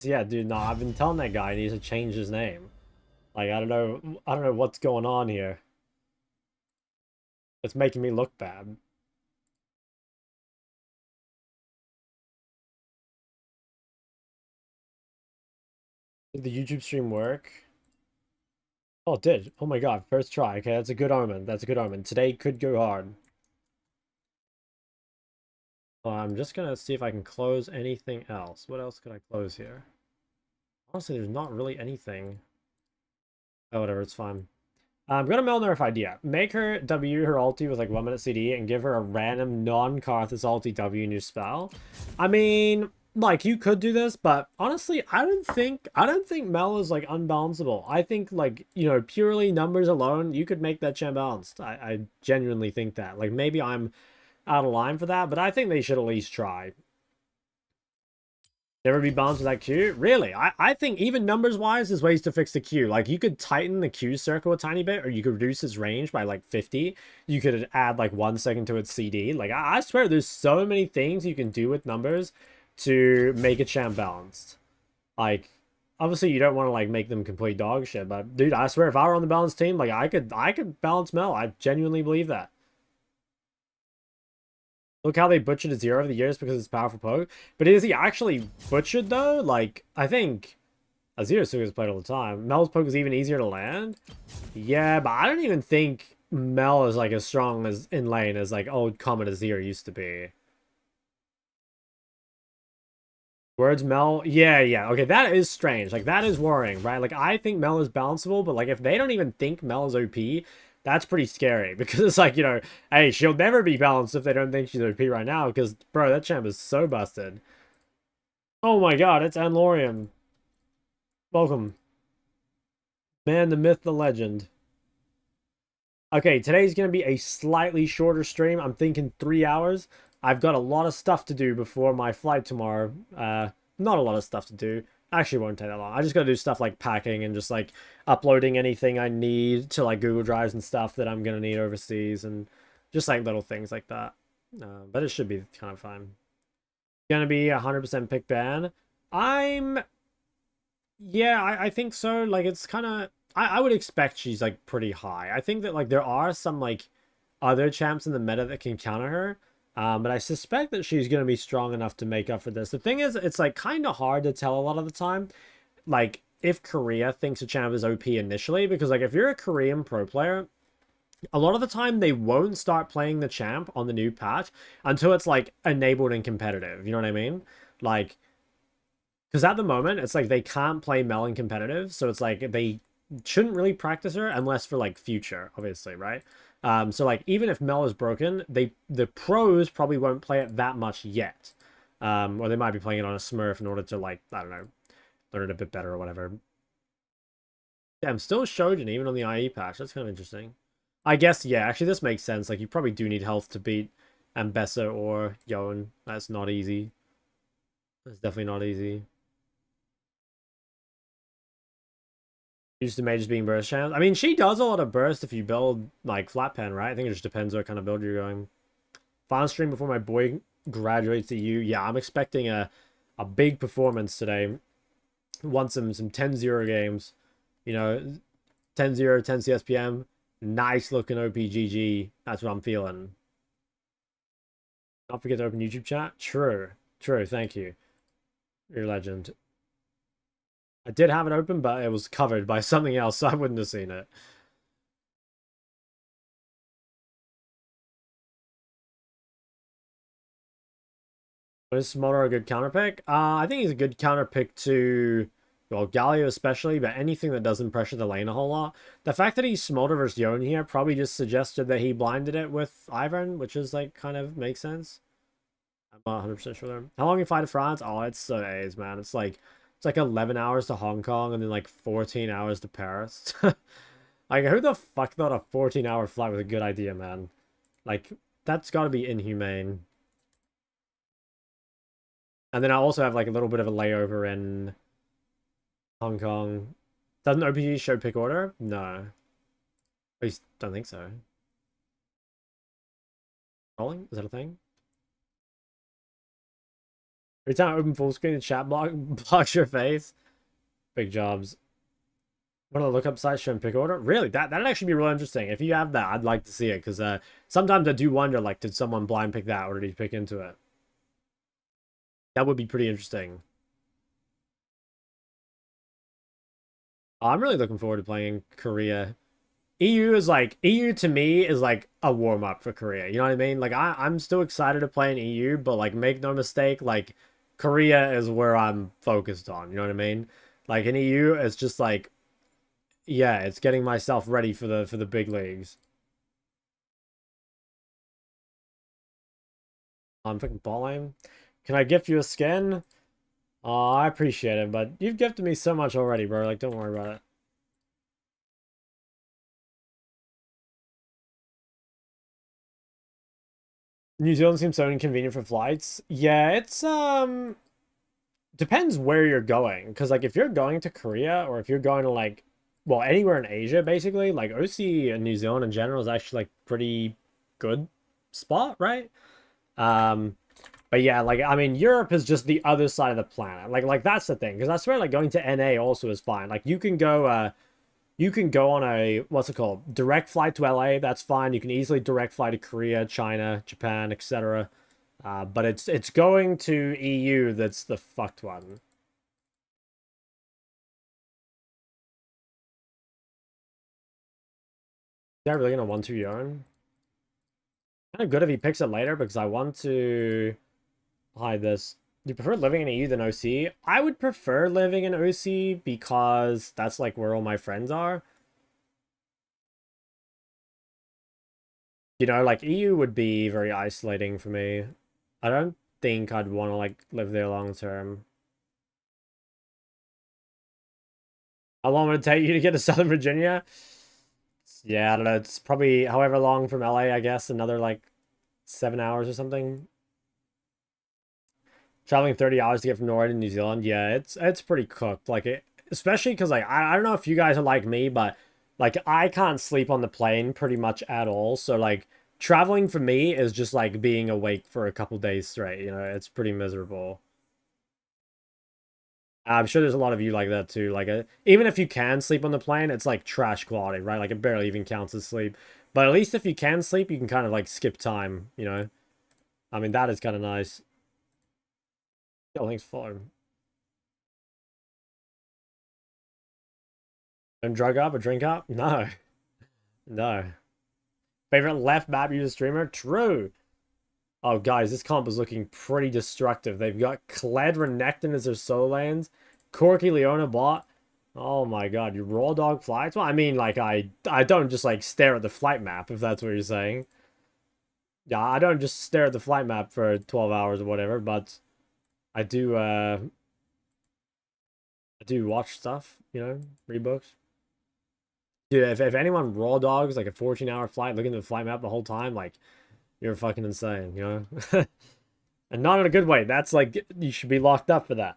Yeah, dude, no, I've been telling that guy he needs to change his name. Like, I don't know what's going on here. It's making me look bad. Did the YouTube stream work? Oh, it did. Oh my god, first try. Okay, that's a good omen. That's a good omen. Today could go hard. I'm just gonna see if I can close anything else. What else could I close here? Honestly, there's not really anything. Oh, whatever, it's fine. I'm gonna Melnerf idea. Make her W her ulti with like 1 minute CD and give her a random non-Karthus ulti W in your spell. I mean, like you could do this, but honestly, I don't think Mel is like unbalanceable. I think like, purely numbers alone, you could make that champ balanced. I genuinely think that. Like maybe I'm out of line for that, but I think they should at least try. Never be balanced with that Q? Really? I think even numbers-wise, there's ways to fix the Q. Like, you could tighten the Q circle a tiny bit, or you could reduce its range by, like, 50. You could add, like, 1 second to its CD. Like, I swear, there's so many things you can do with numbers to make a champ balanced. Like, obviously, you don't want to, like, make them complete dog shit, but, dude, I swear, if I were on the balanced team, like, I could balance Mel. I genuinely believe that. Look how they butchered a zero over the years because it's powerful poke. But is he actually butchered though? Like, I think a zero still gets played all the time. Mel's poke is even easier to land. Yeah, but I don't even think Mel is like as strong as in lane as like old Comet Azir used to be. Words Mel, yeah. Okay, that is strange. Like that is worrying, right? Like I think Mel is balanceable, but like if they don't even think Mel is OP, that's pretty scary because it's like, hey, she'll never be balanced if they don't think she's OP right now because, bro, that champ is so busted. Oh my god, it's Anlorium. Welcome. Man, the myth, the legend. Okay, today's going to be a slightly shorter stream. I'm thinking 3 hours. I've got a lot of stuff to do before my flight tomorrow. Not a lot of stuff to do. Actually, it won't take that long. I just got to do stuff like packing and just like uploading anything I need to like Google Drives and stuff that I'm going to need overseas and just like little things like that. But it should be kind of fine. Gonna be 100% pick ban. I'm Yeah, I think so. Like, it's kind of... I would expect she's, like, pretty high. I think that, like, there are some, like, other champs in the meta that can counter her. But I suspect that she's going to be strong enough to make up for this. The thing is, it's, like, kind of hard to tell a lot of the time. Like, if Korea thinks a champ is OP initially. Because, like, if you're a Korean pro player, a lot of the time they won't start playing the champ on the new patch until it's, like, enabled and competitive. You know what I mean? Like... Because at the moment, it's like they can't play Mel in competitive, so it's like they shouldn't really practice her unless for like future, obviously, right? So like even if Mel is broken, the pros probably won't play it that much yet. Or they might be playing it on a Smurf in order to like, I don't know, learn it a bit better or whatever. Yeah, I'm still Shojin even on the IE patch. That's kind of interesting. I guess, yeah, actually this makes sense. Like you probably do need health to beat Ambessa or Yoan. That's not easy. That's definitely not easy. Used to mages being burst chance. I mean, she does a lot of burst if you build like flat pen, right? I think it just depends what kind of build you're going. Final stream before my boy graduates to you. Yeah, I'm expecting a big performance today. Want some 10-0 games. 10-0, 10 CSPM. Nice looking OPGG. That's what I'm feeling. Don't forget to open YouTube chat. True. True, thank you. You're a legend. I did have it open, but it was covered by something else, so I wouldn't have seen it. Is Smolder a good counter pick? I think he's a good counter pick to, well, Galio especially, but anything that doesn't pressure the lane a whole lot. The fact that he's Smolder versus Yon here probably just suggested that he blinded it with Ivern, which is like kind of makes sense. I'm not 100% sure there. How long you fly to France? Oh, it's so A's, man. It's like 11 hours to Hong Kong and then like 14 hours to Paris. Like, who the fuck thought a 14-hour flight was a good idea, man? Like, that's got to be inhumane. And then I also have like a little bit of a layover in Hong Kong. Doesn't OPG show pick order? No. At least don't think so. Rolling? Is that a thing? Every time I open full screen, the chat block blocks your face. Big jobs. One of the lookup sites showing pick order? Really? That'd actually be really interesting. If you have that, I'd like to see it, because sometimes I do wonder, like, did someone blind pick that, or did he pick into it? That would be pretty interesting. I'm really looking forward to playing Korea. EU to me is like a warm up for Korea. You know what I mean? Like I'm still excited to play in EU, but like make no mistake, like Korea is where I'm focused on. You know what I mean? Like in EU, it's just like, yeah, it's getting myself ready for the big leagues. I'm picking ball aim. Can I gift you a skin? Oh, I appreciate it, but you've gifted me so much already, bro. Like, don't worry about it. New Zealand seems so inconvenient for flights. Yeah, it's depends where you're going, because like if you're going to Korea, or if you're going to like, well, anywhere in Asia basically, like OC and New Zealand in general is actually like pretty good spot, right? um but yeah, like I mean Europe is just the other side of the planet, like that's the thing, because I swear like going to NA also is fine. Like you can go on a, what's it called, direct flight to LA. That's fine. You can easily direct fly to Korea, China, Japan, etc. But it's going to EU that's the fucked one. Is that really gonna want to yarn? Kind of good if he picks it later, because I want to hide this. Do you prefer living in EU than OC? I would prefer living in OC because that's like where all my friends are. You know, like EU would be very isolating for me. I don't think I'd want to like live there long term. How long would it take you to get to Southern Virginia? Yeah, I don't know. It's probably however long from LA, I guess. Another like 7 hours or something. Traveling 30 hours to get from Norway to New Zealand. Yeah, it's pretty cooked. Like it, especially because like I don't know if you guys are like me, but like I can't sleep on the plane pretty much at all. So like traveling for me is just like being awake for a couple days straight. You know, it's pretty miserable. I'm sure there's a lot of you like that too. Like, even if you can sleep on the plane, it's like trash quality, right? Like, it barely even counts as sleep. But at least if you can sleep, you can kind of like skip time, you know? I mean, that is kind of nice. Yo, thanks for don't drug up or drink up? No, no. Favorite left map user streamer? True. Oh, guys, this comp is looking pretty destructive. They've got Kled Renekton as their solo lanes. Corky Leona bot. Oh my god, you raw dog flights? Well, I mean, like, I don't just, like, stare at the flight map, if that's what you're saying. Yeah, I don't just stare at the flight map for 12 hours or whatever, but I do watch stuff, you know, read books. Dude, if anyone raw dogs, like, a 14-hour flight, looking at the flight map the whole time, like, you're fucking insane, you know? And not in a good way. That's like, you should be locked up for that.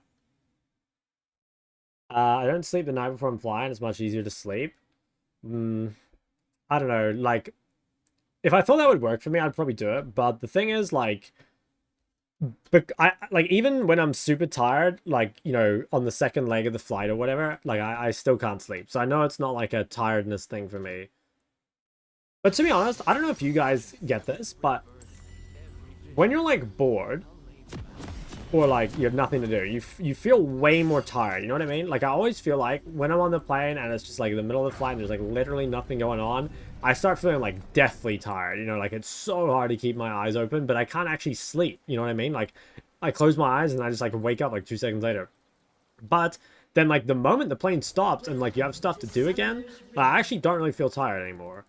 I don't sleep the night before I'm flying. It's much easier to sleep. I don't know. Like, if I thought that would work for me, I'd probably do it. But the thing is, like, but I like even when I'm super tired, like, you know, on the second leg of the flight or whatever, like I still can't sleep. So I know it's not like a tiredness thing for me. But to be honest, I don't know if you guys get this, but when you're like bored, or like you have nothing to do, you feel way more tired, you know what I mean? Like I always feel like when I'm on the plane and it's just like the middle of the flight and there's like literally nothing going on, I start feeling like deathly tired, you know, like it's so hard to keep my eyes open, but I can't actually sleep, you know what I mean? Like I close my eyes and I just like wake up like 2 seconds later. But then like the moment the plane stops and like you have stuff to do again, I actually don't really feel tired anymore.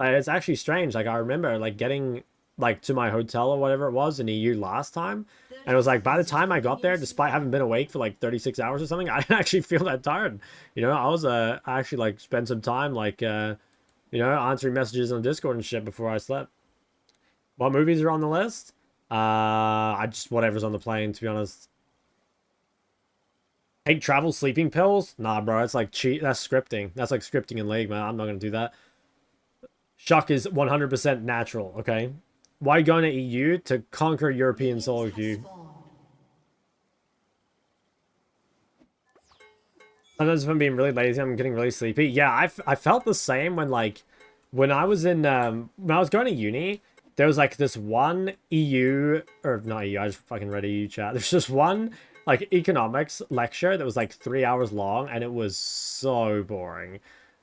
It's actually strange. Like I remember like getting like to my hotel or whatever it was in EU last time, and it was like by the time I got there, despite having been awake for like 36 hours or something, I didn't actually feel that tired. You know, I actually like spent some time like you know, answering messages on Discord and shit before I slept. What movies are on the list? I just whatever's on the plane, to be honest. Take travel sleeping pills? Nah, bro, it's like cheat. That's scripting. That's like scripting in League, man. I'm not gonna do that. Shock is 100% natural, okay? Why going to EU? To conquer European solo queue. Sometimes if I'm being really lazy, I'm getting really sleepy. Yeah, I felt the same when like when I was in when I was going to uni, there was like this one EU or not EU, I just fucking read EU chat. There's just one like economics lecture that was like 3 hours long and it was so boring.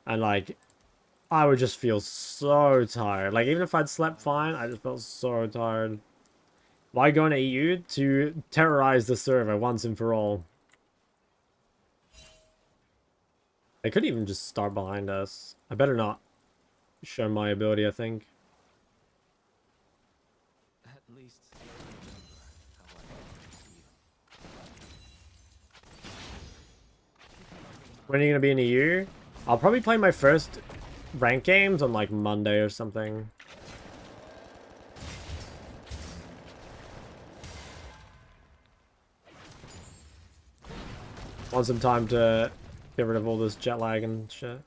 And like I would just feel so tired. Like even if I'd slept fine, I just felt so tired. Why go into EU? To terrorize the server once and for all. They could even just start behind us. I better not show my ability, I think. At least When are you going to be in EU? I'll probably play my first rank games on like Monday or something. Want some time to get rid of all this jet lag and shit.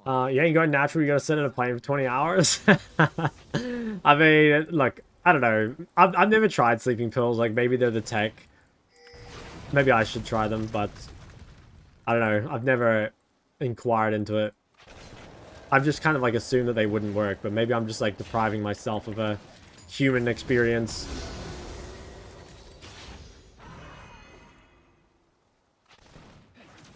Yeah, you go natural, you gotta sit in a plane for 20 hours. I mean, look, I don't know. I've never tried sleeping pills. Like, maybe they're the tech. Maybe I should try them, but I don't know. I've never inquired into it. I've just kind of like assumed that they wouldn't work, but maybe I'm just like depriving myself of a human experience.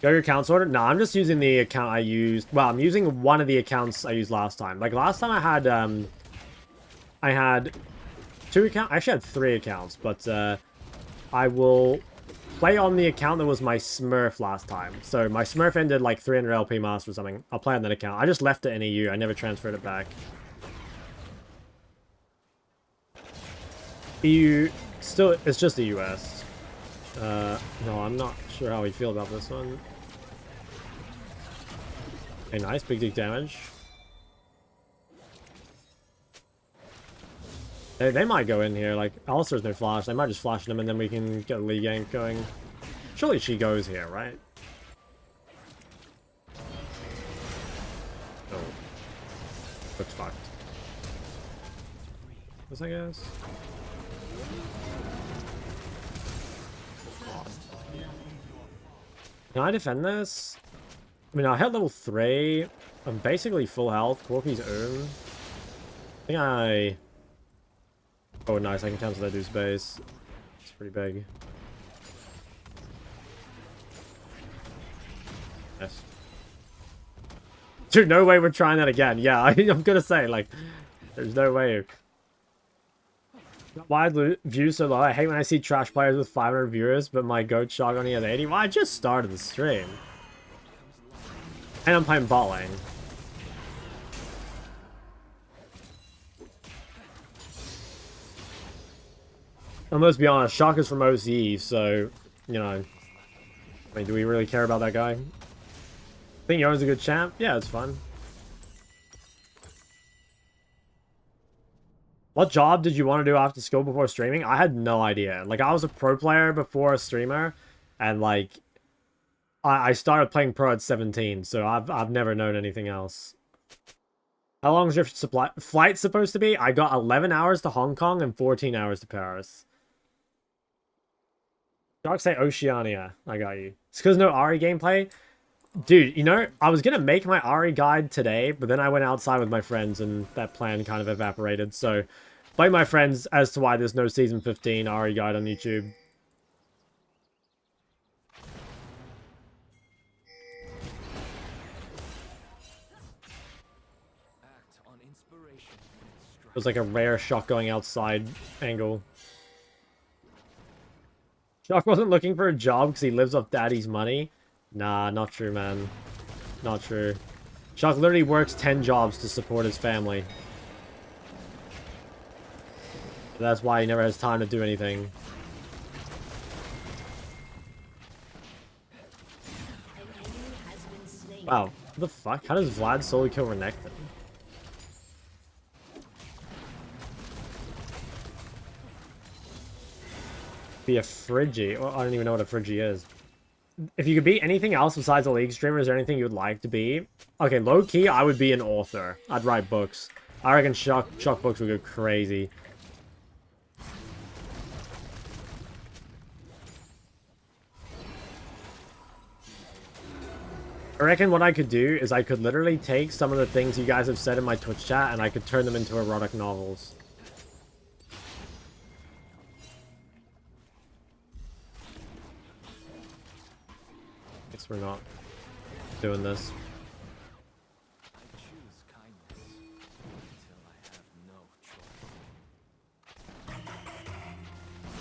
Go your accounts order? No, I'm just using the account I used. Well, I'm using one of the accounts I used last time. Like last time I had 2 accounts. I actually had 3 accounts, but I will play on the account that was my Smurf last time. So my Smurf ended like 300 LP master or something. I'll play on that account. I just left it in EU. I never transferred it back. EU still, it's just the US. No, I'm not sure how we feel about this one. Okay, nice. Big dick damage. They might go in here. Like, Alistair's no flash. They might just flash them and then we can get a league game going. Surely she goes here, right? Oh. Looks fucked. This, I guess. Can I defend this? I mean, I hit level 3. I'm basically full health. Corky's own. I think I... Oh, nice. I can cancel that dude's base. It's pretty big. Yes. Dude, no way we're trying that again. Yeah, I'm gonna say, like, there's no way. Why views so low? I hate when I see trash players with 500 viewers, but my goat shot only has 80. Well, I just started the stream. And I'm playing bot lane. And let's be honest, Shock is from OCE, so, you know. I mean, do we really care about that guy? Think Yona's a good champ? Yeah, it's fun. What job did you want to do after school before streaming? I had no idea. Like, I was a pro player before a streamer, and, like, I started playing pro at 17, so I've never known anything else. How long is your flight supposed to be? I got 11 hours to Hong Kong and 14 hours to Paris. Dark say Oceania. I got you. It's because no Ari gameplay? Dude, you know, I was going to make my Ari guide today, but then I went outside with my friends and that plan kind of evaporated. So, blame my friends as to why there's no Season 15 Ari guide on YouTube. It was like a rare Shock going outside angle. Shock wasn't looking for a job because he lives off daddy's money. Nah, not true, man. Not true. Shock literally works 10 jobs to support his family. That's why he never has time to do anything. Wow, what the fuck? How does Vlad solo kill Renekton? Be a Friggy. Well, I don't even know what a Friggy is. If you could be anything else besides a League streamer, is there anything you would like to be? Okay, low-key, I would be an author. I'd write books. I reckon Shock books would go crazy. reckon what I could do is I could literally take some of the things you guys have said in my Twitch chat and I could turn them into erotic novels. Guess we're not doing this.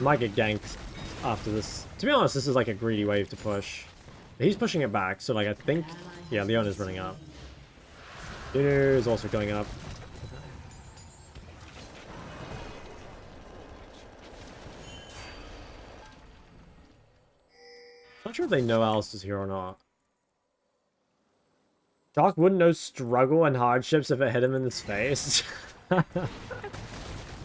Might get ganked after this. To be honest, this is like a greedy wave to push. He's pushing it back, so like I think... Yeah, Leona's running up. Rune is also going up. Not sure if they know Alice is here or not. Doc wouldn't know struggle and hardships if it hit him in his face.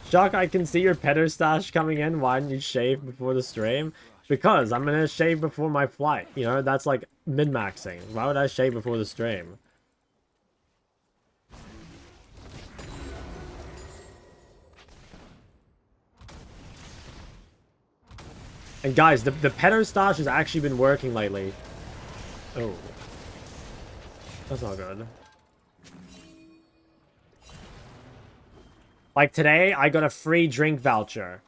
Shock, I can see your pedo stash coming in. Why didn't you shave before the stream? Because I'm gonna shave before my flight. You know, that's like min-maxing. Why would I shave before the stream? And guys, the pedo stash has actually been working lately. Oh. That's not good. Like today, I got a free drink voucher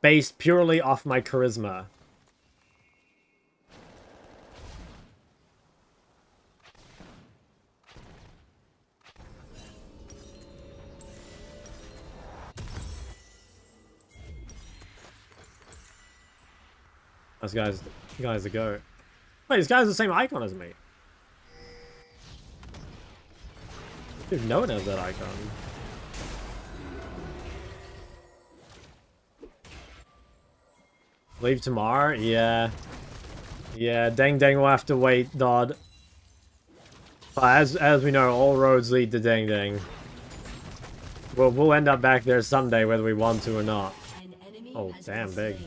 based purely off my charisma. This guy's the goat. Wait, this guy's the same icon as me. Dude, no one has that icon. Leave tomorrow? Yeah. Yeah, Deng Deng will have to wait, Dodd. But as we know, all roads lead to Deng Deng. Well, we'll end up back there someday, whether we want to or not. Oh, damn, big.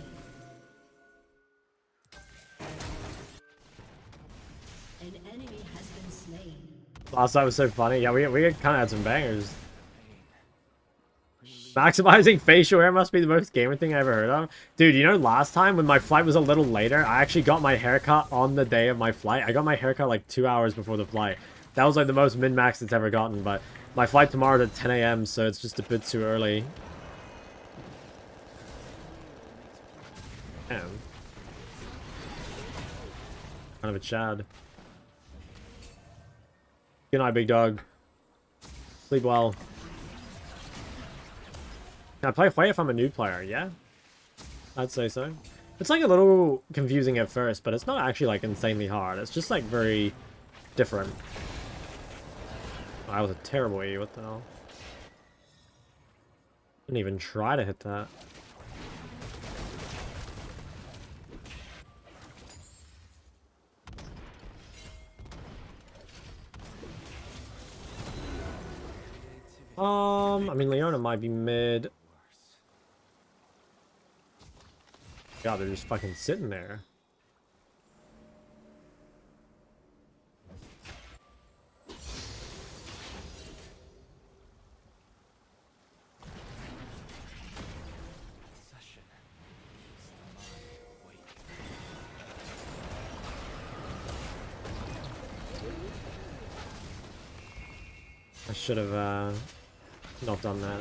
Last night was so funny. Yeah, we kind of had some bangers. Maximizing facial hair must be the most gamer thing I ever heard of. Dude, you know, last time when my flight was a little later, I actually got my haircut on the day of my flight. I got my haircut like 2 hours before the flight. That was like the most min-max it's ever gotten, but my flight tomorrow is at 10 AM, so it's just a bit too early. Damn. Kind of a Chad. Good night, big dog. Sleep well. Can I play Fight if I'm a new player? Yeah. I'd say so. It's like a little confusing at first, but it's not actually like insanely hard. It's just like very different. Oh, that was a terrible E. What the hell? Didn't even try to hit that. I mean, Leona might be mid. God, they're just fucking sitting there. I should have not done that.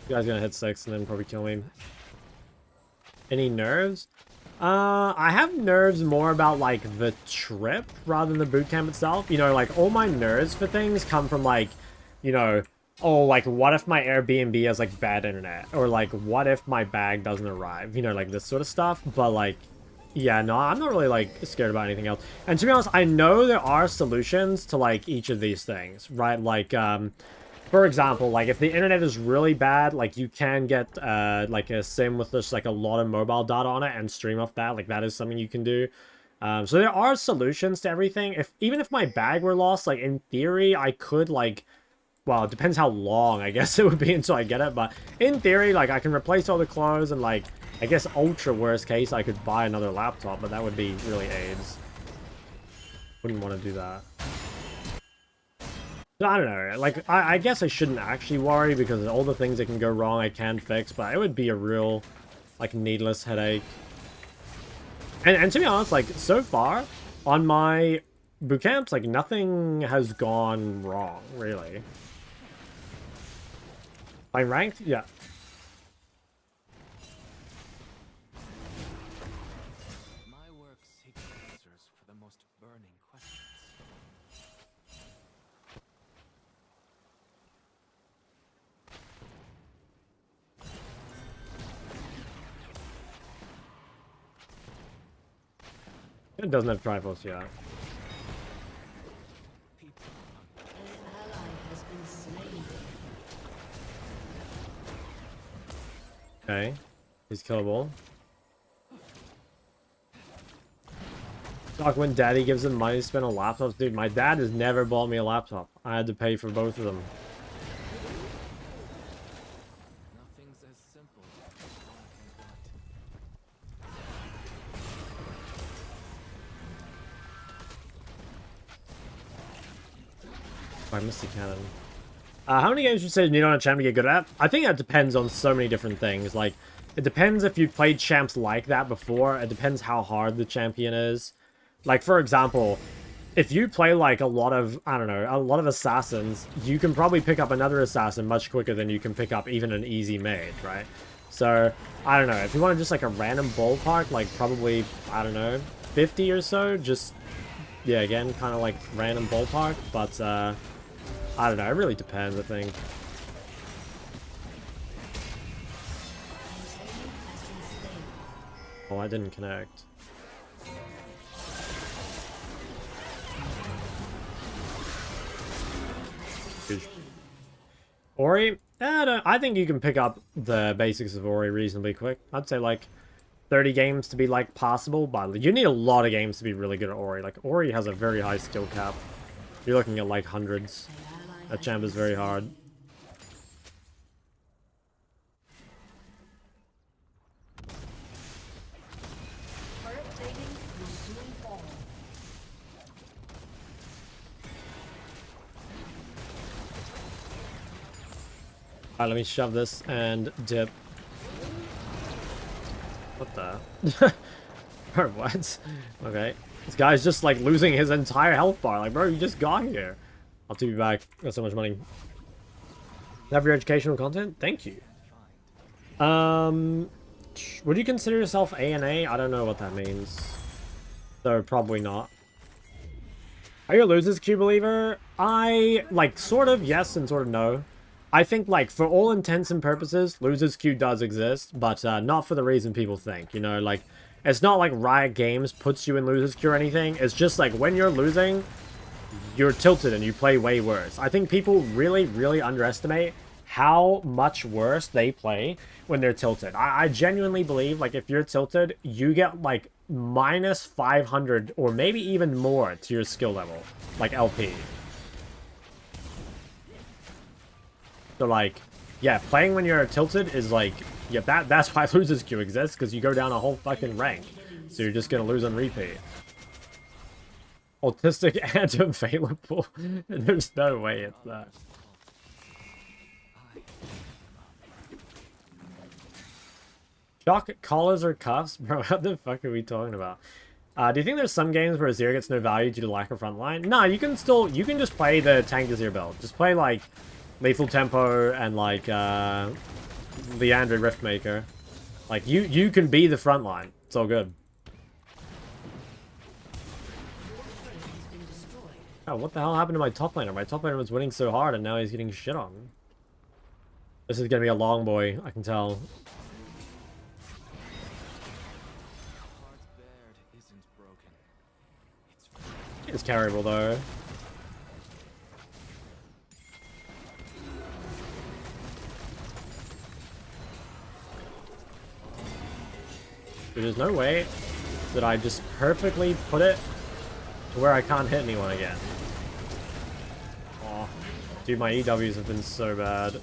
You guys gonna hit 6 and then probably kill me. Any nerves? I have nerves more about like the trip rather than the boot camp itself. You know, like all my nerves for things come from like, you know, oh, like what if my Airbnb has like bad internet, or like what if my bag doesn't arrive, you know, like this sort of stuff. But like, yeah, no, I'm not really like scared about anything else. And to be honest, I know there are solutions to like each of these things, right? Like for example, like if the internet is really bad, like you can get like a sim with just like a lot of mobile data on it and stream off that. Like that is something you can do. So there are solutions to everything. Even if my bag were lost, like in theory I could like, well, it depends how long I guess it would be until I get it, but in theory, like I can replace all the clothes and like, I guess ultra worst case I could buy another laptop, but that would be really AIDS. Wouldn't want to do that. I don't know. Like, I guess I shouldn't actually worry because all the things that can go wrong I can fix, but it would be a real, like, needless headache. And to be honest, like, so far, on my boot camps, like, nothing has gone wrong, really. My ranked? Yeah. My work seeks answers for the most burning questions. It doesn't have Triforce yet. Okay. He's killable. Talk when daddy gives him money to spend on laptops. Dude, my dad has never bought me a laptop. I had to pay for both of them. Nothing's as simple as one can want. I missed the cannon. How many games would you say you need on a champ to get good at? I think that depends on so many different things. Like, it depends if you've played champs like that before. It depends how hard the champion is. Like, for example, if you play, like, a lot of, I don't know, a lot of assassins, you can probably pick up another assassin much quicker than you can pick up even an easy mage, right? So, I don't know. If you want just, like, a random ballpark, like, probably, I don't know, 50 or so, just, yeah, again, kind of, like, random ballpark, but, I don't know, it really depends, I think. Oh, I didn't connect. Ori? I think you can pick up the basics of Ori reasonably quick. I'd say like 30 games to be like possible, but you need a lot of games to be really good at Ori. Like Ori has a very high skill cap. You're looking at like hundreds. That champ is very hard. Alright, let me shove this and dip. What the? Or what? Okay. This guy's just like losing his entire health bar. Like, bro, you just got here. I'll take you back. Got so much money. Have your educational content? Thank you. Would you consider yourself ANA? I don't know what that means. So probably not. Are you a losers queue believer? I, like, sort of yes and sort of no. I think, like, for all intents and purposes, losers queue does exist, but not for the reason people think, you know? Like, it's not like Riot Games puts you in losers queue or anything. It's just, like, when you're losing, you're tilted and you play way worse. I think people really, really underestimate how much worse they play when they're tilted. I genuinely believe, like, if you're tilted, you get, like, minus 500 or maybe even more to your skill level, like LP. So, like, yeah, playing when you're tilted is, like, yeah, that's why losers queue exists, because you go down a whole fucking rank. So you're just gonna lose on repeat. Autistic and available. There's no way it's that. Shock collars or cuffs? Bro, what the fuck are we talking about? Do you think there's some games where Azir gets no value due to lack of frontline? Nah, you can just play the tank Azir build. Just play, like, Lethal Tempo and, like, Leandra Riftmaker. Like, you can be the frontline. It's all good. Oh, what the hell happened to my top laner? My top laner was winning so hard and now he's getting shit on. This is gonna be a long boy, I can tell. It's carryable though. There's no way that I just perfectly put it to where I can't hit anyone again. Oh, dude, my EWs have been so bad.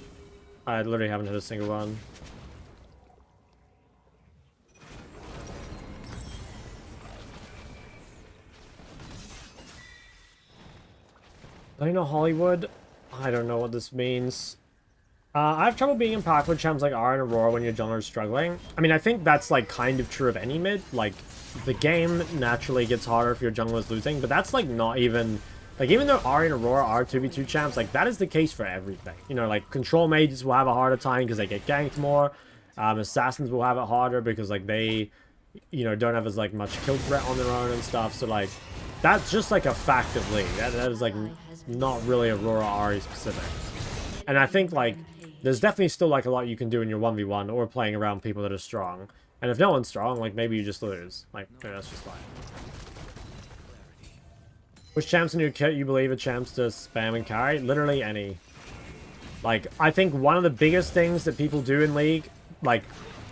I literally haven't hit a single one. Do you know Hollywood? I don't know what this means. I have trouble being impactful with champs like R and Aurora when your jungler is struggling. I mean, I think that's, like, kind of true of any mid. Like, the game naturally gets harder if your jungler is losing, but that's, like, not even... Like, even though R and Aurora are 2v2 champs, like, that is the case for everything. You know, like, control mages will have a harder time because they get ganked more. Assassins will have it harder because, like, they, you know, don't have as, like, much kill threat on their own and stuff. So, like, that's just, like, a fact of League. That is, like, not really Aurora Ari specific. And I think, like, there's definitely still, like, a lot you can do in your 1v1 or playing around people that are strong. And if no one's strong, like, maybe you just lose. Like, maybe that's just fine. Which champs in your kit you believe are champs to spam and carry? Literally any. Like, I think one of the biggest things that people do in League, like,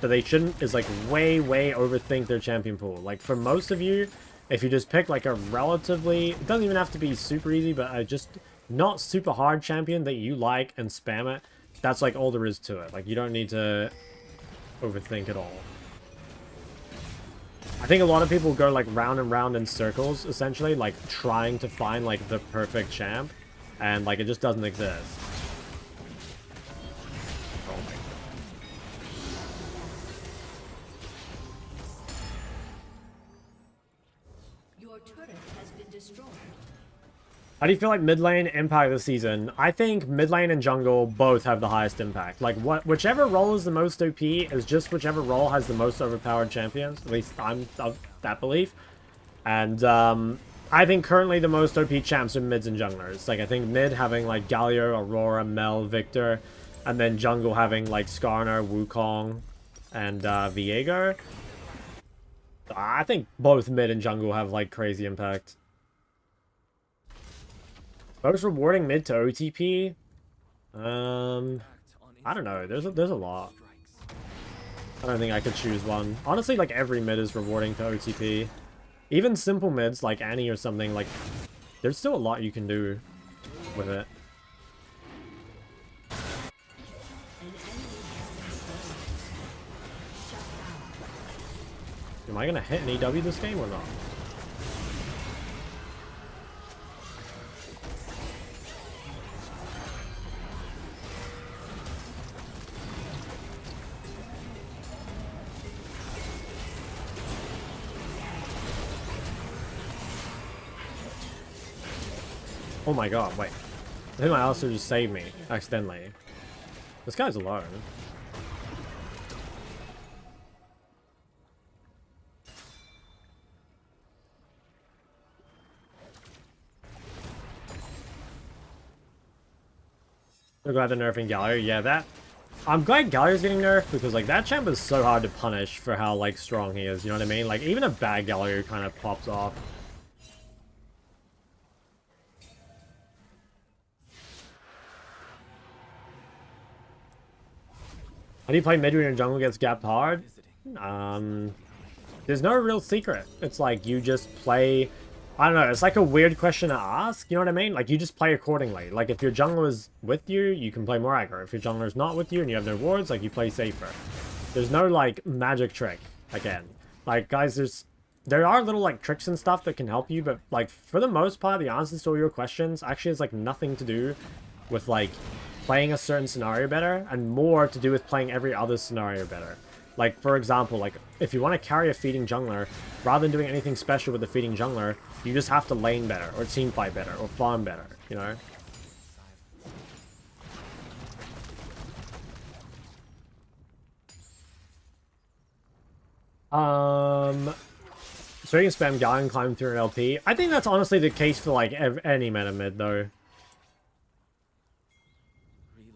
that they shouldn't, is, like, way overthink their champion pool. Like, for most of you, if you just pick, like, a relatively... It doesn't even have to be super easy, but just not super hard champion that you like and spam it, that's, like, all there is to it. Like, you don't need to overthink it all. I think a lot of people go, like, round and round in circles, essentially, like, trying to find, like, the perfect champ, and, like, it just doesn't exist. Oh my god. Your turret has been destroyed. How do you feel like mid lane impact this season? I think mid lane and jungle both have the highest impact. Like, whichever role is the most OP is just whichever role has the most overpowered champions. At least I'm of that belief. And I think currently the most OP champs are mids and junglers. Like, I think mid having, like, Galio, Aurora, Mel, Victor, and then jungle having, like, Skarner, Wukong, and Viego. I think both mid and jungle have, like, crazy impact. Most rewarding mid to OTP? I don't know. There's a lot. I don't think I could choose one. Honestly, like, every mid is rewarding to OTP. Even simple mids, like Annie or something, like, there's still a lot you can do with it. Am I gonna hit an EW this game or not? Oh my god, wait. I think my Alistair just saved me, accidentally. This guy's alone. I'm glad they're nerfing Galio. Yeah, that... I'm glad Galio's getting nerfed because, like, that champ is so hard to punish for how, like, strong he is, you know what I mean? Like, even a bad Galio kind of pops off. How do you play mid when your jungle gets gapped hard? There's no real secret. It's like you just play... I don't know, it's like a weird question to ask, you know what I mean? Like, you just play accordingly. Like, if your jungler is with you, you can play more aggro. If your jungler is not with you and you have no wards, like, you play safer. There's no, like, magic trick, again. Like, guys, there are little, like, tricks and stuff that can help you, but, like, for the most part, the answers to all your questions actually has, like, nothing to do with, like, playing a certain scenario better, and more to do with playing every other scenario better. Like, for example, like, if you want to carry a feeding jungler, rather than doing anything special with the feeding jungler, you just have to lane better, or team fight better, or farm better, you know? So you can spam Guy and climb through an LP. I think that's honestly the case for, like, any meta mid, though.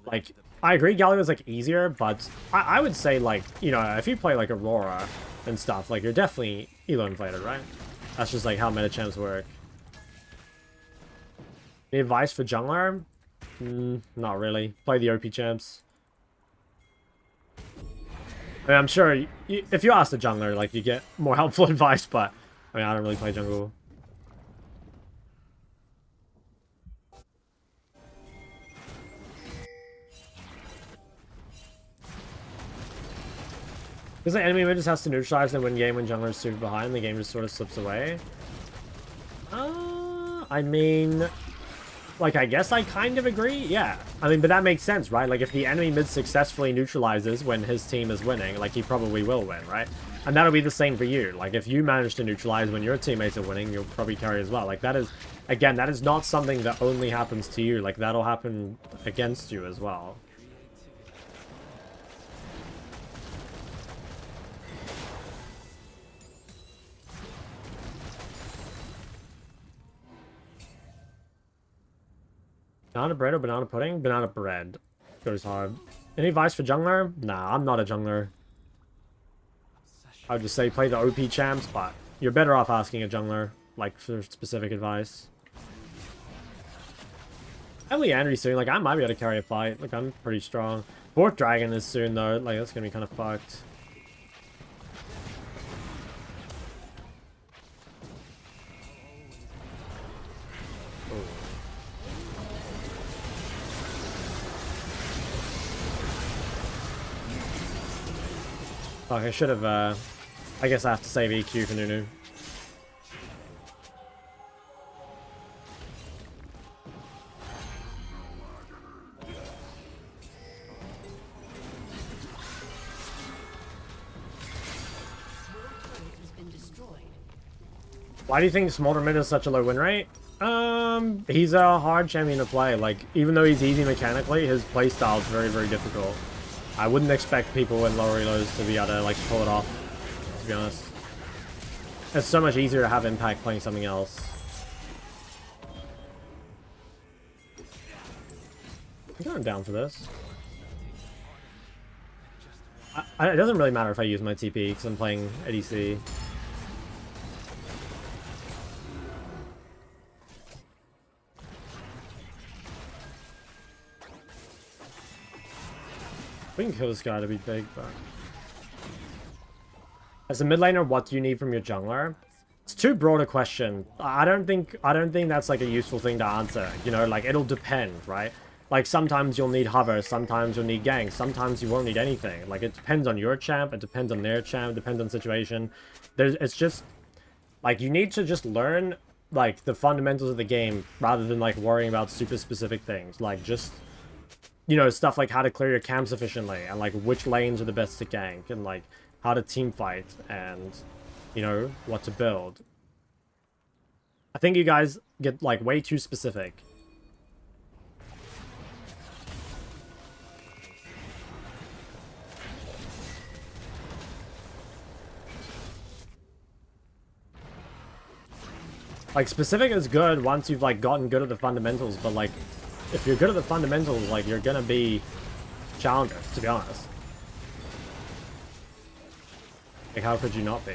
Like, I agree Galio is, like, easier, but I would say, like, you know, if you play, like, Aurora and stuff, like, you're definitely elo inflated, right? That's just, like, how meta champs work. Any advice for jungler? Not really. Play the OP champs. I mean, I'm sure if you ask the jungler, like, you get more helpful advice, but, I mean, I don't really play jungle. Because the enemy just has to neutralize and win game when jungler is super behind, the game just sort of slips away. I mean, Like, I guess I kind of agree, yeah. I mean, but that makes sense, right? Like, if the enemy mid successfully neutralizes when his team is winning, like, he probably will win, right? And that'll be the same for you. Like, if you manage to neutralize when your teammates are winning, you'll probably carry as well. Like, that is, again, that is not something that only happens to you. Like, that'll happen against you as well. Banana bread or banana pudding? Banana bread. Goes hard. Any advice for jungler? Nah, I'm not a jungler. I would just say play the OP champs, but you're better off asking a jungler, like, for specific advice. Emily Andrews soon, like, I might be able to carry a fight. Like, I'm pretty strong. Fourth dragon is soon, though. Like, that's gonna be kind of fucked. Fuck, I should have, I guess I have to save EQ for Nunu. Why do you think Smolder mid is such a low win rate? He's a hard champion to play. Like, even though he's easy mechanically, his playstyle is very, very difficult. I wouldn't expect people in lower elos to be able to, like, pull it off, to be honest. It's so much easier to have impact playing something else. I'm going down for this. It doesn't really matter if I use my TP, because I'm playing ADC. We can kill this guy to be big, but... As a mid laner, what do you need from your jungler? It's too broad a question. I don't think that's like a useful thing to answer. You know, like, it'll depend, right? Like, sometimes you'll need hover, sometimes you'll need gank, sometimes you won't need anything. Like, it depends on your champ, it depends on their champ, it depends on situation. It's just... Like, you need to just learn, like, the fundamentals of the game, rather than, like, worrying about super specific things. Like, just... You know, stuff like how to clear your camps efficiently, and, like, which lanes are the best to gank, and, like, how to team fight, and, you know, what to build. I think you guys get, like, way too specific. Like, specific is good once you've, like, gotten good at the fundamentals, but, like, if you're good at the fundamentals, like, you're gonna be challenger, to be honest. Like, how could you not be?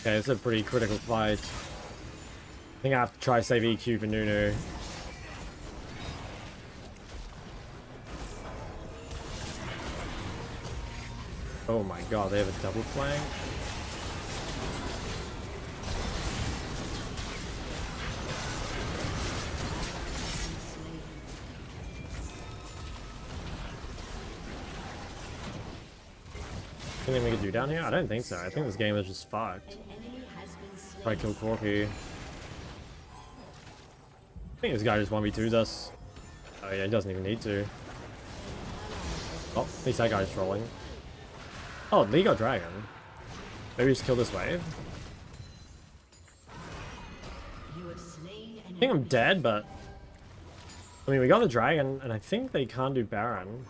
Okay, it's a pretty critical fight. I think I have to try save EQ for Nunu. Oh my god, they have a double flank? Anything we can do down here? I don't think so. I think this game is just fucked. Probably kill Corky. I think this guy just 1v2s us. Oh yeah, he doesn't even need to. Oh, at least that guy's trolling. Oh, Lego Dragon. Maybe just kill this wave. I think I'm dead, but... I mean, we got the dragon, and I think they can't do Baron.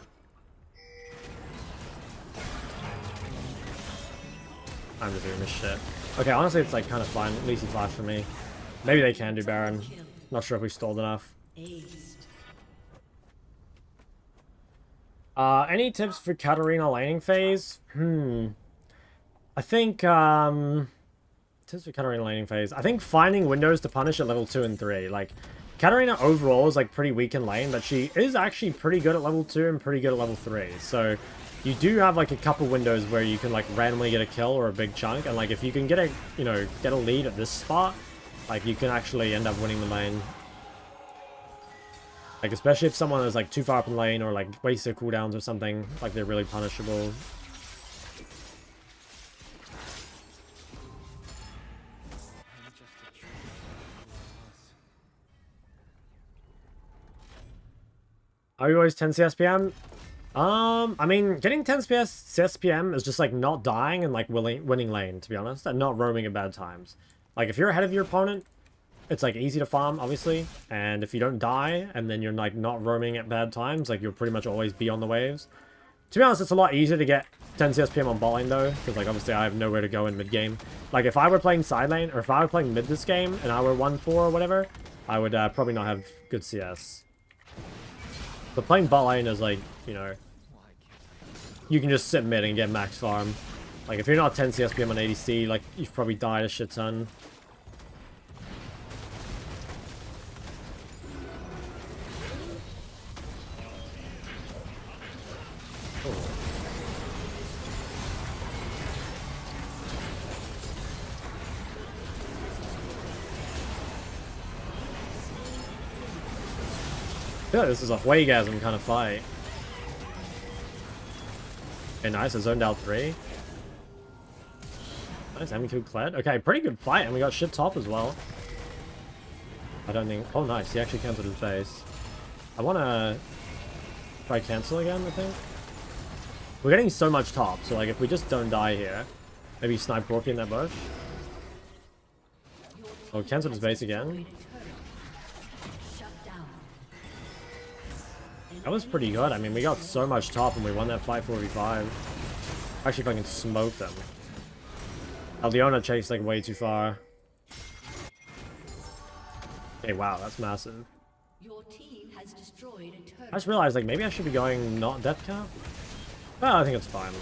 I'm just doing this shit. Okay, honestly, it's like kind of fine. At least he flashed for me. Maybe they can do Baron. Not sure if we stalled enough. Any tips for Katarina laning phase? I think, tips for Katarina laning phase. I think finding windows to punish at level 2 and 3. Like, Katarina overall is, like, pretty weak in lane, but she is actually pretty good at level 2 and pretty good at level 3. So, you do have, like, a couple windows where you can, like, randomly get a kill or a big chunk. And, like, if you can get a, you know, get a lead at this spot, like, you can actually end up winning the lane. Like, especially if someone is, like, too far up in lane or, like, wastes their cooldowns or something. Like, they're really punishable. I'm just a tree who was. Are you always 10 CSPM? I mean, getting 10 CSPM is just, like, not dying and, like, winning lane, to be honest. And not roaming at bad times. Like, if you're ahead of your opponent, it's, like, easy to farm, obviously. And if you don't die, and then you're, like, not roaming at bad times, like, you'll pretty much always be on the waves. To be honest, it's a lot easier to get 10 CSPM on bot lane, though. Because, like, obviously I have nowhere to go in mid-game. Like, if I were playing side lane, or if I were playing mid this game, and I were 1-4 or whatever, I would probably not have good CS. But playing bot lane is, like, you know... You can just sit mid and get max farm. Like, if you're not 10 CSPM on ADC, like, you've probably died a shit ton. I feel like this is a Huaygasm kind of fight. Okay, nice. I zoned out 3. Nice. Enemy killed Kled. Okay, pretty good fight. And we got shit top as well. I don't think... Oh, nice. He actually cancelled his base. I want to try cancel again, I think. We're getting so much top. So, like, if we just don't die here, maybe snipe Rocky in that bush. Oh, cancelled his base again. That was pretty good. I mean, we got so much top and we won that fight 4v5. Actually, if I can smoke them. Aldiona chased, like, way too far. Okay, wow, that's massive. Your team has destroyed a turret. I just realized, like, maybe I should be going not death cap. Well, I think it's fine.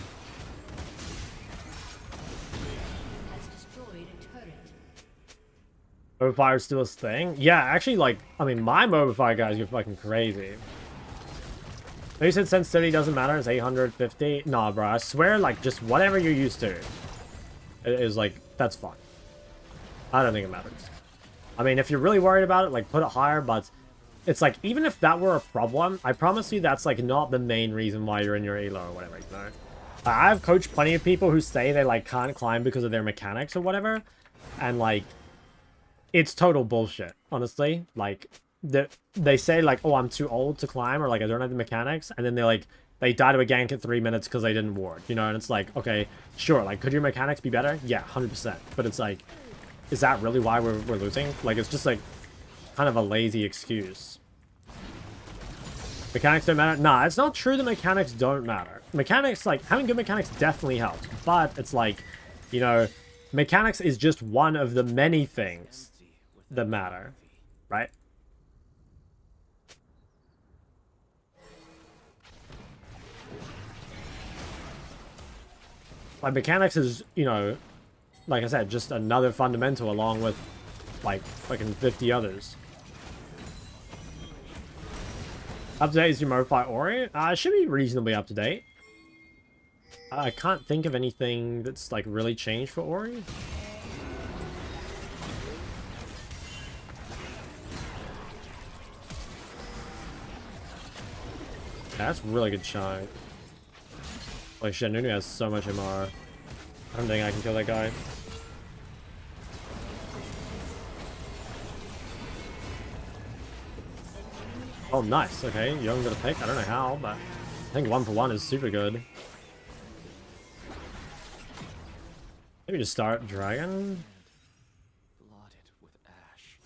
Has destroyed a turret. Mobile is still a thing? Yeah, actually, like, I mean, my mobile guys are fucking crazy. You said sensitivity doesn't matter, it's 850. Nah, bro, I swear, like, just whatever you're used to is, like, that's fine. I don't think it matters. I mean, if you're really worried about it, like, put it higher, but it's like, even if that were a problem, I promise you that's, like, not the main reason why you're in your elo or whatever, you know? I've coached plenty of people who say they, like, can't climb because of their mechanics or whatever, and, like, it's total bullshit, honestly. Like, they say, like, oh, I'm too old to climb, or, like, I don't have the mechanics, and then they die to a gank at 3 minutes because they didn't ward, you know? And it's like, okay, sure, like, could your mechanics be better? Yeah, 100%. But it's like, is that really why we're losing? Like, it's just, like, kind of a lazy excuse. Mechanics don't matter? Nah, it's not true that mechanics don't matter. Mechanics, like, having good mechanics definitely helps, but it's like, you know, mechanics is just one of the many things that matter, right? Like, mechanics is, you know, like I said, just another fundamental along with, like, fucking 50 others. Up to date is your modified Ori? It should be reasonably up to date. I can't think of anything that's, like, really changed for Ori. Yeah, that's really good chunk. Like, shit, Nunu has so much MR. I don't think I can kill that guy. Oh, nice. Okay, you don't get a pick. I don't know how, but I think 1-for-1 is super good. Maybe just start Dragon. Blotted with ash.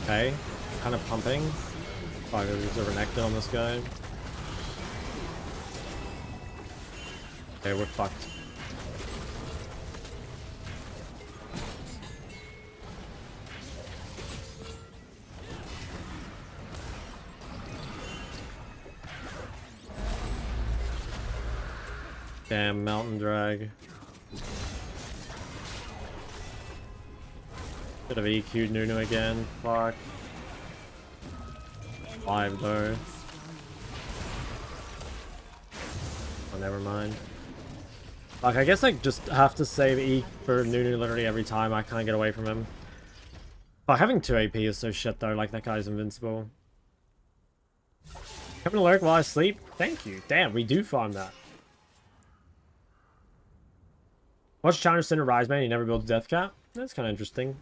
Okay, kind of pumping. Fuck, there's a Renekton on this guy. Okay, we're fucked. Damn, mountain drag. Bit of EQ'd Nunu again. Fuck. 5 though. Oh, never mind. Like, I guess I just have to save E for Nunu literally every time. I can't get away from him. But having 2 AP is so shit though, like that guy's invincible. Coming to lurk while I sleep? Thank you. Damn, we do farm that. Watch Challenger Center Rise, man. You never build a death cap? That's kind of interesting.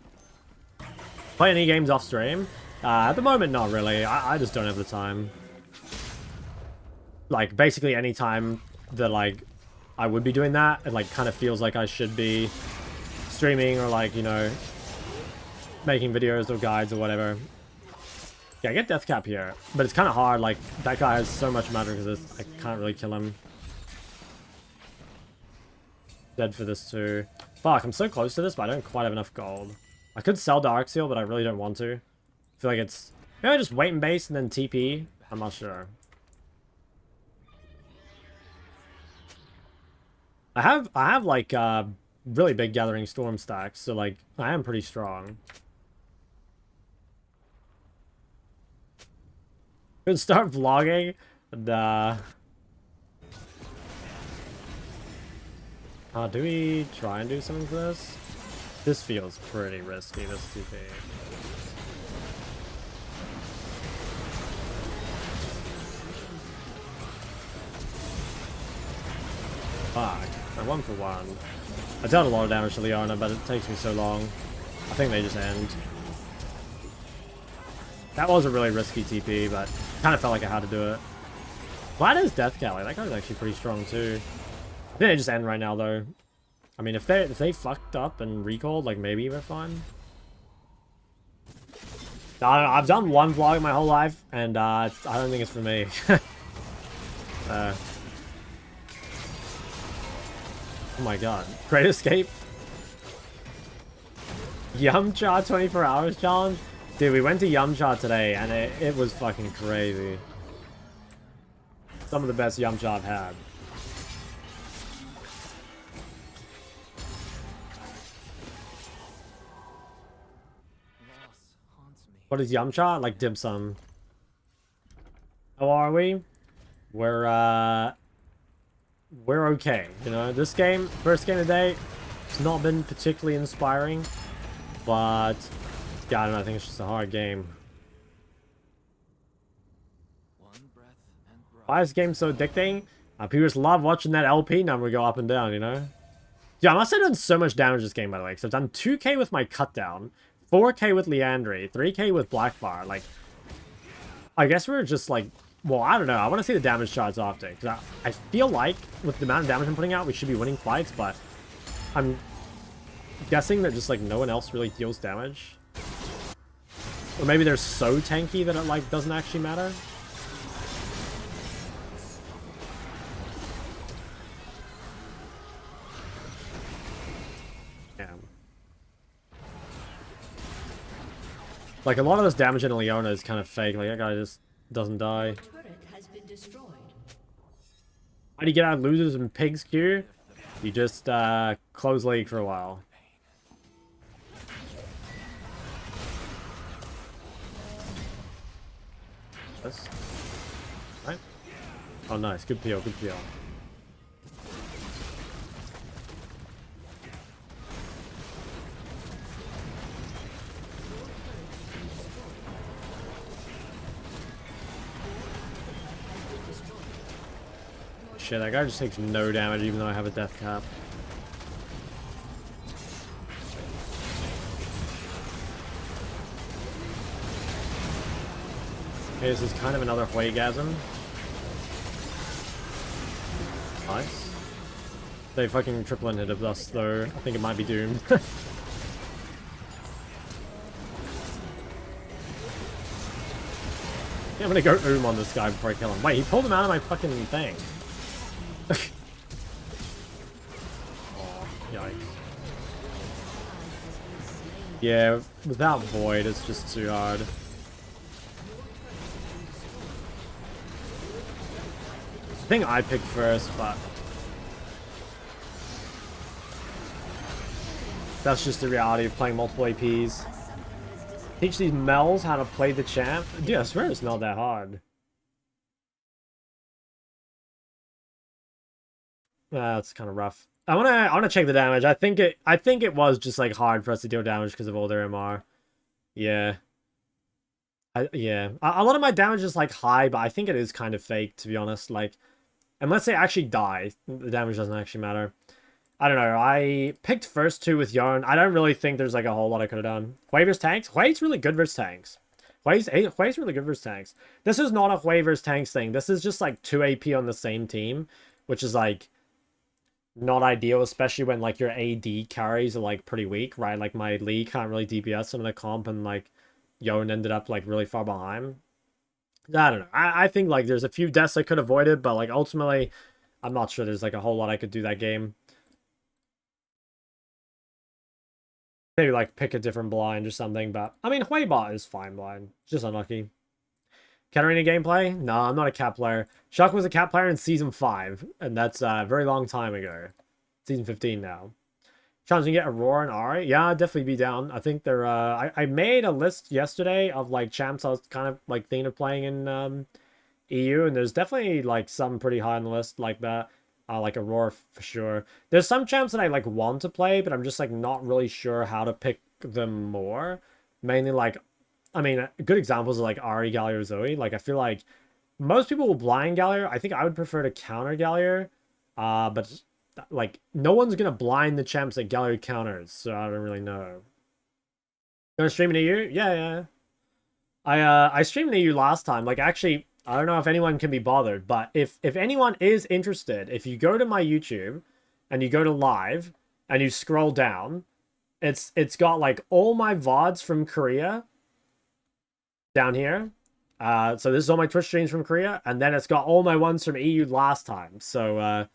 Play any games off stream? At the moment, not really. I just don't have the time. Like, basically any time that, like, I would be doing that, it, like, kind of feels like I should be streaming or, like, you know, making videos or guides or whatever. Yeah, I get death cap here, but it's kind of hard. Like, that guy has so much matter because I can't really kill him. Dead for this too. Fuck, I'm so close to this, but I don't quite have enough gold. I could sell Dark Seal, but I really don't want to. I feel like it's... Maybe I just wait and base and then TP. I'm not sure. I have like really big Gathering Storm stacks, so like I am pretty strong. Could start vlogging and do we try and do something for this? This feels pretty risky, this TP. Fuck. I 1-for-1. I dealt a lot of damage to Leona, but it takes me so long. I think they just end. That was a really risky TP, but kind of felt like I had to do it. Glad is Death Cat. Like, that guy's actually pretty strong too. I think they just end right now though. I mean, if they fucked up and recalled, like maybe we're fine. No, I don't know. I've done one vlog my whole life, and I don't think it's for me. Oh my god. Great Escape. Yumcha 24 hours challenge? Dude, we went to Yumcha today, and it was fucking crazy. Some of the best Yumcha I've had. What is Yumcha? Like dim sum. How are we? We're okay. You know, this game, first game of the day, it's not been particularly inspiring. But, yeah, I don't know, I think it's just a hard game. Why is this game so addicting? People just love watching that LP number go up and down, you know? Yeah, I must have done so much damage this game, by the way. So I've done 2k with my Cutdown, 4k with Leandry, 3k with Blackfire. Like, I guess we're just like... Well, I don't know. I want to see the damage charts after. Because I feel like, with the amount of damage I'm putting out, we should be winning fights, but... I'm guessing that just, like, no one else really deals damage. Or maybe they're so tanky that it, like, doesn't actually matter. Damn. Like, a lot of this damage in Leona is kind of fake. Like, that guy just doesn't die. Turret has been destroyed. How do you get out of losers and pigs queue? You just close league for a while. This. Right? Oh nice, good peel, good peel. Shit, that guy just takes no damage even though I have a death cap. Okay, this is kind of another Huaygasm. Nice. They fucking triple hit us though. I think it might be doomed. I'm gonna go on this guy before I kill him. Wait, he pulled him out of my fucking thing. Oh, yikes. Yeah, without Void, it's just too hard. I think I picked first, but... that's just the reality of playing multiple APs. Teach these Mells how to play the champ? Dude, I swear it's not that hard. That's kind of rough. I wanna check the damage. I think it was just like hard for us to deal damage because of all their MR. Yeah. Yeah. A lot of my damage is like high, but I think it is kind of fake, to be honest. Like, unless they actually die, the damage doesn't actually matter. I don't know. I picked first two with Yarn. I don't really think there's like a whole lot I could have done. Hwei versus tanks? Hwei's really good versus tanks. Hwei's really good versus tanks. This is not a Hwei versus tanks thing. This is just like 2 AP on the same team, which is like not ideal, especially when like your AD carries are like pretty weak, right? Like my Lee can't really DPS some of the comp, and like Yon ended up like really far behind. I don't know. I think like there's a few deaths I could have avoided, but like ultimately, I'm not sure there's like a whole lot I could do that game. Maybe like pick a different blind or something, but I mean Huibot is fine blind. Just unlucky. Katarina gameplay? No, I'm not a cat player. Shock was a cat player in season 5, and that's a very long time ago. Season 15 now. Challenging to get Aurora and Ari? Yeah, I'd definitely be down. I think they're I made a list yesterday of like champs I was kind of like thinking of playing in EU, and there's definitely like some pretty high on the list like that. Like Aurora for sure. There's some champs that I like want to play, but I'm just like not really sure how to pick them more. Mainly like, I mean, good examples are like Ari, Gallier, Zoe. Like I feel like most people will blind Gallier. I think I would prefer to counter Gallier. But like no one's gonna blind the champs that Gallier counters, so I don't really know. Gonna stream in EU? Yeah, yeah. I streamed in EU last time. Like actually, I don't know if anyone can be bothered, but if anyone is interested, if you go to my YouTube and you go to live and you scroll down, it's got like all my VODs from Korea down here. So this is all my Twitch streams from Korea, and then it's got all my ones from EU last time. So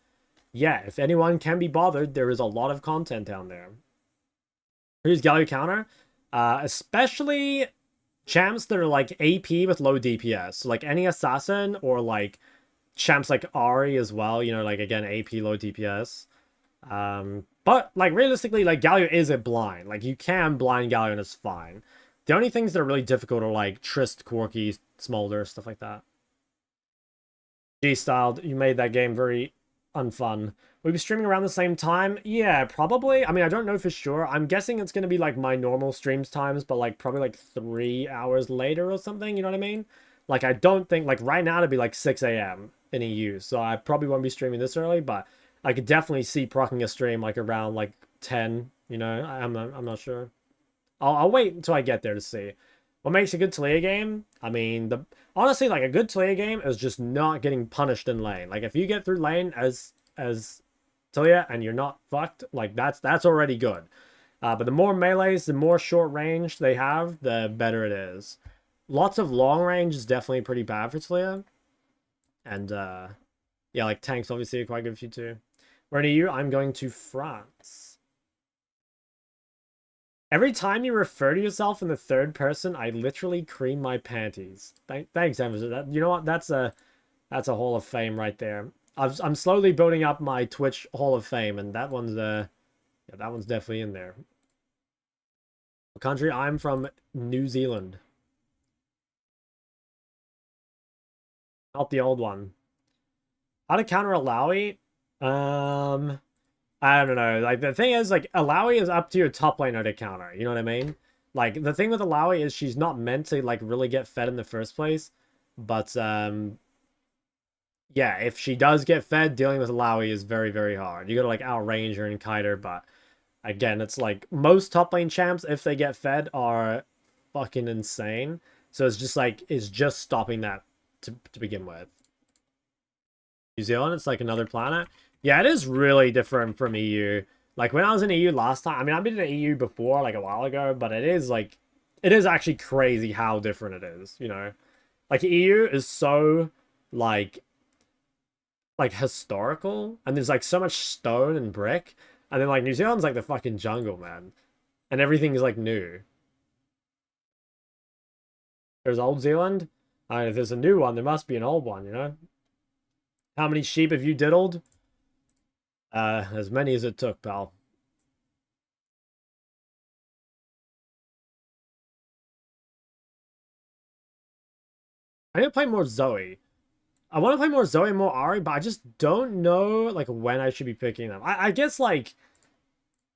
yeah, if anyone can be bothered, there is a lot of content down there. Here's Galio Counter. Especially champs that are like AP with low DPS. So like any assassin or like champs like Ari as well, you know, like again, AP low DPS. But like realistically, like Galio is a blind. Like you can blind Galio and it's fine. The only things that are really difficult are like Trist, Corky, Smolder, stuff like that. G-styled, you made that game very unfun. We'll be streaming around the same time? Yeah, probably. I mean, I don't know for sure. I'm guessing it's going to be like my normal streams times, but like probably like 3 hours later or something, you know what I mean? Like, I don't think, like right now it'd be like 6 a.m. in EU, so I probably won't be streaming this early, but I could definitely see procking a stream like around like 10, you know? I'm not sure. I'll wait until I get there to see. What makes a good Talia game? I mean, honestly, like a good Talia game is just not getting punished in lane. Like if you get through lane as Talia and you're not fucked, like that's already good. But the more melees, the more short range they have, the better it is. Lots of long range is definitely pretty bad for Talia. And yeah, like tanks obviously are quite good for you too. Where are you? I'm going to France. Every time you refer to yourself in the third person, I literally cream my panties. Thanks, Emerson. You know what? That's a Hall of Fame right there. I'm slowly building up my Twitch Hall of Fame, and that one's yeah, that one's definitely in there. What country? I'm from New Zealand. Not the old one. How to counter a Lowy? I don't know. Like, the thing is, like, Alawi is up to your top laner to counter. You know what I mean? Like, the thing with Alawi is she's not meant to, like, really get fed in the first place. But, yeah, if she does get fed, dealing with Alawi is very, very hard. You gotta, like, outrange her and kite her, but, again, it's like, most top lane champs, if they get fed, are fucking insane. So it's just, like, it's just stopping that to begin with. New Zealand, it's like another planet. Yeah, it is really different from EU. Like, when I was in EU last time, I mean, I've been in EU before, like, a while ago, but it is, like, it is actually crazy how different it is, you know? Like, EU is so, like, historical, and there's, like, so much stone and brick, and then, like, New Zealand's, like, the fucking jungle, man. And everything is, like, new. There's Old Zealand. If there's a new one, there must be an old one, you know? How many sheep have you diddled? As many as it took, pal. I need to play more Zoe. I want to play more Zoe and more Ari, but I just don't know like when I should be picking them. I guess like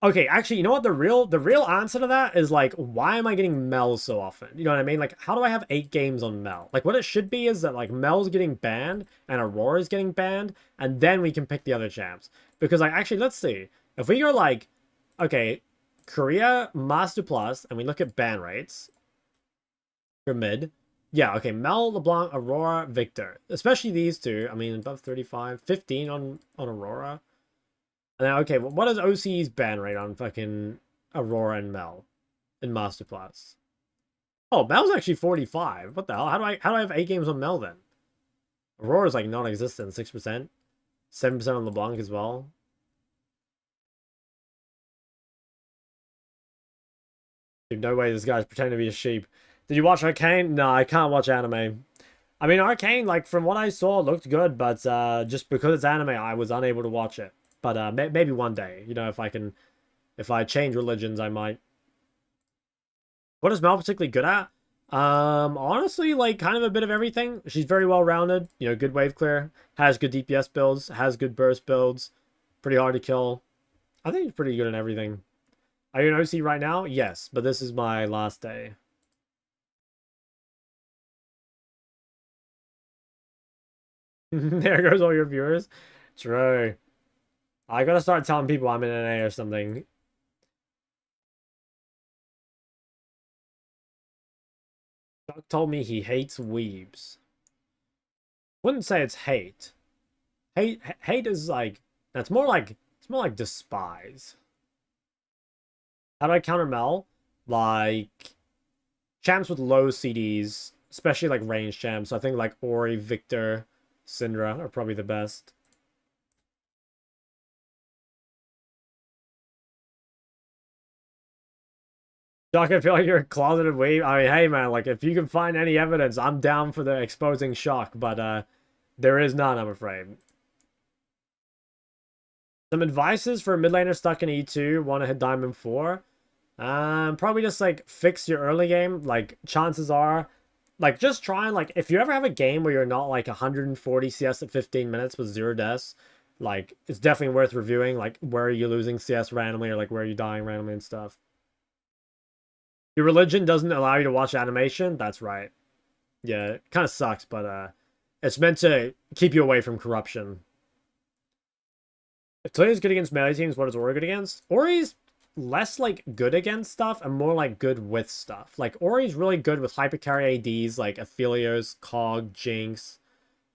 okay, actually, you know what? The real answer to that is like, why am I getting Mel so often? You know what I mean? Like, how do I have 8 games on Mel? Like, what it should be is that like Mel's getting banned and Aurora's getting banned, and then we can pick the other champs. Because like, actually, let's see. If we go like, okay, Korea Master Plus, and we look at ban rates for mid. Yeah, okay, Mel, LeBlanc, Aurora, Victor. Especially these two. I mean, above 35, 15 on Aurora. And then, okay, well, what is OC's ban rate on fucking Aurora and Mel in Master Class? Oh, Mel's actually 45. What the hell? How do I have 8 games on Mel then? Aurora's like non-existent, 6%. 7% on LeBlanc as well. Dude, no way this guy's pretending to be a sheep. Did you watch Arcane? No, I can't watch anime. I mean, Arcane, like, from what I saw, looked good, but just because it's anime, I was unable to watch it. But maybe one day, you know, if I change religions, I might. What is Mel particularly good at? Honestly, like, kind of a bit of everything. She's very well-rounded, you know, good wave clear, has good DPS builds, has good burst builds, pretty hard to kill. I think she's pretty good in everything. Are you an OC right now? Yes, but this is my last day. There goes all your viewers. True. I gotta start telling people I'm in NA or something. Doc told me he hates weebs. Wouldn't say it's hate. Hate is like that's more like it's more like despise. How do I counter Mel? Like champs with low CDs, especially like range champs. So I think like Ori, Victor, Syndra are probably the best. Doc, I feel like you're a closeted weeb. I mean, hey man, like if you can find any evidence, I'm down for the exposing shock, but there is none, I'm afraid. Some advices for a mid laner stuck in E2, want to hit Diamond 4. Probably just like fix your early game. Like chances are, like just try and like if you ever have a game where you're not like 140 CS at 15 minutes with 0 deaths, like it's definitely worth reviewing. Like where are you losing CS randomly or like where are you dying randomly and stuff. Your religion doesn't allow you to watch animation. That's right. Yeah, it kind of sucks, but it's meant to keep you away from corruption. If Toyo's good against melee teams, what is Ori good against? Ori's less like good against stuff and more like good with stuff. Like Ori's really good with hypercarry ADs like Aphelios, Cog, Jinx,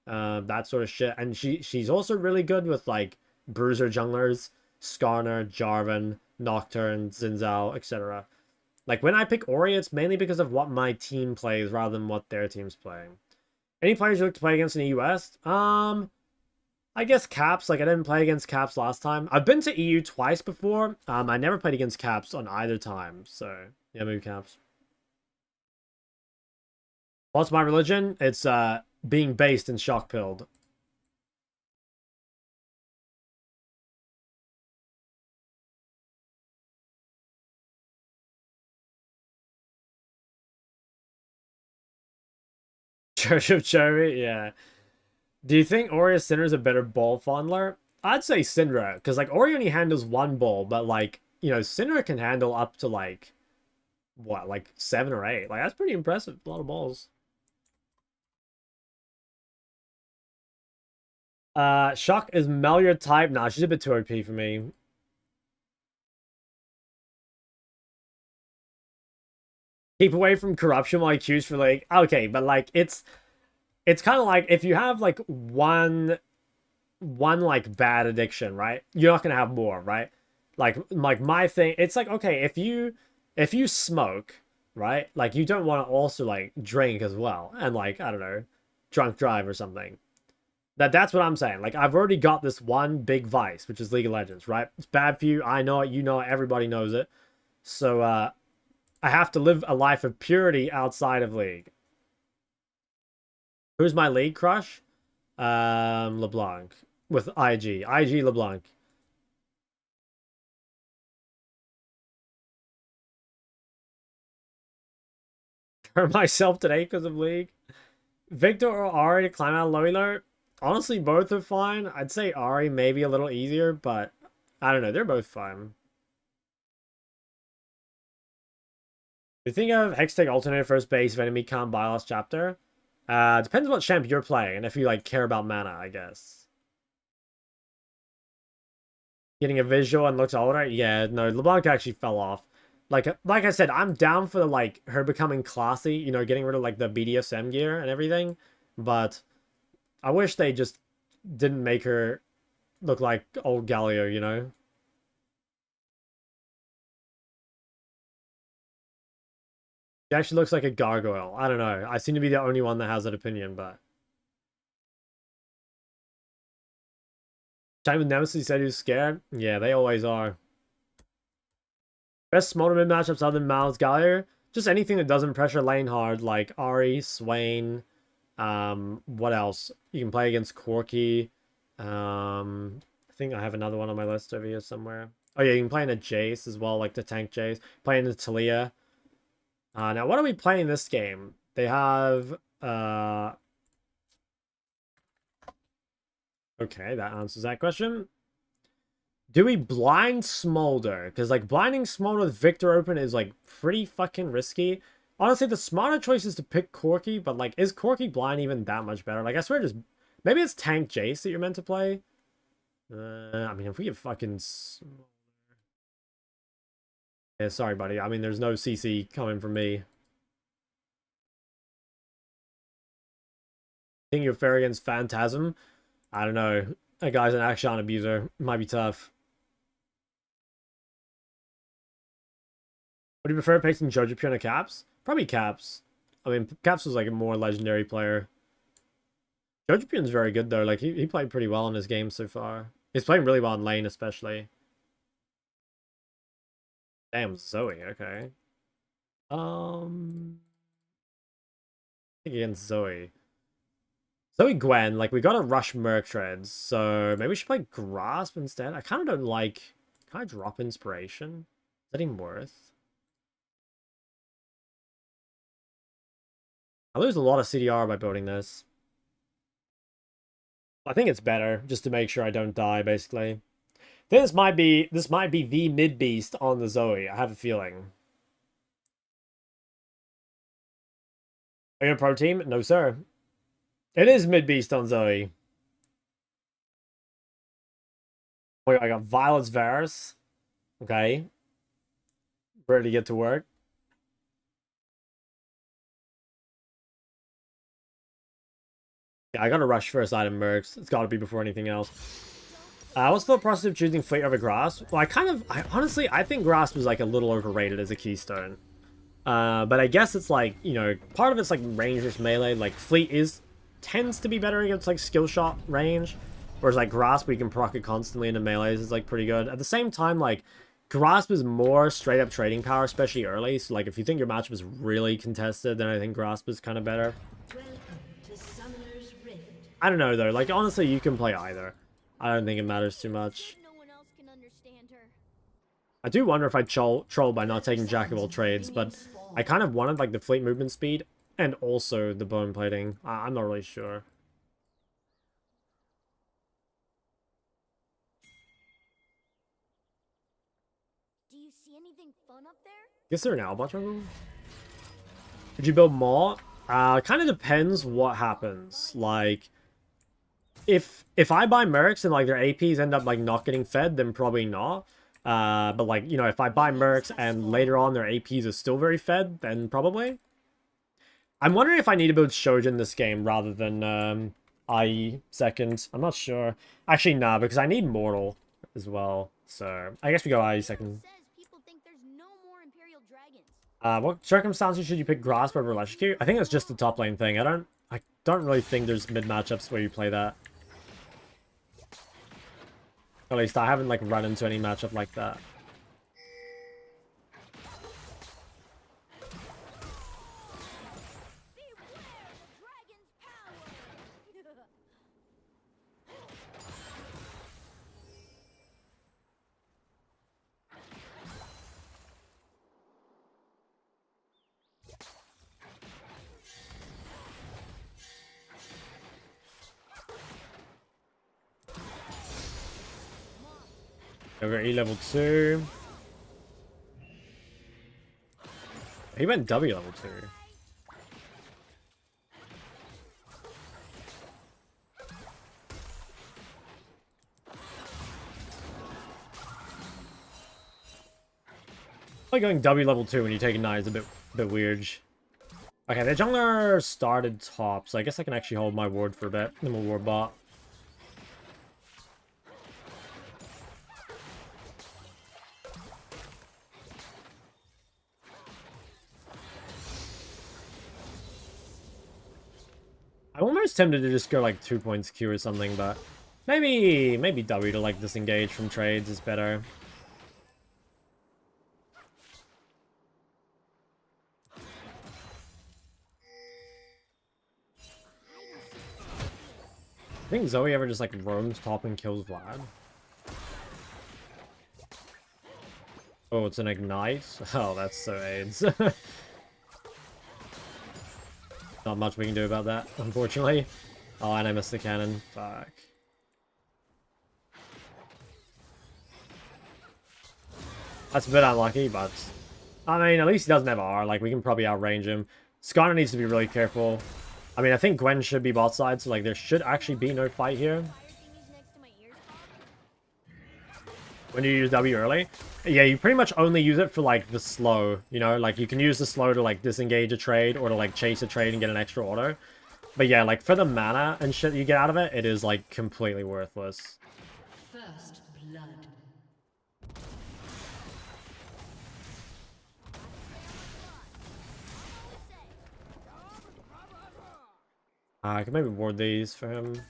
that sort of shit. And she's also really good with like bruiser junglers, Skarner, Jarvan, Nocturne, Zinzao, etc. Like when I pick Ori, it's mainly because of what my team plays rather than what their team's playing. Any players you look to play against in the US? I guess Caps. Like I didn't play against Caps last time. I've been to EU twice before. I never played against Caps on either time. So yeah, maybe Caps. What's my religion? It's being based and shock pilled. Church of Cherry, yeah. Do you think Ori or Syndra is a better ball fondler? I'd say Syndra, because like Ori only handles one ball, but like, you know, Syndra can handle up to like what, like 7 or 8. Like that's pretty impressive. A lot of balls. Shock is Melior type. Nah, she's a bit too OP for me. Keep away from corruption while you choose for like okay, but like it's kind of like if you have like one like bad addiction, right? You're not gonna have more, right? Like my thing, it's like okay, if you smoke, right? Like you don't want to also like drink as well and like I don't know, drunk drive or something. That's what I'm saying. Like I've already got this one big vice, which is League of Legends, right? It's bad for you. I know it. You know it. Everybody knows it. So I have to live a life of purity outside of League. Who's my League crush? LeBlanc with IG. IG LeBlanc. Hurt myself today because of League. Victor or Ari to climb out low elo? Honestly, both are fine. I'd say Ari maybe a little easier, but I don't know. They're both fine. Do you think of Hextech Alternator first base if enemy can't buy last chapter? Depends what champ you're playing and if you like care about mana, I guess. Getting a visual and looks older? Yeah, no, LeBlanc actually fell off. Like I said, I'm down for the like her becoming classy, you know, getting rid of like the BDSM gear and everything, but I wish they just didn't make her look like old Galio, you know? She actually looks like a gargoyle. I don't know. I seem to be the only one that has that opinion, but time with Nemesis said he was scared. Yeah, they always are. Best smaller mid matchups other than Miles Gallier. Just anything that doesn't pressure lane hard, like Ari, Swain. What else? You can play against Corki. I think I have another one on my list over here somewhere. Oh yeah, you can play in a Jace as well, like the tank Jace. Playing the Talia. Now what are we playing this game? They have okay, that answers that question. Do we blind Smolder? Because, like, blinding Smolder with Victor open is, like, pretty fucking risky. Honestly, the smarter choice is to pick Corki, but, like, is Corki blind even that much better? Like, I swear just... Maybe it's Tank Jace that you're meant to play? I mean, if we get fucking... Yeah, sorry, buddy. I mean, there's no CC coming from me. Think you're fair against Phantasm? I don't know. That guy's an action abuser. Might be tough. Would you prefer picking Jojo or Caps? Probably Caps. I mean, Caps was like a more legendary player. Jojo very good though. Like he played pretty well in his game so far. He's playing really well in lane, especially. Damn, Zoe. Okay. I think against Zoe. Zoe Gwen, like we gotta rush Merc Treads, so maybe we should play Grasp instead. I kind of don't like. Can I drop Inspiration? Is that even worth? I lose a lot of CDR by building this. I think it's better just to make sure I don't die, basically. This might be the mid beast on the Zoe. I have a feeling. Are you a pro team? No, sir. It is mid beast on Zoe. Wait, I got Violet's Varus. Okay. Ready to get to work. Yeah, I gotta rush first item mercs. It's gotta be before anything else. What's the process of choosing Fleet over Grasp? Well, honestly, I think Grasp is like a little overrated as a keystone. But I guess it's like, you know, part of it's like range versus melee. Like Fleet tends to be better against like skill shot range. Whereas like Grasp, we can proc it constantly into melees is like pretty good. At the same time, like Grasp is more straight up trading power, especially early. So like if you think your matchup is really contested, then I think Grasp is kind of better. I don't know though. Like honestly, you can play either. I don't think it matters too much. I do wonder if I troll by not taking Jack of all trades, but I kind of wanted like the fleet movement speed and also the bone plating. I'm not really sure. Do you see anything fun up there? Is there an Albot jungle? Did you build more? Kind of depends what happens. Like, if I buy mercs and like their APs end up like not getting fed, then probably not. But like, you know, if I buy mercs and later on their APs are still very fed, then probably. I'm wondering if I need to build Shojin this game rather than IE second. I'm not sure. Actually, nah, because I need Mortal as well. So I guess we go IE second. What circumstances should you pick Grasp over Electrocute? I think it's just the top lane thing. I don't really think there's mid matchups where you play that. At least I haven't like run into any matchup like that. Over E level 2. He went W level 2. Like going W level 2 when you take a knight is a bit weird. Okay, the jungler started top, so I guess I can actually hold my ward for a bit. Then we'll ward bot. I'm almost tempted to just go like 2 points Q or something, but maybe W to like disengage from trades is better. I think Zoe ever just like roams top and kills Vlad. Oh, it's an ignite? Oh, that's so AIDS. Not much we can do about that, unfortunately. Oh, and I missed the cannon. Fuck. That's a bit unlucky, but... I mean, at least he doesn't have R. Like, we can probably outrange him. Skarner needs to be really careful. I mean, I think Gwen should be bot side, so, like, there should actually be no fight here. When you use W early? Yeah, you pretty much only use it for, like, the slow, you know? Like, you can use the slow to, like, disengage a trade or to, like, chase a trade and get an extra auto. But yeah, like, for the mana and shit you get out of it, it is, like, completely worthless. First blood. I can maybe ward these for him.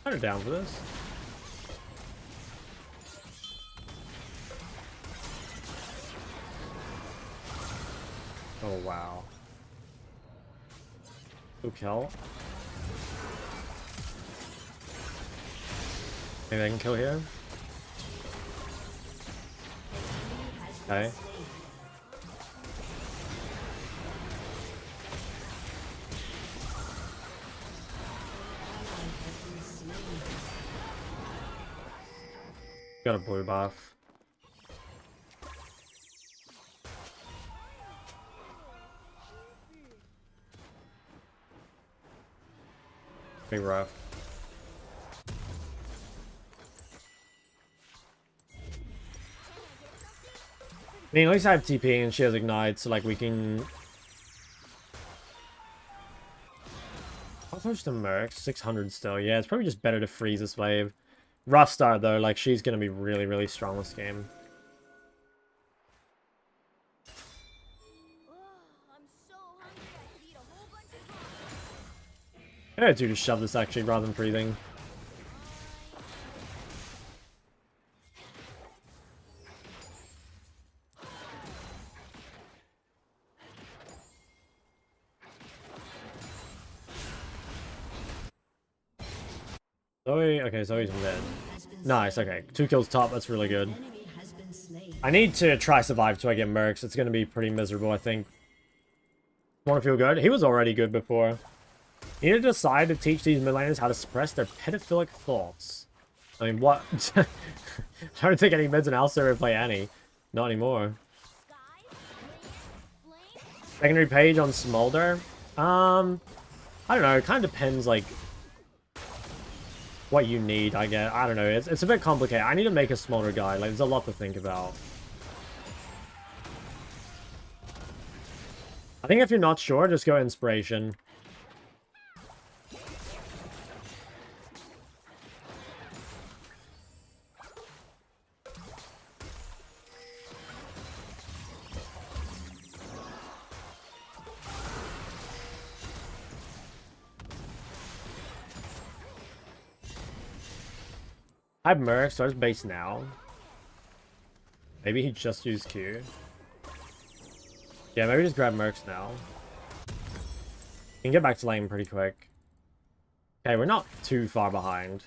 Kind of down for this. Oh, wow. Who kill? Maybe I can kill here? Okay. Got a blue buff. Pretty rough. I mean, at least I have TP and she has Ignite, so like we can... I'll push the Mercs, 600 still. Yeah, it's probably just better to freeze this wave. Rough start though, like she's gonna be really, really strong this game. I gotta do to shove this actually rather than breathing. Zoe, okay, Zoe's dead. Nice, okay. 2 kills top, that's really good. I need to try survive till I get Mercs. It's gonna be pretty miserable, I think. Wanna feel good? He was already good before. You need to decide to teach these mid laners how to suppress their pedophilic thoughts. I mean, what? I don't think any mids in Alster ever play Annie. Not anymore. Secondary page on Smolder? I don't know. It kind of depends, like, what you need, I guess. I don't know. It's a bit complicated. I need to make a Smolder guy. Like, there's a lot to think about. I think if you're not sure, just go Inspiration. I have Merc, so I just base now. Maybe he just used Q. Yeah, maybe just grab Mercs now. You can get back to lane pretty quick. Okay, we're not too far behind.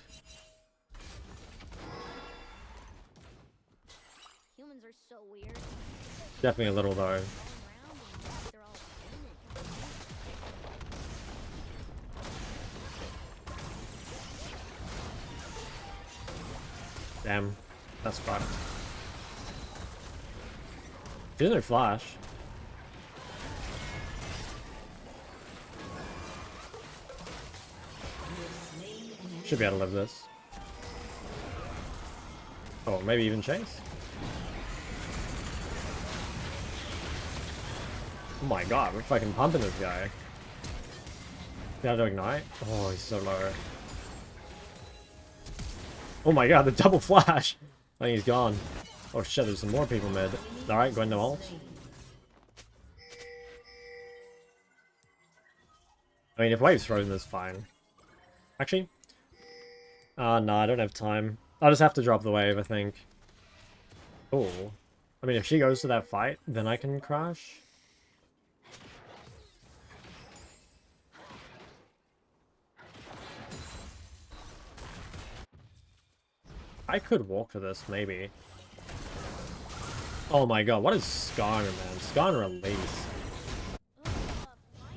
Humans are so weird. Definitely a little though. Going around and they're all human. Damn. That's fun. There's no flash. Should be able to live this. Oh, maybe even chase? Oh my god, we're fucking pumping this guy. Got to ignite? Oh, he's so low. Oh my god, the double flash! I think he's gone. Oh shit, there's some more people mid. Alright, go into ult. I mean, if wave's frozen, that's fine. Actually? No, I don't have time. I'll just have to drop the wave, I think. Oh. I mean, if she goes to that fight, then I can crash. I could walk for this, maybe. Oh my god, what is Skarner, man? Skarner release.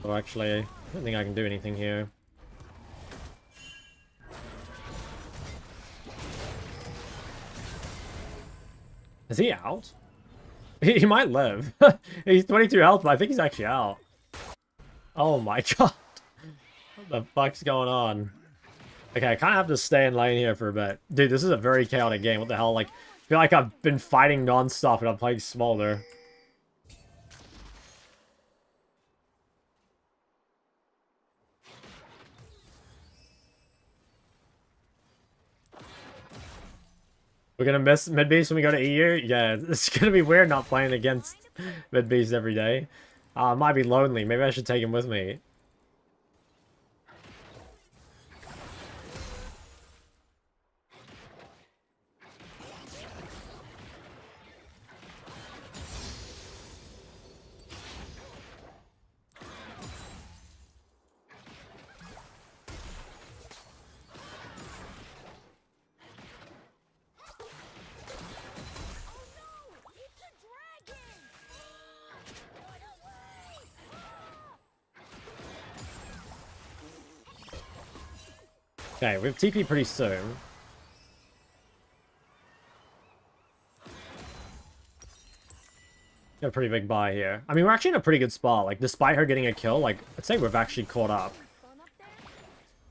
Oh, actually, I don't think I can do anything here. Is he out? He might live. He's 22 health, but I think he's actually out. Oh my god. What the fuck's going on? Okay, I kind of have to stay in lane here for a bit. Dude, this is a very chaotic game. What the hell? Like, I feel like I've been fighting non-stop and I'm playing Smolder. We're gonna miss mid-beast when we go to EU? Yeah, it's gonna be weird not playing against mid-beast every day. Might be lonely. Maybe I should take him with me. Okay, we have TP pretty soon. Got a pretty big buy here. I mean, we're actually in a pretty good spot. Like, despite her getting a kill, like, I'd say we've actually caught up.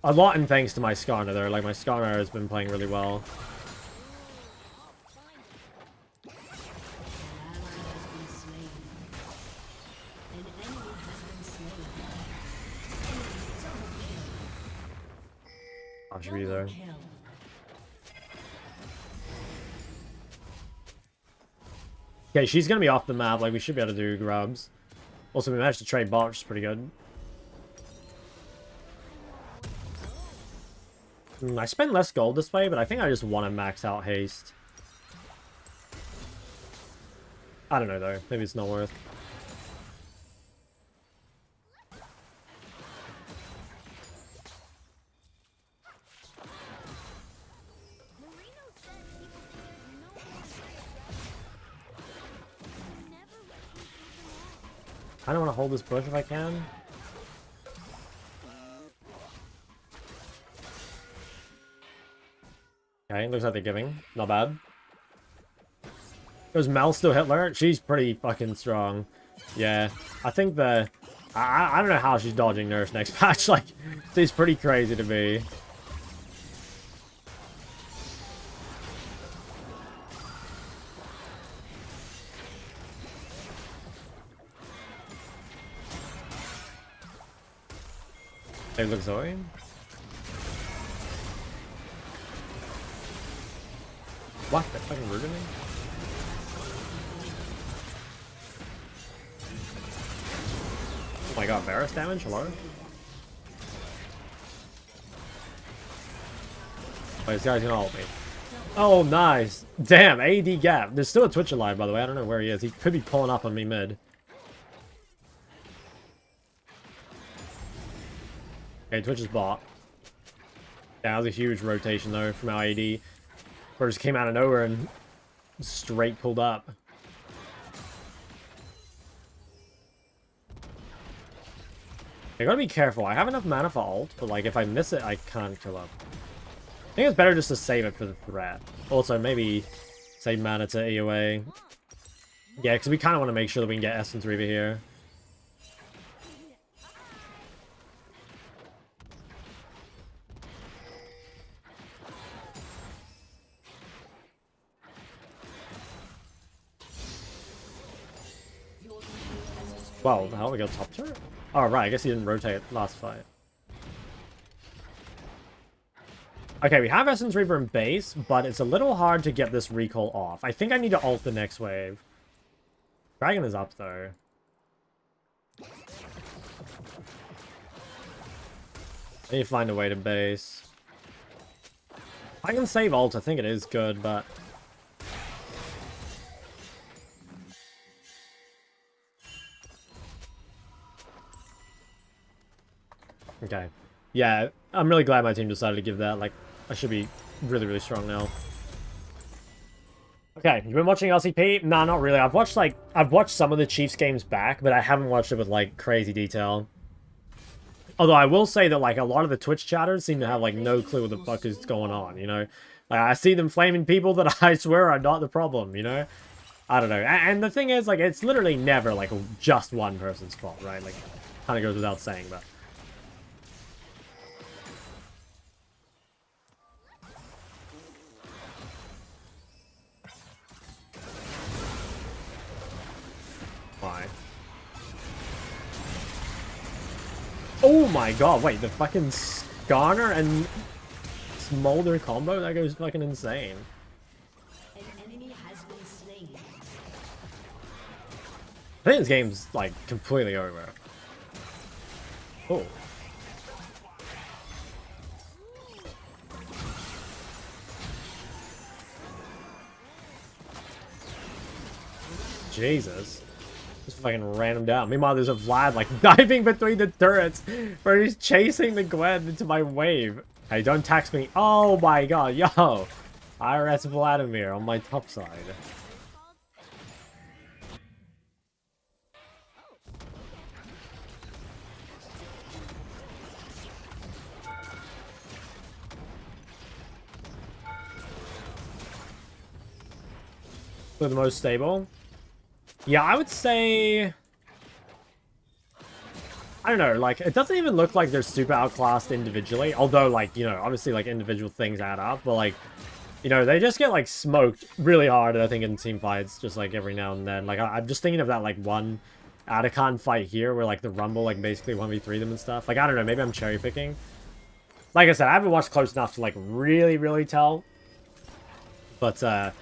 A lot in thanks to my Skarner there. Like, my Skarner has been playing really well. I should be there. Okay, she's gonna be off the map. Like, we should be able to do grubs. Also, we managed to trade bot, which is pretty good. I spent less gold this way, but I think I just want to max out haste. I don't know, though. Maybe it's not worth. I don't want to hold this bush if I can. Okay, looks like they're giving. Not bad. Does Mel still Hitler? She's pretty fucking strong. Yeah. I think the... I don't know how she's dodging Nurse next patch. Like, she's pretty crazy to me. Hey, look, Zoe. What? That fucking Rune me? Oh my god, Varus damage? Hello? Oh, this guy's gonna ult me. Oh, nice. Damn, AD gap. There's still a Twitch alive, by the way. I don't know where he is. He could be pulling up on me mid. Okay, Twitch is bot. Yeah, that was a huge rotation though from our AD. Where it just came out of nowhere and straight pulled up. I gotta be careful. I have enough mana for ult, but like if I miss it, I can't kill up. I think it's better just to save it for the threat. Also, maybe save mana to EOA. Yeah, because we kind of want to make sure that we can get Essence Reaver here. Wow, the hell, we got top turret? Oh, right, I guess he didn't rotate last fight. Okay, we have Essence Reaver in base, but it's a little hard to get this recall off. I think I need to ult the next wave. Dragon is up, though. I need to find a way to base. I can save ult, I think it is good, but... Okay. Yeah, I'm really glad my team decided to give that. Like, I should be really, really strong now. Okay, you've been watching LCP? Nah, not really. I've watched some of the Chiefs games back, but I haven't watched it with, like, crazy detail. Although I will say that, like, a lot of the Twitch chatters seem to have, like, no clue what the fuck is going on, you know? Like, I see them flaming people that I swear are not the problem, you know? I don't know. And the thing is, like, it's literally never, like, just one person's fault, right? Like, kind of goes without saying, but... Why? Oh my god, wait, the fucking Skarner and Smolder combo? That goes fucking insane. An enemy has been slain. I think this game's, like, completely over. Oh. Jesus. Just fucking ran him down. Meanwhile, there's a Vlad, like, diving between the turrets where he's chasing the Gwen into my wave. Hey, don't tax me. Oh my god, yo! IRS Vladimir on my top side. For the most stable? Yeah, I would say... I don't know, like, it doesn't even look like they're super outclassed individually. Although, like, you know, obviously, like, individual things add up. But, like, you know, they just get, like, smoked really hard, I think, in team fights. Just, like, every now and then. Like, I'm just thinking of that, like, one Atacon fight here where, like, the Rumble, like, basically 1v3 them and stuff. Like, I don't know, maybe I'm cherry picking. Like I said, I haven't watched close enough to, like, really, really tell. But,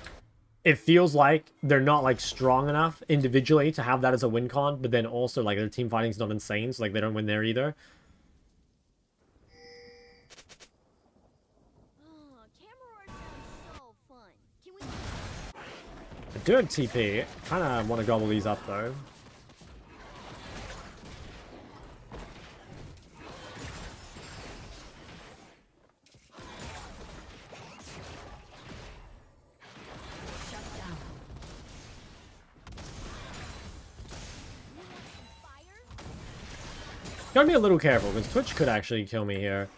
it feels like they're not, like, strong enough individually to have that as a win con, but then also, like, their team fighting's not insane, so, like, they don't win there either. Oh, camera art sounds so fun. Can we... I do have TP. Kind of want to gobble these up, though. Gotta be a little careful, because Twitch could actually kill me here.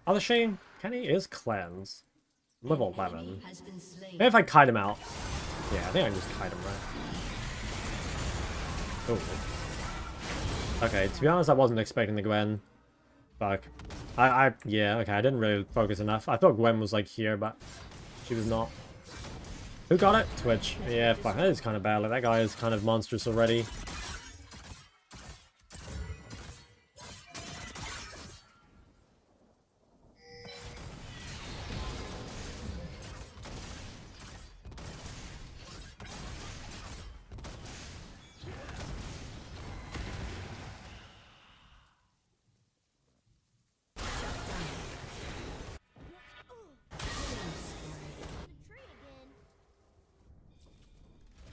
Other shame, Kenny is cleanse. Level 11. Maybe if I kite him out. Yeah, I think I can just kite him, right? Oh. Okay, to be honest, I wasn't expecting the Gwen. Fuck. Yeah, okay, I didn't really focus enough. I thought Gwen was, like, here, but she was not. Who got it? Twitch. Yeah, fuck, that is kind of bad. Like, that guy is kind of monstrous already.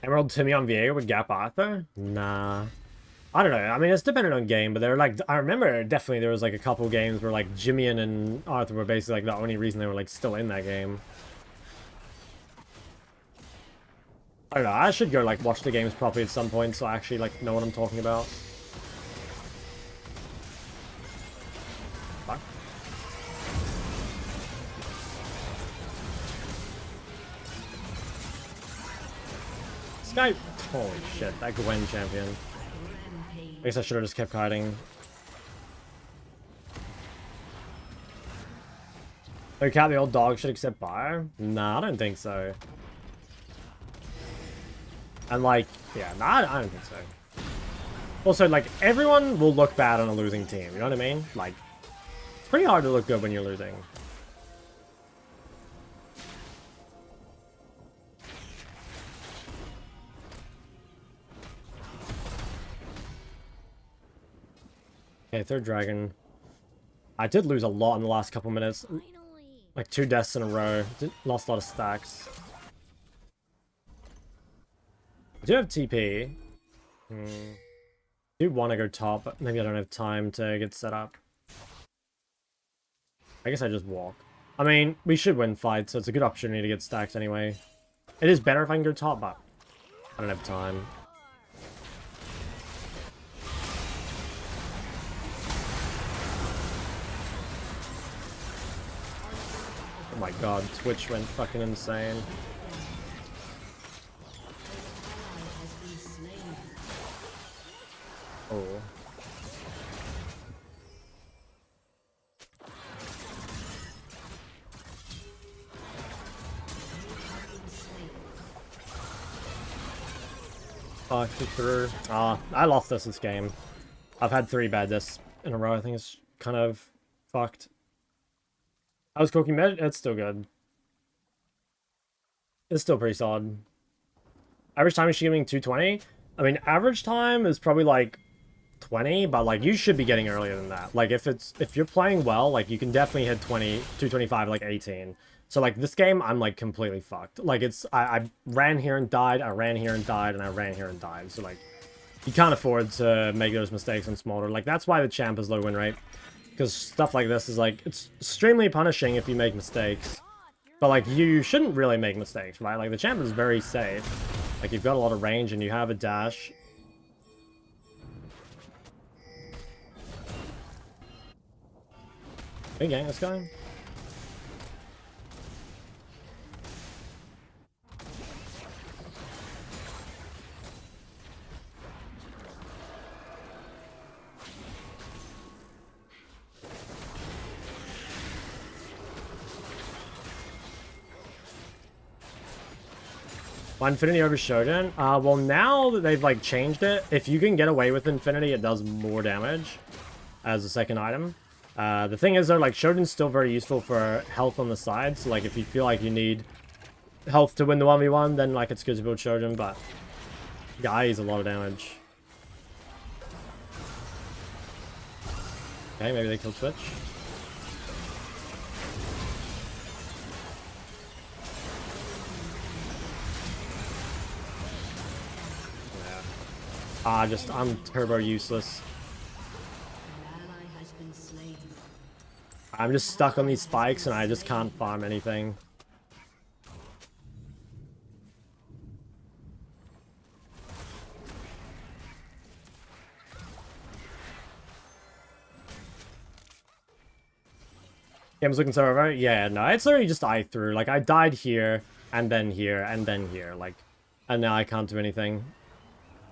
Emerald Timmy on Viego with Gap Arthur? Nah. I don't know. I mean, it's dependent on game, but they're like, I remember definitely there was like a couple games where like Jimmy and Arthur were basically like the only reason they were like still in that game. I don't know. I should go like watch the games properly at some point so I actually like know what I'm talking about. Fuck. This guy, holy shit, that Gwen champion. I guess I should have just kept hiding. Oh, cat, the old dog should accept fire? Nah, I don't think so. And like, yeah, nah, I don't think so. Also, like, everyone will look bad on a losing team, you know what I mean? Like, it's pretty hard to look good when you're losing. Okay, third dragon. I did lose a lot in the last couple minutes. Finally. Like 2 deaths in a row. Lost a lot of stacks. I do have TP. I do want to go top, but maybe I don't have time to get set up. I guess I just walk. I mean, we should win fights, so it's a good opportunity to get stacked anyway. It is better if I can go top, but I don't have time. Oh my god, Twitch went fucking insane. Oh. Fuck, through. I lost this game. I've had 3 bad deaths in a row. I think it's kind of fucked. I was cooking mid. It's still good. It's still pretty solid. Average time is she giving 220? I mean, average time is probably like 20, but like you should be getting earlier than that. Like if you're playing well, like you can definitely hit 225 like 18. So like this game, I'm like completely fucked. Like I ran here and died, I ran here and died, and I ran here and died. So like you can't afford to make those mistakes on smaller. Like that's why the champ is low win rate. Because stuff like this is like, it's extremely punishing if you make mistakes. But like you shouldn't really make mistakes, right? Like the champ is very safe. Like you've got a lot of range and you have a dash. Hey gang, let's go. Infinity over Shogun? Well, now that they've like changed it, if you can get away with Infinity, it does more damage as a second item. The thing is though, like Shogun's still very useful for health on the side. So like if you feel like you need health to win the 1v1, then like it's good to build Shogun, but yeah, he's a lot of damage. Okay, maybe they kill Twitch. I'm turbo useless. I'm just stuck on these spikes and I just can't farm anything. Game's looking so over. Yeah, no, it's literally just I threw. Like I died here and then here and then here. Like, and now I can't do anything.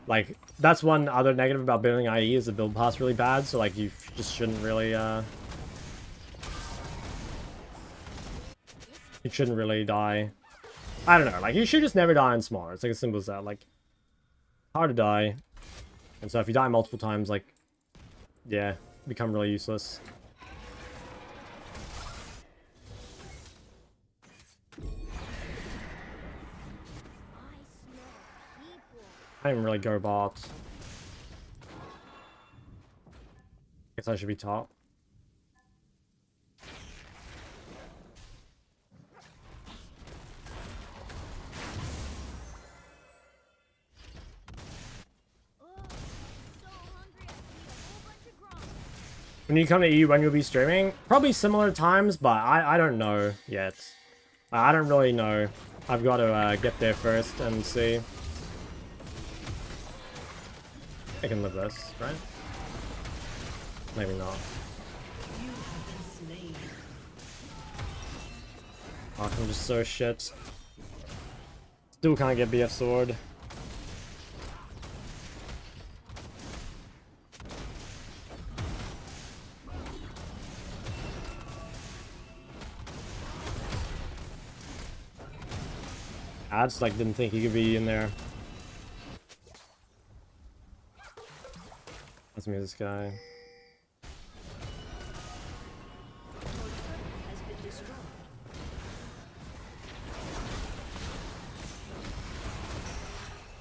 Like, that's one other negative about building IE is the build path's really bad, so like you just shouldn't really you shouldn't really die. I don't know, like you should just never die in smaller. It's like as simple as that. Like hard to die. And so if you die multiple times, like yeah, become really useless. I didn't really go bot. Guess I should be top. When you come to EU, when you'll be streaming? Probably similar times, but I don't know yet. I don't really know. I've got to get there first and see. I can live this, right? Maybe not. Oh, I'm just so shit. Still can't get BF sword. I just like didn't think he could be in there. Let's mute this guy. Has been destroyed.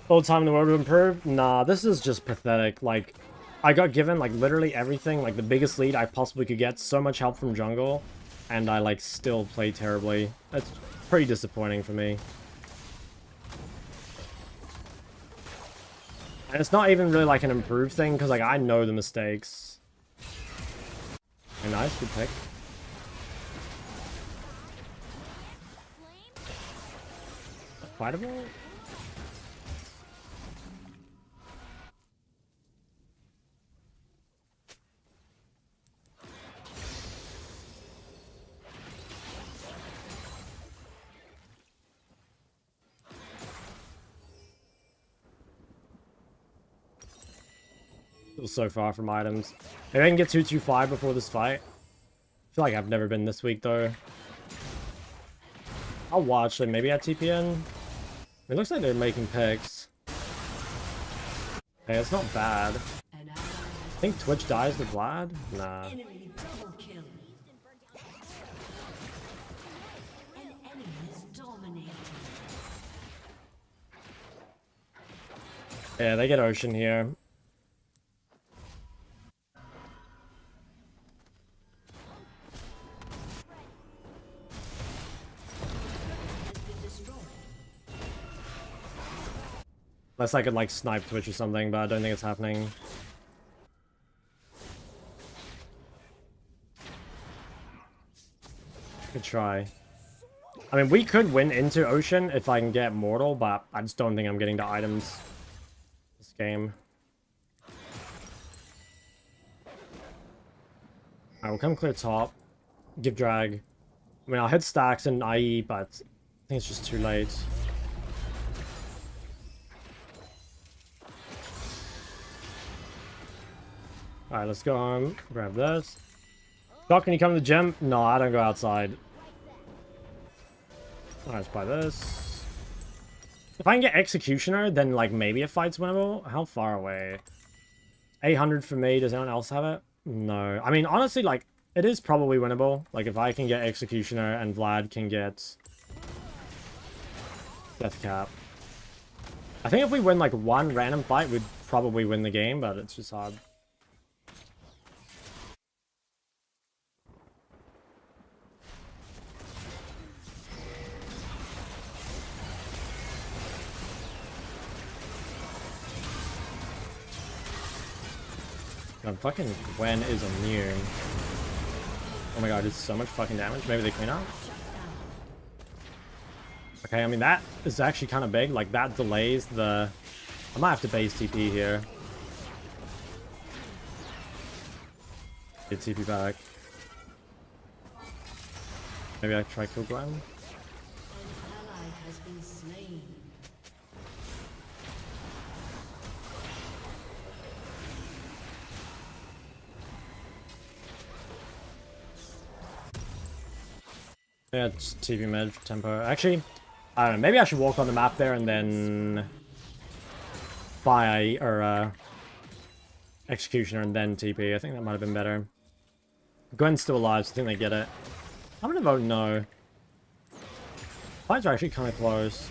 Full time in the world to improve? Nah, this is just pathetic. Like, I got given like literally everything, like the biggest lead I possibly could get, so much help from jungle, and I like still play terribly. That's pretty disappointing for me. And it's not even really like an improved thing, because like I know the mistakes. Okay, nice, good pick. Fightable? Still so far from items. Maybe I can get 225 before this fight. I feel like I've never been this weak though. I'll watch like maybe at TPN. It looks like they're making picks. Hey, it's not bad. I think Twitch dies with Vlad? Nah. Enemy double kill. An enemy is dominated. Yeah, they get Ocean here. Unless I could like snipe Twitch or something, but I don't think it's happening. Could try. I mean, we could win into Ocean if I can get Mortal, but I just don't think I'm getting the items this game. Alright, we'll come clear top. Give drag. I mean, I'll hit stacks and IE, but I think it's just too late. Alright, let's go home. Grab this. Doc, can you come to the gym? No, I don't go outside. Alright, let's buy this. If I can get Executioner, then like maybe a fight's winnable. How far away? 800 for me. Does anyone else have it? No. I mean, honestly, like, it is probably winnable. Like, if I can get Executioner and Vlad can get Death Cap. I think if we win like one random fight, we'd probably win the game, but it's just hard. God, fucking Gwen is immune. Oh my god, it's so much fucking damage. Maybe they clean up? Okay, I mean, that is actually kind of big. Like, that delays the... I might have to base TP here. Get TP back. Maybe I try kill Gwen? An ally has been slain. Yeah, it's TP mid tempo. Actually, I don't know. Maybe I should walk on the map there and then buy or Executioner and then TP. I think that might have been better. Gwen's still alive, so I think they get it. I'm gonna vote no. Fights are actually kind of close.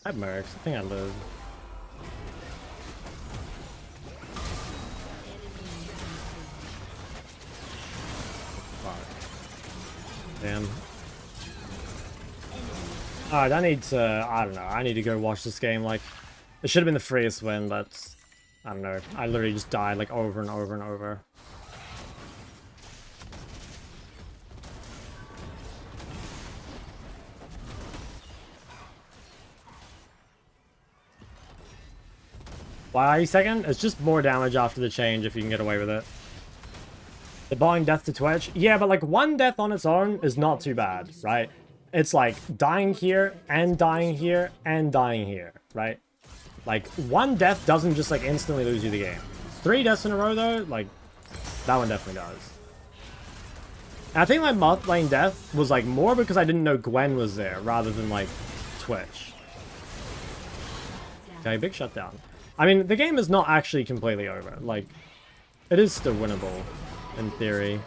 I have Mercs. I think I live. Damn. Alright, I need to, I don't know, I need to go watch this game, like, it should have been the freest win, but, I don't know, I literally just died, like, over and over and over. Why are you second? It's just more damage after the change if you can get away with it. The buying death to Twitch? Yeah, but like one death on its own is not too bad, right? It's like dying here and dying here and dying here, right? Like one death doesn't just like instantly lose you the game. 3 deaths in a row though, like that one definitely does. And I think my moth lane death was like more because I didn't know Gwen was there rather than like Twitch. Okay, big shutdown. I mean, the game is not actually completely over. Like, it is still winnable, in theory.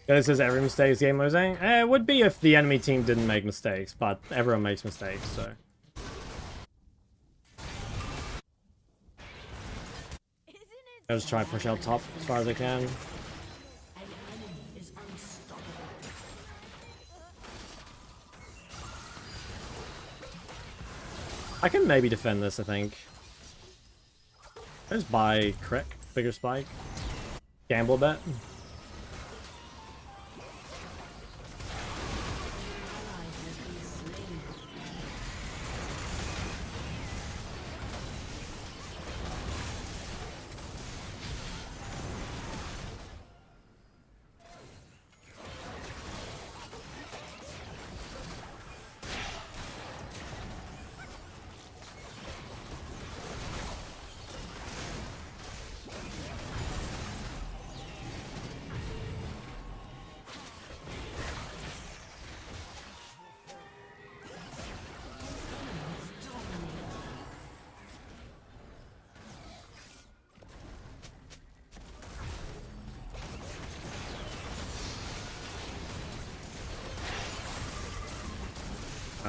This is every mistake's game losing. It would be if the enemy team didn't make mistakes, but everyone makes mistakes, so. I'll just try to push out top as far as I can. I can maybe defend this, I think. Just buy crit, bigger spike. Gamble a bit.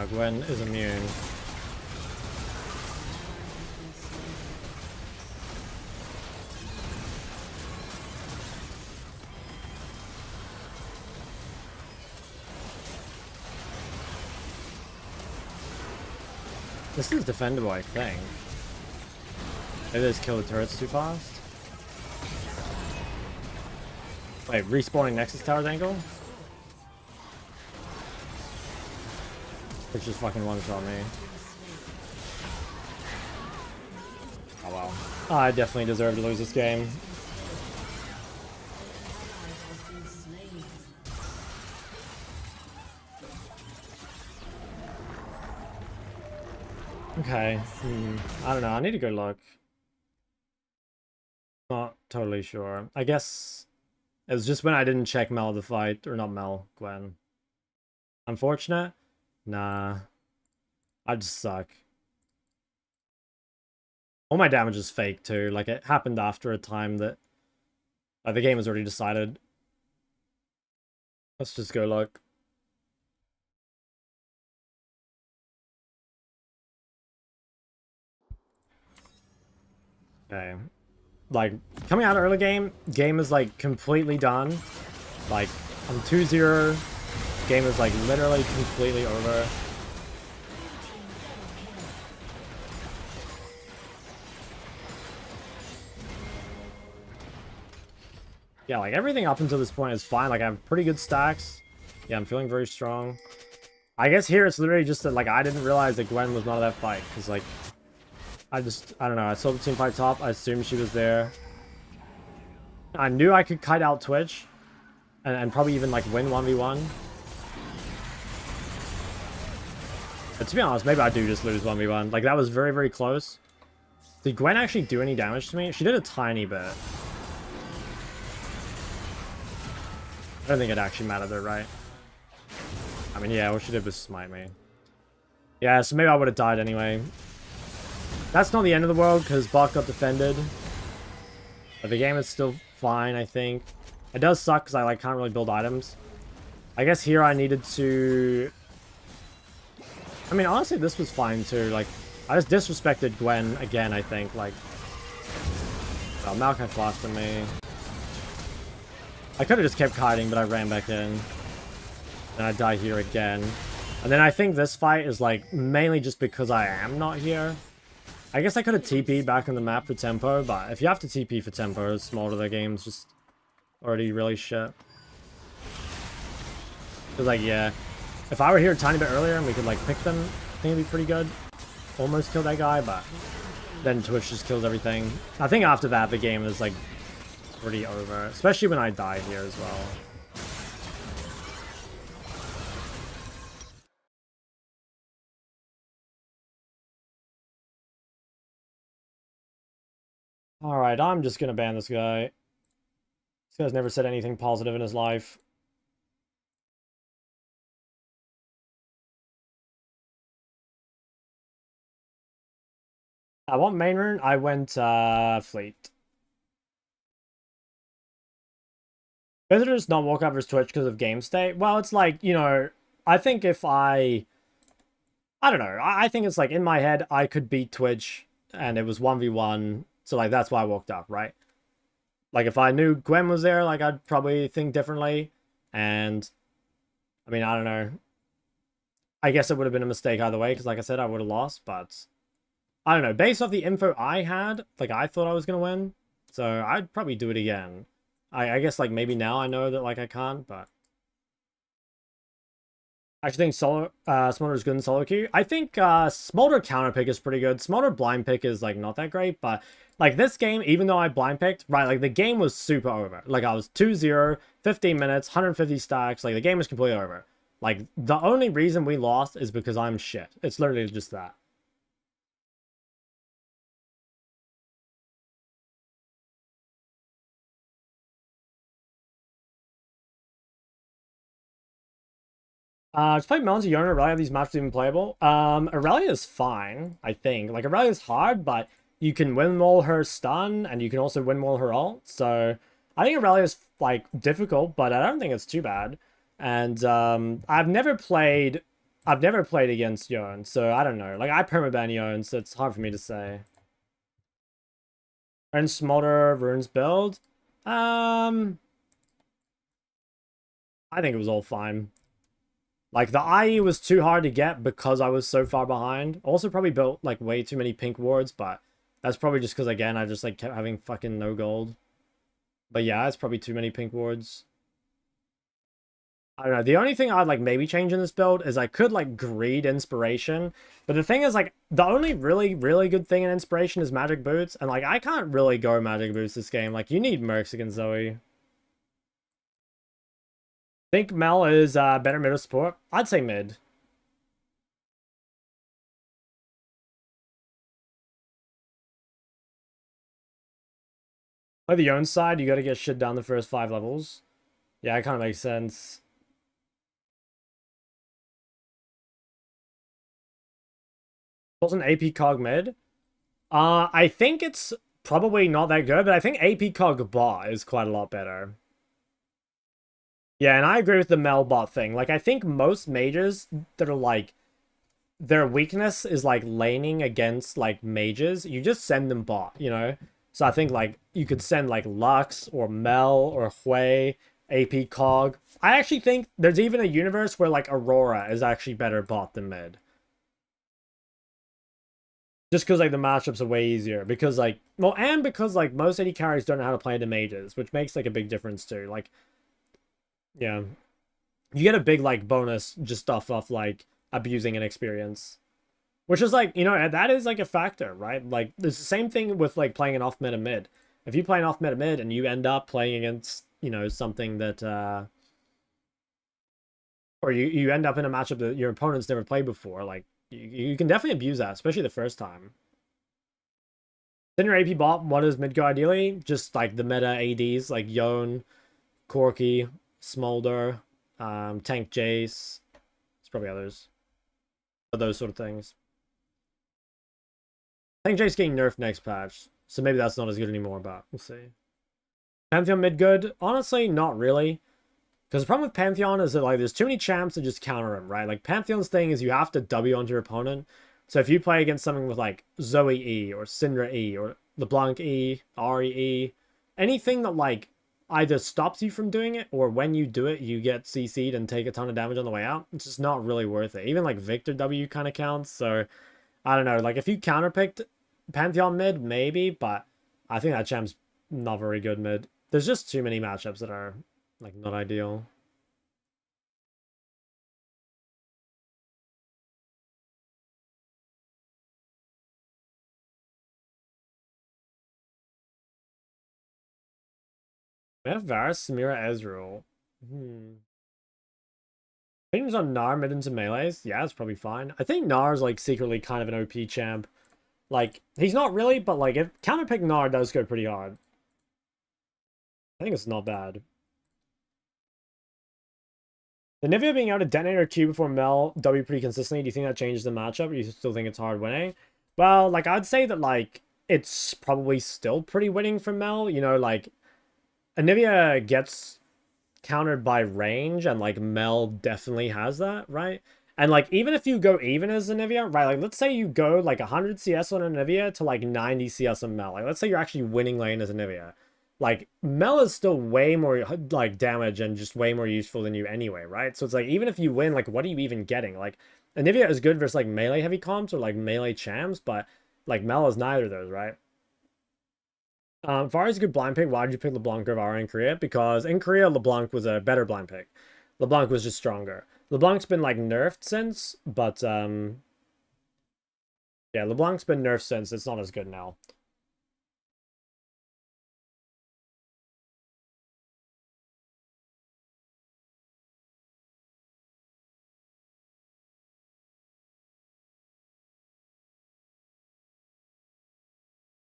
Gwen is immune. This is defendable, I think. Maybe they just kill the turrets too fast. Wait, respawning Nexus Tower's angle? It's just fucking one-shot me. Oh wow. I definitely deserve to lose this game. Okay. I don't know. I need to go look. Not totally sure. I guess it was just when I didn't check Mel the fight. Or not Mel, Gwen. Unfortunate? Nah. I just suck. All my damage is fake too. Like, it happened after a time that the game was already decided. Let's just go look. Okay. Like, coming out of early game is like completely done. Like, I'm 2-0. Game is like literally completely over. Yeah, like everything up until this point is fine. Like I have pretty good stacks. Yeah, I'm feeling very strong. I guess here it's literally just that like I didn't realize that Gwen was not at that fight. Because like, I don't know. I saw the team fight top. I assumed she was there. I knew I could kite out Twitch. And probably even like win 1v1. But to be honest, maybe I do just lose 1v1. Like, that was very, very close. Did Gwen actually do any damage to me? She did a tiny bit. I don't think it actually mattered though, right? I mean, yeah, what she did was smite me. Yeah, so maybe I would have died anyway. That's not the end of the world, because bot got defended. But the game is still fine, I think. It does suck because I like can't really build items. I guess here I needed to... I mean, honestly, this was fine too. Like, I just disrespected Gwen again, I think. Like, oh, Maokai flashed at me. I could have just kept kiting, but I ran back in. And I die here again. And then I think this fight is, like, mainly just because I am not here. I guess I could have TP'd back on the map for tempo, but if you have to TP for tempo, it's smaller the game's just already really shit. Because, like, yeah. If I were here a tiny bit earlier and we could, like, pick them, I think it'd be pretty good. Almost kill that guy, but then Twitch just kills everything. I think after that, the game is, like, pretty over. Especially when I die here as well. Alright, I'm just gonna ban this guy. This guy's never said anything positive in his life. I want main rune. I went fleet. Visitors not walk over his Twitch because of game state. Well, it's like, you know, I think if I don't know. I think it's like in my head, I could beat Twitch and it was 1v1. So like, that's why I walked up, right? Like if I knew Gwen was there, like I'd probably think differently. And I mean, I don't know. I guess it would have been a mistake either way. Because like I said, I would have lost, but I don't know. Based off the info I had, like I thought I was going to win. So I'd probably do it again. I guess like maybe now I know that like I can't, but I actually think Smolder is good in solo queue. I think Smolder counter pick is pretty good. Smolder blind pick is like not that great, but like this game, even though I blind picked, right, like the game was super over. Like I was 2-0, 15 minutes, 150 stacks, like the game was completely over. Like the only reason we lost is because I'm shit. It's literally just that. Just play Melons and Yona. Aurelia, these maps even playable. Aurelia is fine, I think. Like, Aurelia is hard, but you can windmill her stun, and you can also windmill her ult. So, I think Aurelia is, like, difficult, but I don't think it's too bad. And, I've never played against Yone, so I don't know. Like, I permaban Yone, so it's hard for me to say. And Smolder, Rune's build? I think it was all fine. Like, the IE was too hard to get because I was so far behind. Also probably built, like, way too many pink wards, but that's probably just because, again, I just, like, kept having fucking no gold. But yeah, it's probably too many pink wards. I don't know. The only thing I'd, like, maybe change in this build is I could, like, greed inspiration. But the thing is, like, the only really, really good thing in inspiration is magic boots. And, like, I can't really go magic boots this game. Like, you need mercs against Zoe. Think Mel is better mid or support? I'd say mid. Play the Yone side, you gotta get shit down the first 5 levels. Yeah, it kind of makes sense. What's an AP Cog mid? I think it's probably not that good, but I think AP Cog bot is quite a lot better. Yeah, and I agree with the Mel bot thing. Like, I think most mages that are like, their weakness is like laning against like mages, you just send them bot, you know? So I think like you could send like Lux or Mel or Hui, AP Cog. I actually think there's even a universe where like Aurora is actually better bot than mid. Just because like the matchups are way easier. Because like, well, and because like most AD carries don't know how to play the mages, which makes like a big difference too. Like, yeah. You get a big like bonus just off like abusing an experience. Which is like, you know, that is like a factor, right? Like, it's the same thing with like playing an off meta mid. If you play an off meta mid and you end up playing against, you know, something that, or you end up in a matchup that your opponent's never played before, like, you can definitely abuse that, especially the first time. Then your AP bot, what does mid go ideally? Just like the meta ADs, like Yone, Corki, Smolder, Tank Jace. There's probably others. But those sort of things. I think Jake's getting nerfed next patch, so maybe that's not as good anymore, but we'll see. Pantheon mid good? Honestly, not really. Because the problem with Pantheon is that like there's too many champs that just counter him, right? Like Pantheon's thing is you have to W onto your opponent. So if you play against something with like Zoe E or Syndra E or LeBlanc E, Ari E, anything that like either stops you from doing it or when you do it you get CC'd and take a ton of damage on the way out, it's just not really worth it. Even like Victor W kind of counts. So I don't know. Like if you counterpicked Pantheon mid, maybe, but I think that champ's not very good mid. There's just too many matchups that are like not ideal. We have Varus, Samira, Ezreal. Opinions on Gnar mid into melees? Yeah, it's probably fine. I think Gnar's like secretly kind of an OP champ. Like, he's not really, but like if counterpick Gnar does go pretty hard. I think it's not bad. The Nivea being able to detonate her Q before Mel W pretty consistently, do you think that changes the matchup, or you still think it's hard winning? Well, like, I'd say that, like, it's probably still pretty winning for Mel. You know, like, Anivia gets countered by range, and, like, Mel definitely has that, right? And, like, even if you go even as Anivia, right, like, let's say you go, like, 100 CS on Anivia to, like, 90 CS on Mel. Like, let's say you're actually winning lane as Anivia. Like, Mel is still way more, like, damage and just way more useful than you anyway, right? So it's like, even if you win, like, what are you even getting? Like, Anivia is good versus, like, melee heavy comps or, like, melee champs, but, like, Mel is neither of those, right? Far as a good blind pick, why did you pick LeBlanc over Ara in Korea? Because in Korea, LeBlanc was a better blind pick. LeBlanc was just stronger. LeBlanc's been, like, nerfed since, but, yeah, LeBlanc's been nerfed since. It's not as good now.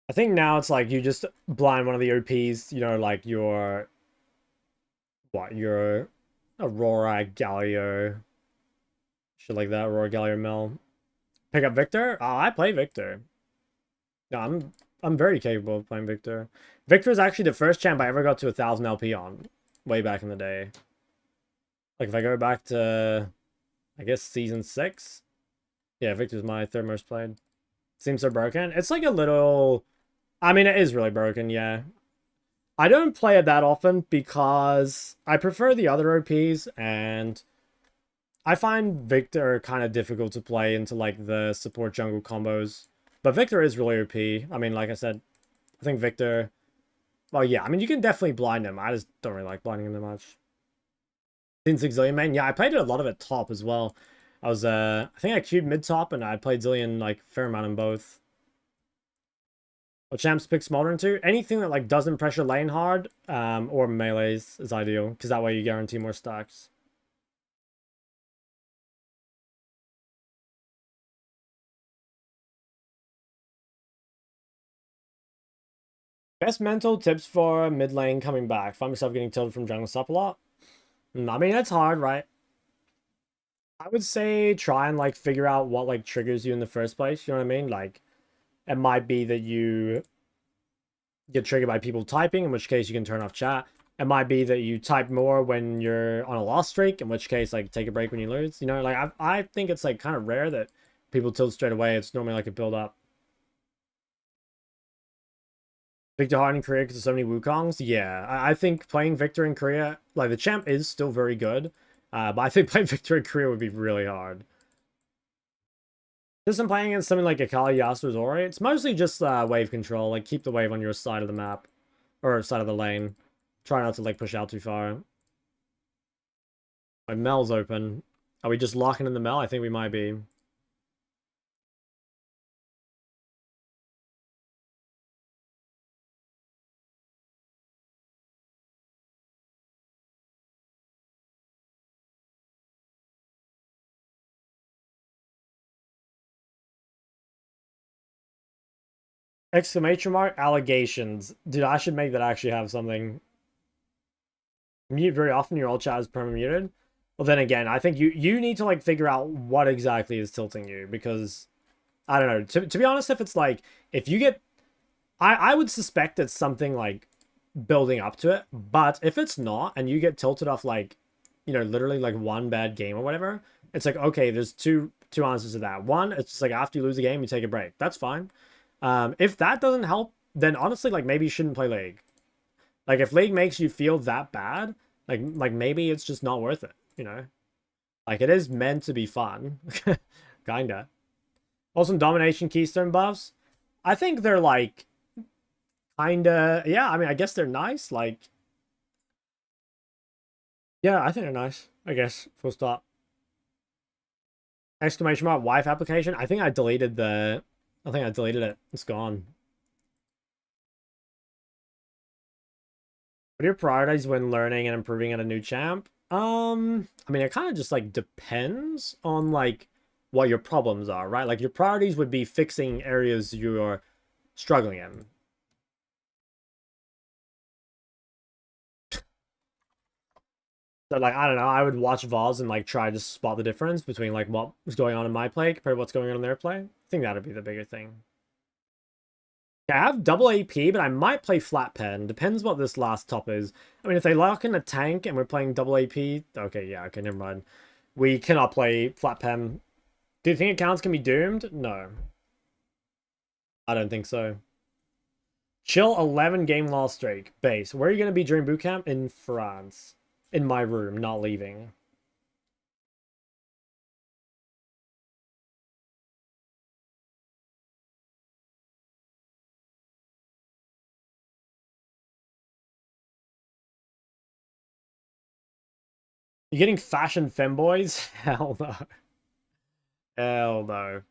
I think now it's like you just blind one of the OPs, you know, like your your Aurora, Galio, shit like that, Aurora, Galio, Mel. Pick up Victor? Oh, I play Victor. No, I'm very capable of playing Victor. Victor is actually the first champ I ever got to 1,000 LP on, way back in the day. Like if I go back to, I guess season 6. Yeah, Victor's my third most played. Seems so broken. It's like a little. I mean, it is really broken, yeah. I don't play it that often because I prefer the other OPs, and I find Victor kind of difficult to play into like the support jungle combos. But Victor is really OP. I mean, like I said, I think Victor. Well, yeah, I mean, you can definitely blind him. I just don't really like blinding him that much. Since Zillion main, yeah, I played it a lot of it top as well. I was, I think I queued mid top, and I played Zillion like fair amount in both. What champs pick smaller into? Anything that like doesn't pressure lane hard, or melees is ideal, because that way you guarantee more stacks. Best mental tips for mid lane coming back. Find myself getting tilted from jungle stuff a lot. I mean, that's hard, right? I would say try and like figure out what like triggers you in the first place. You know what I mean? Like, it might be that you get triggered by people typing, in which case you can turn off chat. It might be that you type more when you're on a loss streak, in which case like take a break when you lose. You know, like I think it's like kind of rare that people tilt straight away. It's normally like a build up. Victor hard in Korea because there's so many Wukongs. Yeah, I think playing Victor in Korea, like the champ is still very good, but I think playing Victor in Korea would be really hard. Just I'm playing against something like Akali, Yasuo, Zori. It's mostly just wave control. Like keep the wave on your side of the map or side of the lane. Try not to like push out too far. My Mel's open. Are we just locking in the Mel? I think we might be. Exclamation mark, allegations. Dude, I should make that actually have something. Mute very often, your old chat is perma muted. Well, then again, I think you need to like figure out what exactly is tilting you, because I don't know. To be honest, if it's like if you get, I would suspect it's something like building up to it. But if it's not, and you get tilted off like, you know, literally like one bad game or whatever, it's like, okay, there's two answers to that. One, it's just like after you lose a game, you take a break. That's fine. If that doesn't help, then honestly, like maybe you shouldn't play League. Like if League makes you feel that bad, like maybe it's just not worth it, you know? Like it is meant to be fun. Kinda. Also, domination keystone buffs. I think they're like kinda, yeah, I mean, I guess they're nice. Like, yeah, I think they're nice. I guess, full stop. Exclamation mark wife application. I think I deleted it. It's gone. What are your priorities when learning and improving at a new champ? I mean, it kind of just like depends on like what your problems are, right? Like your priorities would be fixing areas you're struggling in. So like, I don't know, I would watch VODs and like try to spot the difference between like what was going on in my play compared to what's going on in their play. I think that'd be the bigger thing. Yeah, I have double AP, but I might play flat pen. Depends what this last top is. I mean, if they lock in a tank and we're playing double AP, okay, yeah, okay, never mind. We cannot play flat pen. Do you think accounts can be doomed? No. I don't think so. Chill 11 game loss streak. Base. Where are you going to be during boot camp? In France. In my room, not leaving. You getting fashion femboys? Hell no. Hell no.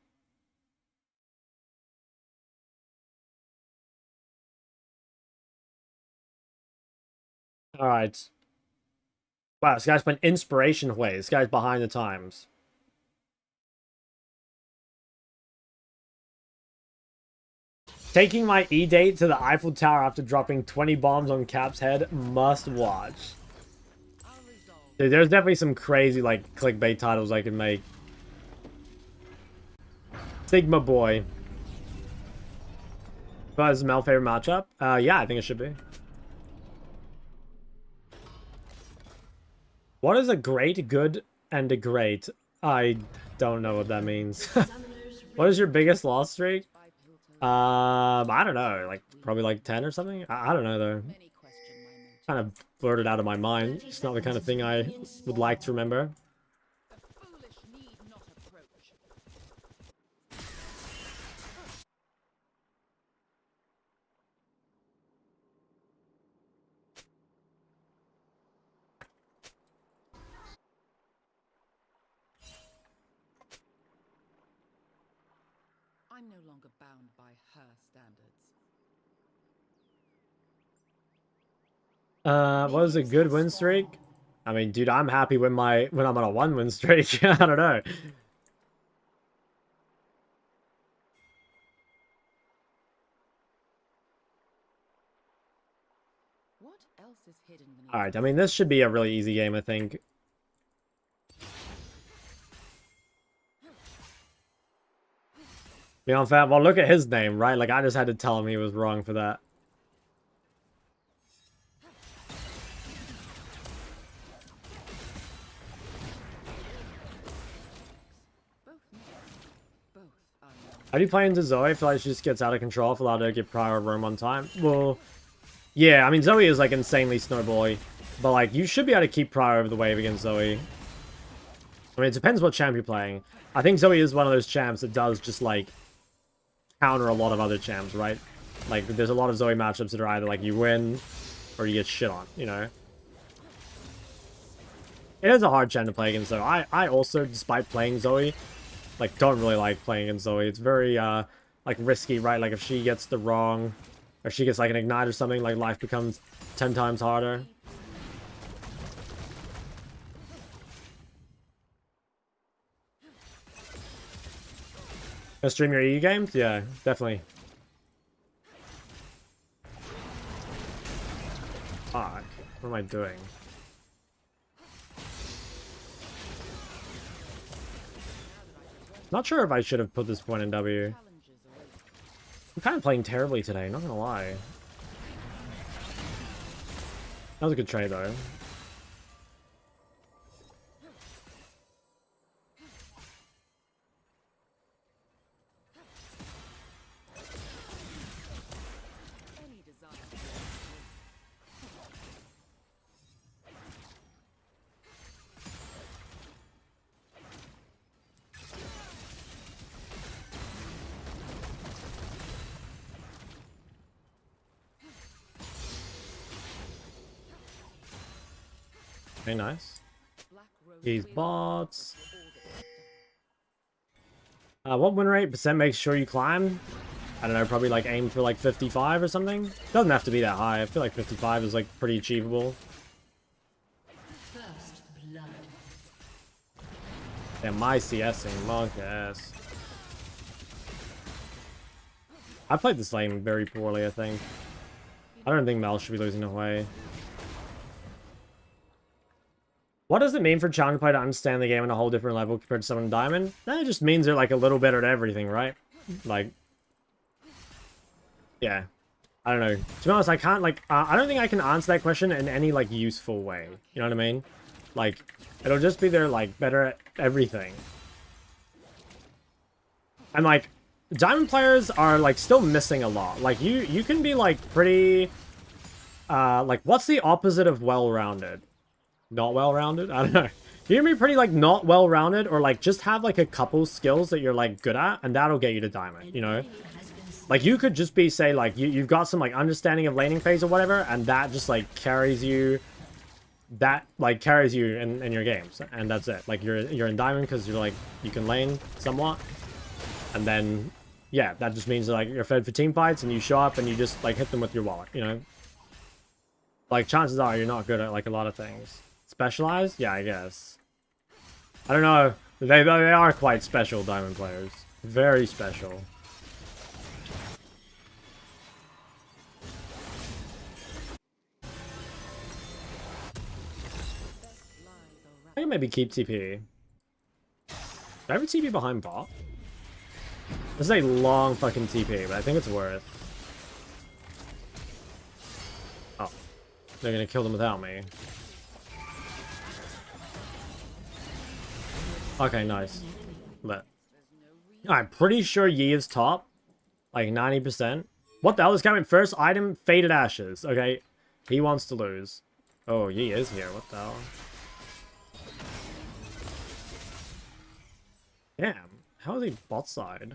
Alright. Wow, this guy's playing inspiration way. This guy's behind the times. Taking my E-date to the Eiffel Tower after dropping 20 bombs on Cap's head. Must watch. Dude, there's definitely some crazy, like, clickbait titles I can make. Sigma Boy. Buzz Mel favorite matchup? Yeah, I think it should be. What is a great, good, and a great? I don't know what that means. What is your biggest loss streak? I don't know, like probably like 10 or something. I don't know though. Kind of blurted out of my mind. It's not the kind of thing I would like to remember. I'm no longer bound by her standards. What is a good win streak? I mean, dude, I'm happy when I'm on a 1-win streak. I don't know. What else is hidden beneath? All right, I mean, this should be a really easy game, I think. Beyond Fat, well, look at his name, right? Like, I just had to tell him he was wrong for that. How do you play into Zoe? I feel like she just gets out of control if allowed to get prior roam on time. Well, yeah, I mean, Zoe is, like, insanely snowbally. But, like, you should be able to keep prior over the wave against Zoe. I mean, it depends what champ you're playing. I think Zoe is one of those champs that does just, like, counter a lot of other champs, right? Like, there's a lot of Zoe matchups that are either, like, you win or you get shit on, you know? It is a hard champ to play against, though. I also, despite playing Zoe, like, don't really like playing against Zoe. It's very, like, risky, right? Like, if she gets the wrong, or she gets, like, an ignite or something, like, life becomes 10 times harder. Gonna stream your EU games? Yeah, definitely. Fuck. What am I doing? Not sure if I should have put this point in W. I'm kind of playing terribly today, not gonna lie. That was a good trade though. Any desire. Very nice. Black rose These clearly bots. for all the victor. What win rate percent makes sure you climb? I don't know, probably like aim for like 55 or something. Doesn't have to be that high. I feel like 55 is like pretty achievable. First blood. Damn, my CSing, monk ass. I played this lane very poorly, I think. I don't think Mel should be losing away. What does it mean for challenge play to understand the game on a whole different level compared to someone in Diamond? That just means they're like a little better at everything, right? Like, yeah. I don't know. To be honest, I can't like, I don't think I can answer that question in any like useful way. You know what I mean? Like, it'll just be they're like better at everything. And like, Diamond players are like still missing a lot. Like you can be like pretty, like what's the opposite of well-rounded? Not well-rounded? I don't know. You can be pretty like not well-rounded or like just have like a couple skills that you're like good at and that'll get you to Diamond, you know? Like you could just be say like you've got some like understanding of laning phase or whatever and that just like carries you in your games and that's it. Like you're in Diamond because you're like you can lane somewhat and then yeah, that just means like you're fed for team fights and you show up and you just like hit them with your wallet, you know? Like chances are you're not good at like a lot of things. Specialized? Yeah, I guess. I don't know. They are quite special Diamond players. Very special. I can maybe keep TP. Do I have a TP behind bot? This is a long fucking TP, but I think it's worth. Oh. They're gonna kill them without me. Okay, nice. Lit. I'm pretty sure Yi is top. Like 90%. What the hell is coming? First item, Faded Ashes. Okay. He wants to lose. Oh, Yi is here. What the hell? Damn. How is he bot side?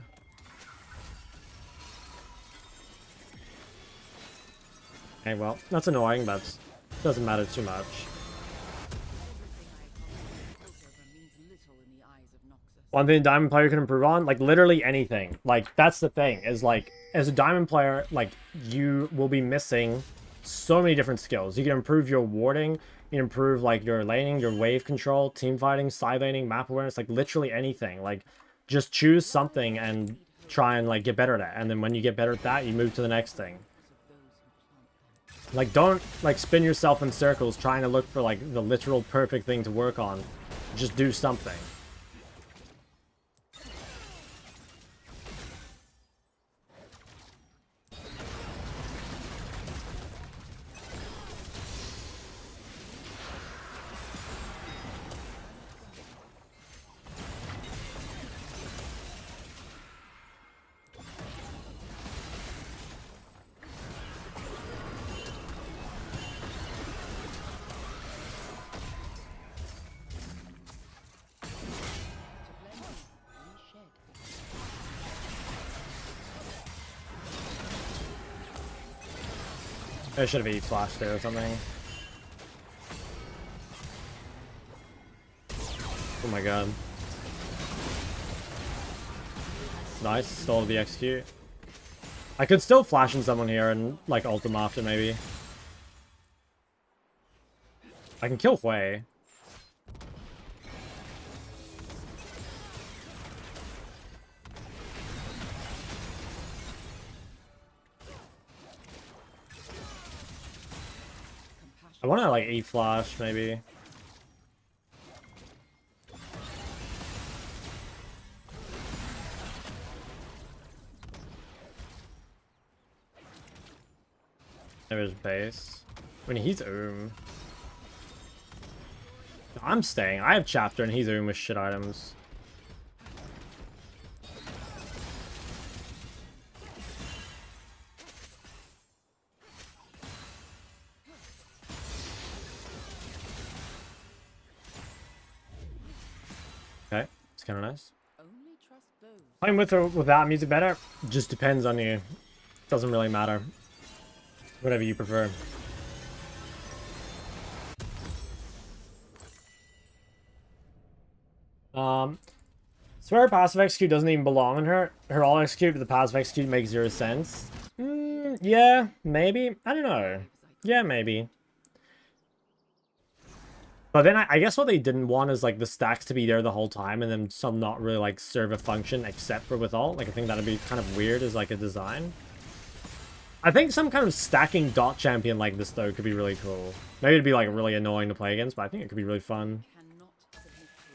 Okay, well, that's annoying, but doesn't matter too much. One thing a Diamond player can improve on, like literally anything. Like that's the thing, is like as a Diamond player, like you will be missing so many different skills. You can improve your warding, you can improve like your laning, your wave control, team fighting, side laning, map awareness, like literally anything. Like just choose something and try and like get better at it. And then when you get better at that, you move to the next thing. Like don't like spin yourself in circles trying to look for like the literal perfect thing to work on. Just do something. I should have E-flashed there or something. Oh my god. Nice, stole the execute. I could still flash in someone here and like ult them after maybe. I can kill Hui. I want to like E-flash maybe. Maybe there's base. I mean, he's I'm staying. I have chapter and he's with shit items. Okay, it's kind of nice. Only trust those. Playing with or without music better just depends on you. Doesn't really matter. Whatever you prefer. So her passive execute doesn't even belong in her. Her all execute, but the passive execute makes 0 sense. Yeah, maybe. I don't know. Yeah, maybe. But then I guess what they didn't want is like the stacks to be there the whole time and then some not really like serve a function except for with ult. Like I think that'd be kind of weird as like a design. I think some kind of stacking dot champion like this though could be really cool. Maybe it'd be like really annoying to play against, but I think it could be really fun. Cannot submit to its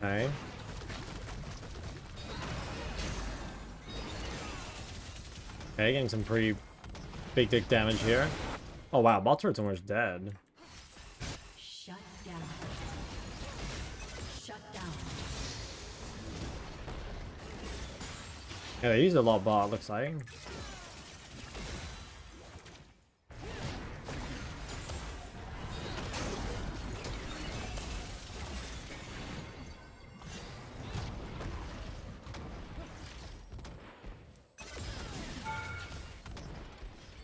Okay. Okay, getting some pretty big dick damage here. Oh wow, bot turret's almost dead. Shut down. Shut down. Yeah, they used a lot of bot, looks like.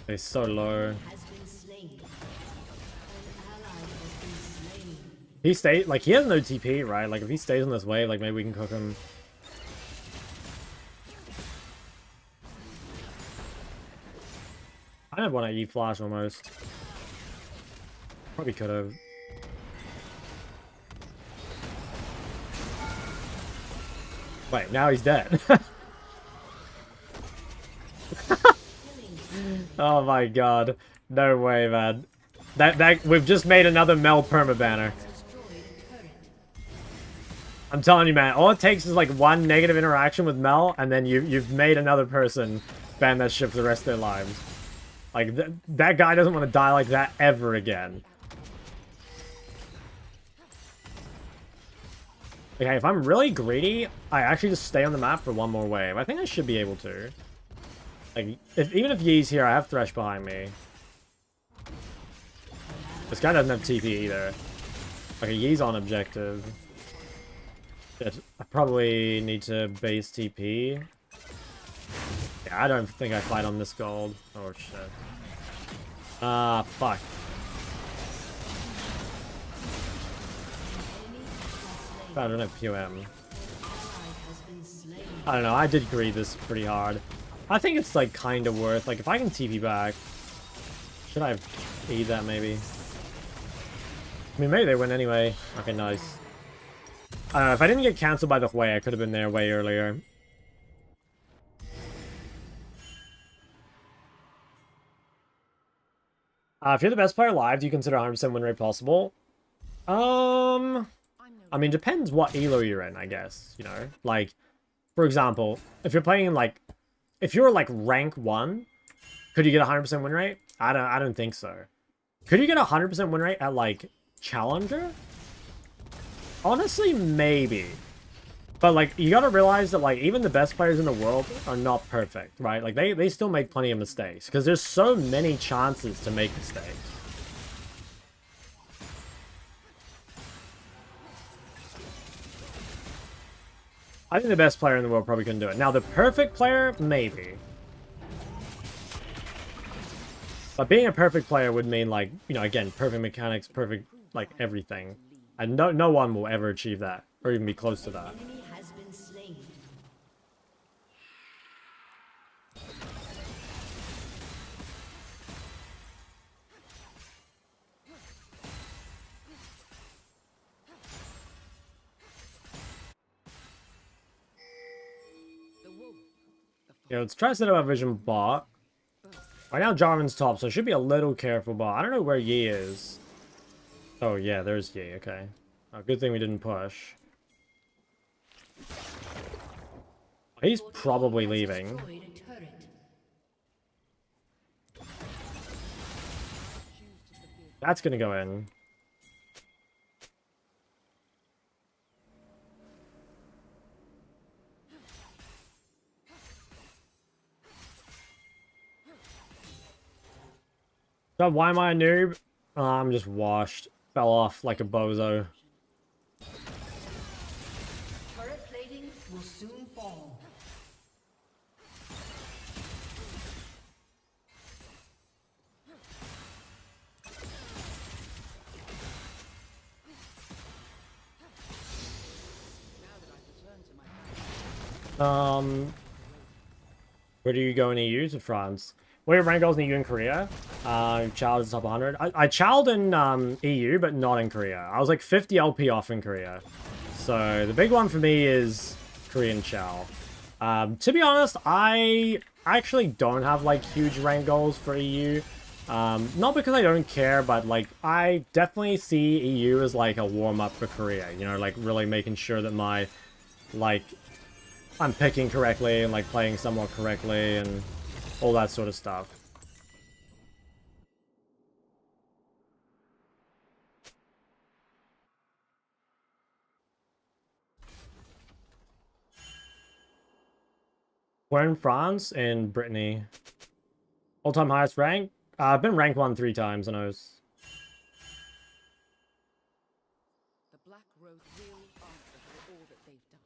They're so low. Has been slain. An ally has been slain. He stay like he has no TP, right? Like if he stays on this wave, like maybe we can cook him. I have one at E flash almost. Probably could have. Wait, now he's dead. Oh my god. No way, man. That we've just made another Mel perma banner. I'm telling you, man, all it takes is like one negative interaction with Mel, and then you've made another person ban that shit for the rest of their lives. Like, that guy doesn't want to die like that ever again. Okay, if I'm really greedy, I actually just stay on the map for one more wave. I think I should be able to. Like, even if Yee's here, I have Thresh behind me. This guy doesn't have TP either. Okay, Yee's on objective. Shit, I probably need to base TP. Yeah, I don't think I fight on this gold. Oh, shit. Ah, fuck. I don't have QM. I don't know, I did greed this pretty hard. I think it's like kind of worth, like if I can TP back, should I have E'd that maybe? I mean, maybe they win anyway. Okay, nice. I don't know, if I didn't get cancelled by the Hui, I could have been there way earlier. If you're the best player live, do you consider 100% win rate possible? I mean, depends what elo you're in, I guess, you know? Like, for example, if you're playing in, like, if you're, like, rank 1, could you get a 100% win rate? I don't think so. Could you get a 100% win rate at, like, Challenger? Honestly, maybe. But, like, you gotta realize that, like, even the best players in the world are not perfect, right? Like, they still make plenty of mistakes. Because there's so many chances to make mistakes. I think the best player in the world probably couldn't do it. Now, the perfect player, maybe. But being a perfect player would mean, like, you know, again, perfect mechanics, perfect, like, everything. And no one will ever achieve that, or even be close to that. Enemy has been slain. Yeah, let's try to set up our vision bot. Right now, Jarvan's top, so I should be a little careful, but I don't know where Yi is. Oh, yeah, there's Yi, okay. Oh, good thing we didn't push. He's probably leaving. Destroyed a turret. That's gonna go in. So why am I a noob? I'm just washed. Fell off like a bozo. Turret plating will soon fall. Where do you go in EU to France? Where rank goals in EU and Korea? Child is top 100. I chowed in EU, but not in Korea. I was like 50 LP off in Korea. So the big one for me is Korean chow. To be honest, I actually don't have like huge rank goals for EU. Not because I don't care, but like I definitely see EU as like a warm-up for Korea. You know, like really making sure that my like I'm picking correctly and like playing somewhat correctly and all that sort of stuff. We're in France and Brittany. All-time highest rank? I've been rank 1 3 times, and I was... The Black Rose will answer for all that they've done.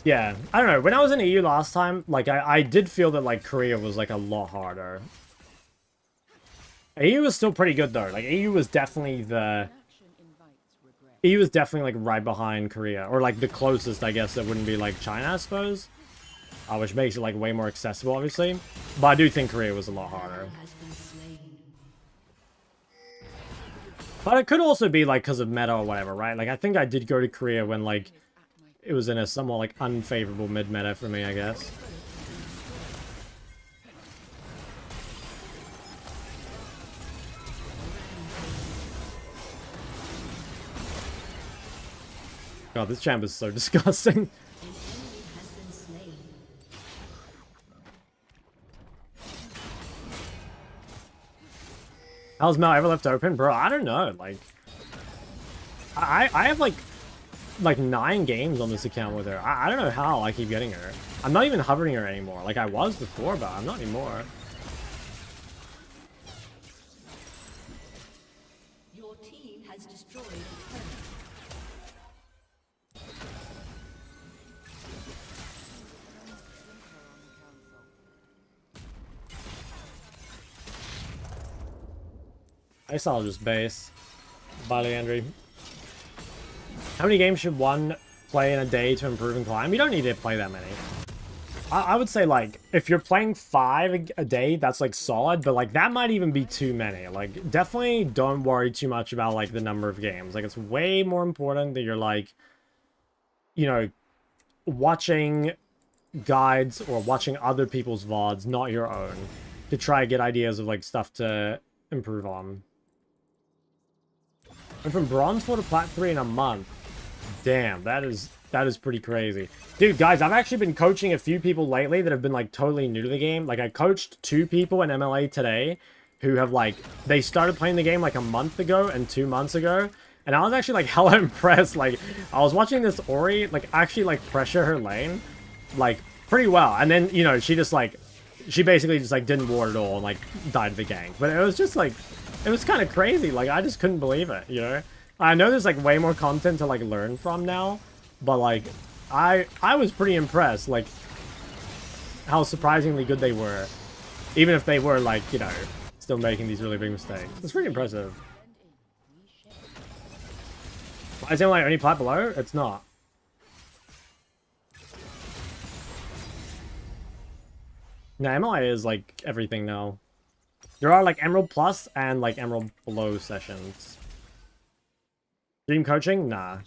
Yeah, I don't know. When I was in EU last time, like, I did feel that, like, Korea was, like, a lot harder. EU was still pretty good, though. Like, EU was definitely the... Action invites regret. EU was definitely, like, right behind Korea. Or, like, the closest, I guess, that wouldn't be, like, China, I suppose. Which makes it, like, way more accessible, obviously. But I do think Korea was a lot harder. Has been slain. But it could also be, like, because of meta or whatever, right? Like, I think I did go to Korea when, like, it was in a somewhat, like, unfavorable mid-meta for me, I guess. God, this champ is so disgusting. An enemy has been slain. How's Mel ever left open? Bro, I don't know. Like, I have, like 9 games on this account with her. I don't know how I keep getting her. I'm not even hovering her anymore. Like, I was before, but I'm not anymore. Your team has destroyed a turret. I guess I'll just base. Bye, Leandry. How many games should one play in a day to improve and climb? You don't need to play that many. I would say, like, if you're playing 5 a day, that's, like, solid. But, like, that might even be too many. Like, definitely don't worry too much about, like, the number of games. Like, it's way more important that you're, like, you know, watching guides or watching other people's VODs, not your own, to try to get ideas of, like, stuff to improve on. I'm from Bronze 4 to Plat 3 in a month. Damn, that is pretty crazy. Dude, guys, I've actually been coaching a few people lately that have been, like, totally new to the game. Like, I coached 2 people in MLA today who have, like, they started playing the game, like, a month ago and 2 months ago. And I was actually, like, hella impressed. Like, I was watching this Ori, like, actually, like, pressure her lane, like, pretty well. And then, you know, she just, like, she basically just, like, didn't ward at all and, like, died to the gank. But it was just, like, it was kind of crazy. Like, I just couldn't believe it, you know? I know there's, like, way more content to, like, learn from now. But, like, I was pretty impressed, like, how surprisingly good they were. Even if they were, like, you know, still making these really big mistakes. It's pretty impressive. Is it, like, only plat below? It's not. No, MLA is, like, everything now. There are like Emerald Plus and like Emerald Below sessions. Dream coaching? Nah.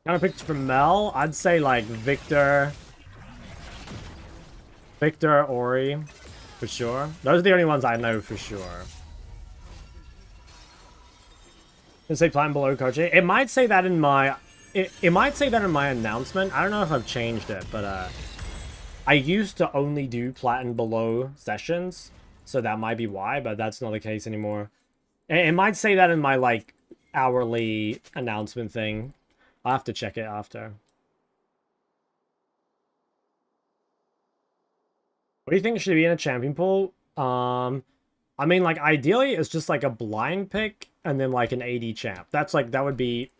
Kind of picked from Mel. I'd say like Victor, Ori, for sure. Those are the only ones I know for sure. Can say Platinum Below coaching. It might say that in my, it might say that in my announcement. I don't know if I've changed it, but I used to only do Platinum Below sessions, so that might be why. But that's not the case anymore. It might say that in my like hourly announcement thing. I'll have to check it after. What do you think should be in a champion pool? I mean, like, ideally, it's just like a blind pick and then like an AD champ. That's like, that would be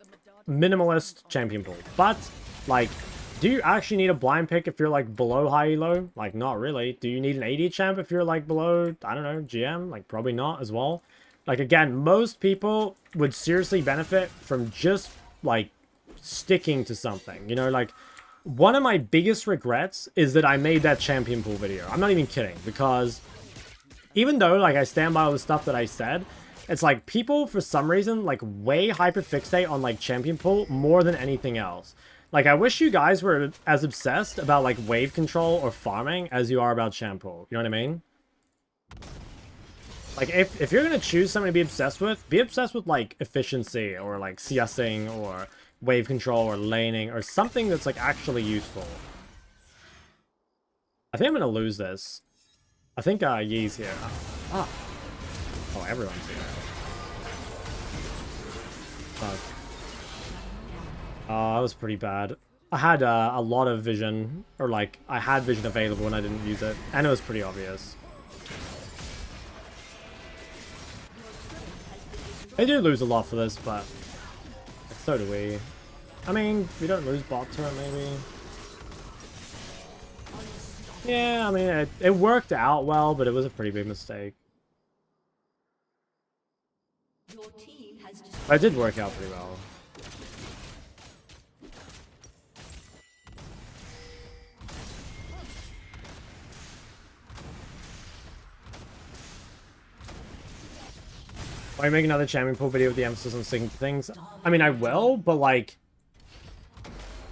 minimalist champion pool. But, like, do you actually need a blind pick if you're like below high elo? Like, not really. Do you need an AD champ if you're like below, I don't know, GM? Like, probably not as well. Like, again, most people would seriously benefit from just like sticking to something, you know, like one of my biggest regrets is that I made that champion pool video. I'm not even kidding, because even though like I stand by all the stuff that I said, it's like people for some reason like way hyperfixate on like champion pool more than anything else. Like, I wish you guys were as obsessed about like wave control or farming as you are about champ pool. You know what I mean? Like, if you're gonna choose something to be obsessed with like efficiency or like CSing or wave control or laning or something that's like actually useful. I think I'm gonna lose this. I think Yi's here. Ah. Oh, everyone's here. Fuck. Oh, that was pretty bad. I had a lot of vision, or like I had vision available and I didn't use it, and it was pretty obvious. They do lose a lot for this, but so do we. I mean, we don't lose bot turret, maybe. Yeah, I mean, it worked out well, but it was a pretty big mistake. But it did work out pretty well. Why make another champion pool video with the emphasis on sticking to things? I mean, I will, but like...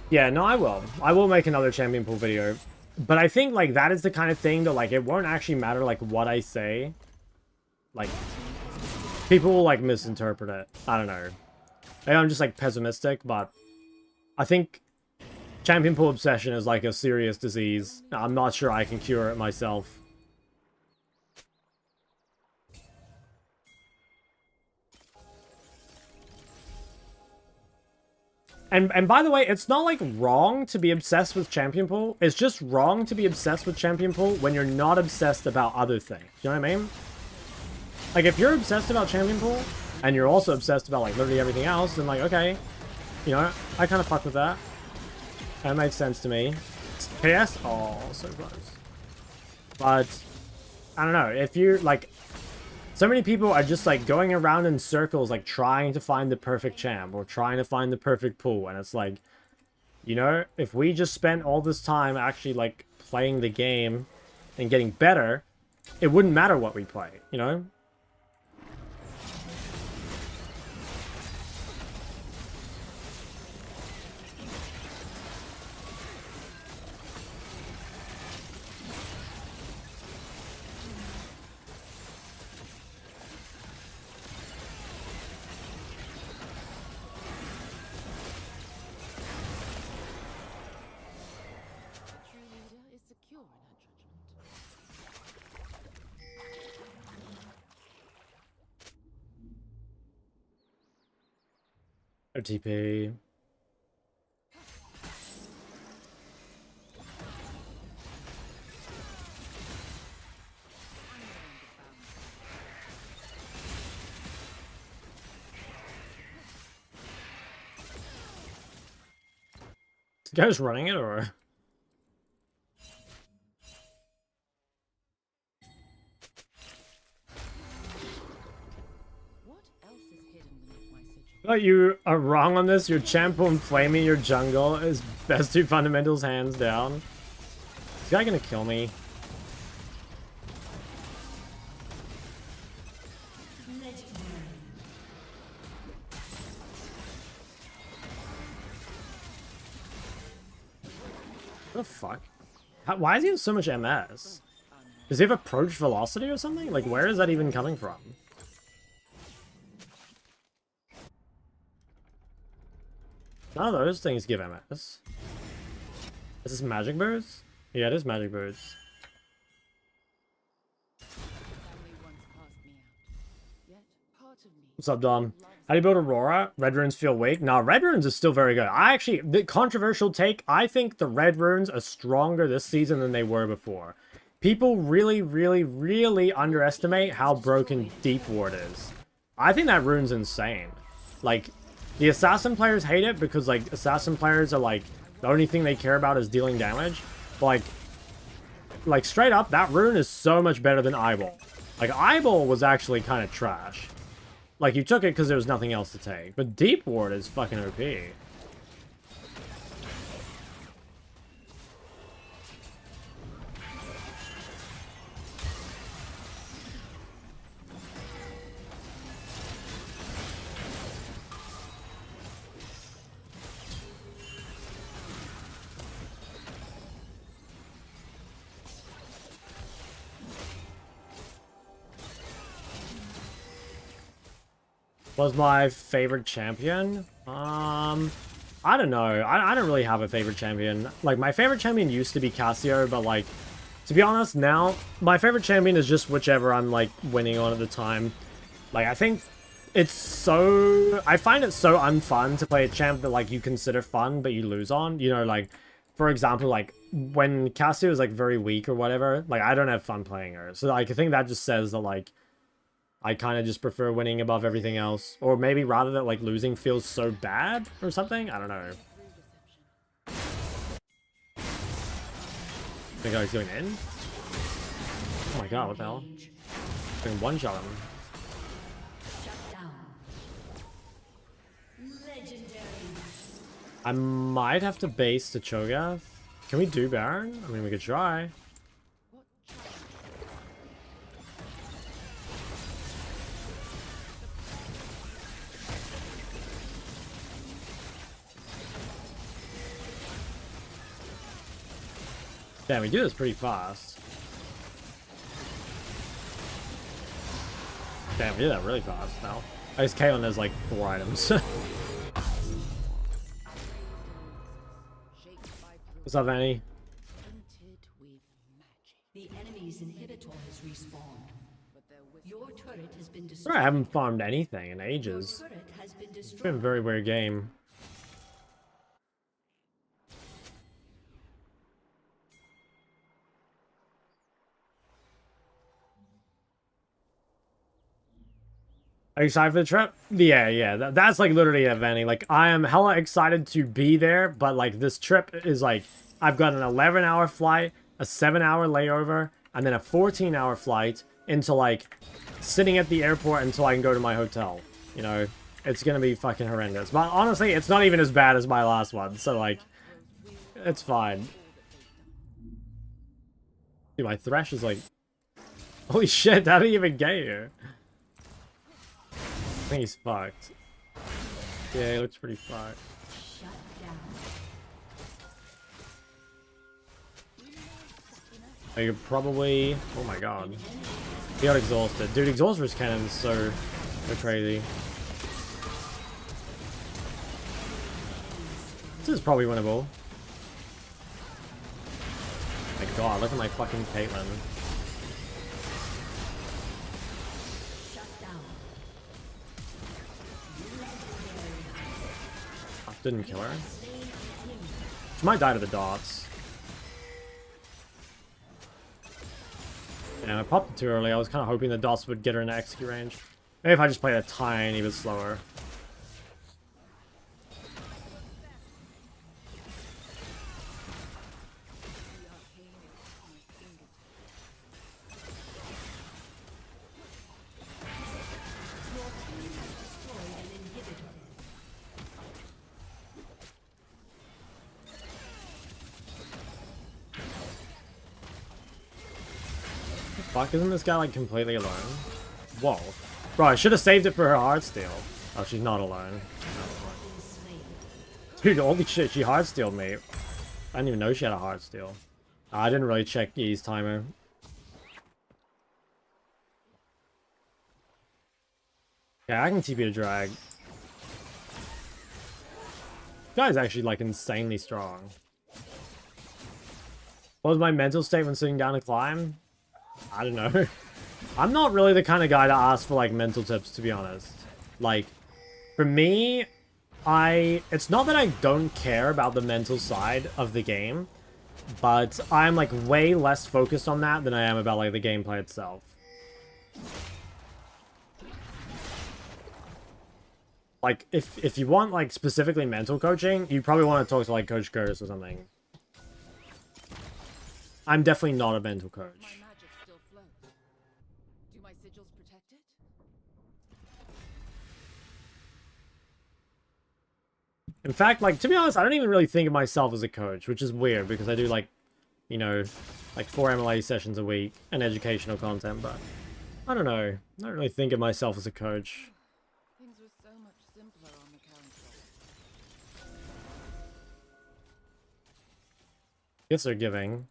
Yeah, no, I will. I will make another champion pool video. But I think, like, that is the kind of thing that, like, it won't actually matter, like, what I say. Like, people will, like, misinterpret it. I don't know. Maybe I'm just, like, pessimistic, but I think champion pool obsession is, like, a serious disease. I'm not sure I can cure it myself. And by the way, it's not like wrong to be obsessed with champion pool. It's just wrong to be obsessed with champion pool when you're not obsessed about other things. You know what I mean? Like, if you're obsessed about champion pool and you're also obsessed about like literally everything else, then like, okay, you know, I kind of fuck with that. That makes sense to me. PS? Oh, so close. But I don't know, if you're like, so many people are just like going around in circles, like trying to find the perfect champ or trying to find the perfect pool. And it's like, you know, if we just spent all this time actually like playing the game and getting better, it wouldn't matter what we play, you know? OTP. This guy's running it, or? Oh, you are wrong on this. Your champ will flame me. Your jungle is best two fundamentals hands down. Is this guy gonna kill me? What the fuck? Why is he have so much MS? Does he have approach velocity or something? Like, where is that even coming from? None of those things give MS. Is this magic birds? Yeah, it is magic birds. Family once cast me out. Yet part of me What's up, Dom? How do you build Aurora? Red runes feel weak? Nah, red runes is still very good. I actually, the controversial take, I think the red runes are stronger this season than they were before. People really, really, really underestimate how broken Deep Ward is. I think that rune's insane. Like, the Assassin players hate it because, like, Assassin players are, like, the only thing they care about is dealing damage. But, like straight up, that rune is so much better than Eyeball. Like, Eyeball was actually kind of trash. Like, you took it because there was nothing else to take. But Deep Ward is fucking OP. Was my favorite champion? I don't know. I don't really have a favorite champion. Like, my favorite champion used to be Cassio, but, like, to be honest, now, my favorite champion is just whichever I'm, like, winning on at the time. Like, I think it's so... I find it so unfun to play a champ that, like, you consider fun, but you lose on. You know, like, for example, like, when Cassio is, like, very weak or whatever, like, I don't have fun playing her. So, like, I think that just says that, like, I kind of just prefer winning above everything else. Or maybe rather that, like, losing feels so bad or something? I don't know. I think I was going in? Oh my god, what the hell? I can one-shot him. Shut down. Legendary. I might have to base the Cho'Gath. Can we do Baron? I mean, we could try. Damn, we do this pretty fast. Damn, we do that really fast now. I just Kaon has like 4 items. What's up, Annie? The enemy's inhibitor has respawned. Your turret has been I destroyed. haven't farmed anything in ages. Your turret has been It's been a destroyed. very weird game. Are you excited for the trip? Yeah. That's like literally it, Vanny. Like, I am hella excited to be there, but like this trip is like, I've got an 11-hour flight, a 7-hour layover, and then a 14-hour flight into like sitting at the airport until I can go to my hotel. You know, it's gonna be fucking horrendous. But honestly, it's not even as bad as my last one, so like, it's fine. Dude, my Thresh is like, holy shit, how did he even get here? I think he's fucked. Yeah, he looks pretty fucked. Shut down. I could probably... Oh my god. He got exhausted. Dude, Exhaustor's cannon is so crazy. This is probably winnable. My god, look at my fucking Caitlyn. Shut down. Didn't kill her. She might die to the dots. Yeah, I popped it too early. I was kind of hoping the dots would get her in execute range. Maybe if I just played a tiny bit slower. Fuck, isn't this guy like completely alone? Whoa. Bro, I should have saved it for her heartsteel. Oh, she's not alone. Dude, holy shit, she heartstealed me. I didn't even know she had a heartsteel. I didn't really check Yi's timer. Yeah, I can TP to drag. This guy's actually like insanely strong. What was my mental state when sitting down to climb? I don't know. I'm not really the kind of guy to ask for like mental tips, to be honest. Like, for me, it's not that I don't care about the mental side of the game, but I'm like way less focused on that than I am about like the gameplay itself. Like, if you want like specifically mental coaching, you probably want to talk to like Coach Curtis or something. I'm definitely not a mental coach. My magic still flows. Do my sigils protect it? In fact, like, to be honest, I don't even really think of myself as a coach, which is weird because I do like, you know, like 4 MLA sessions a week and educational content, but I don't know. I don't really think of myself as a coach. Things were so much simpler on the council. Guess they're giving.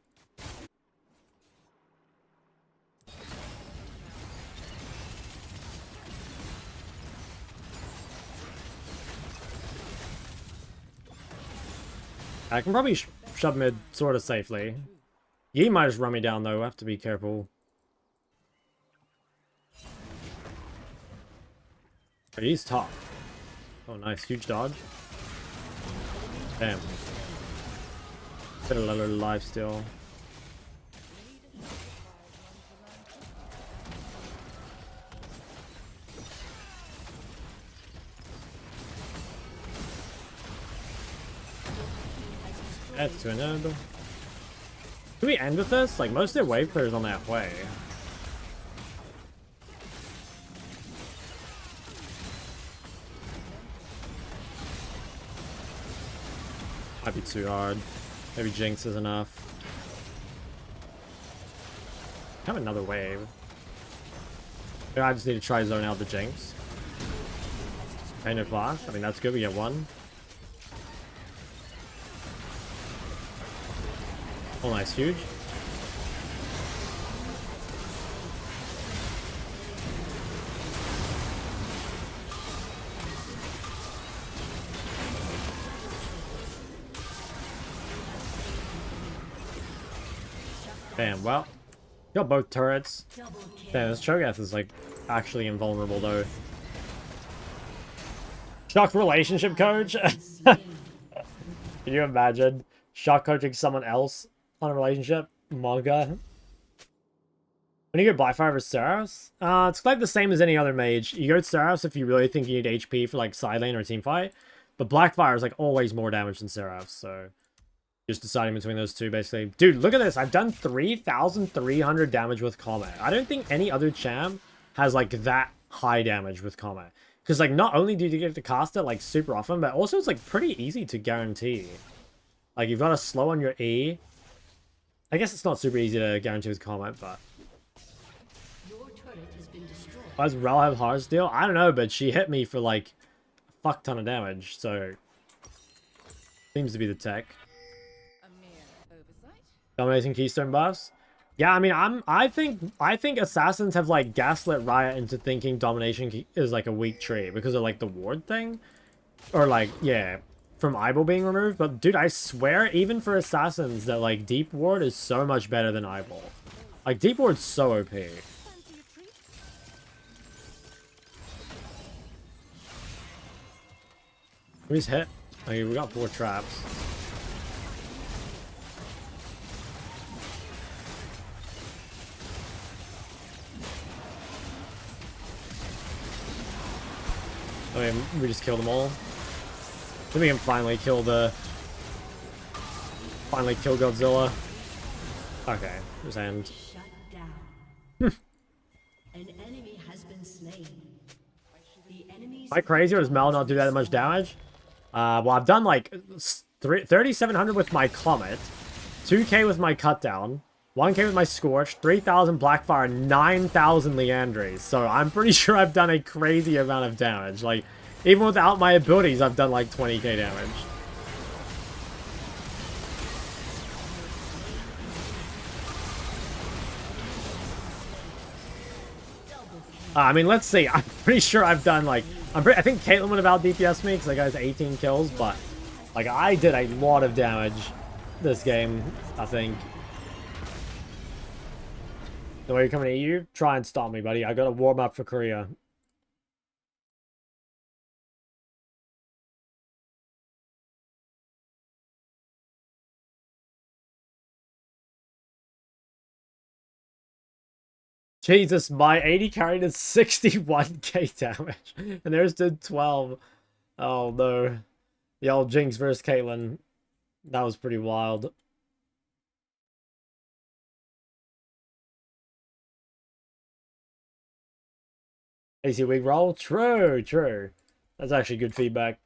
I can probably shove mid sort of safely. Yi might just run me down though, I have to be careful. But he's top. Oh nice, huge dodge. Damn. Bit of little life still. That's to another. Can we end with this? Like, most of their wave clears on that way. Might be too hard. Maybe Jinx is enough. Have another wave. Maybe I just need to try zone out the Jinx. Okay, no flash. I mean, that's good. We get one. Oh, nice. Huge. Damn, well. Got both turrets. Damn, this Cho'Gath is, like, actually invulnerable, though. Shock relationship coach? Can you imagine? Shock coaching someone else on a relationship? Manga? When you go Blackfire versus Seraphs? It's like the same as any other mage. You go Seraphs if you really think you need HP for, like, side lane or team fight. But Blackfire is, like, always more damage than Seraphs, so... Just deciding between those two, basically. Dude, look at this. I've done 3,300 damage with Combat. I don't think any other champ has, like, that high damage with Combat. Because, like, not only do you get to cast it, like, super often, but also it's, like, pretty easy to guarantee. Like, you've got to slow on your E. I guess it's not super easy to guarantee with Combat, but... Your turret has been destroyed. Why does Rel have Heartsteel? I don't know, but she hit me for, like, a fuck ton of damage, so... Seems to be the tech. Dominating Keystone buffs? Yeah, I mean, I think assassins have like gaslit Riot into thinking domination is like a weak tree because of like the ward thing, or like yeah, from Eyeball being removed. But dude, I swear, even for assassins, that like deep ward is so much better than Eyeball. Like deep ward's so OP. Who's hit? Okay, we got 4 traps. I mean, we just killed them all. Then we can finally kill Godzilla. Okay, just end. Shut down. An enemy has been slain. The enemy's Am I crazy or does Mel not do that much damage? Well, I've done like 3,700 with my Comet, 2k with my Cut Down, 1k with my Scorch, 3,000 Blackfire, 9,000 Leandries. So I'm pretty sure I've done a crazy amount of damage. Like, even without my abilities, I've done like 20k damage. I mean, let's see. I'm pretty sure I've done like... I think Caitlyn would have out DPS me because that guy's 18 kills, but like I did a lot of damage this game, I think. The way you're coming to EU, try and stop me, buddy. I gotta warm up for Korea. Jesus, my 80 carried is 61k damage. And there's did 12. Oh no. The old Jinx versus Caitlyn. That was pretty wild. AC weak roll? True, true. That's actually good feedback.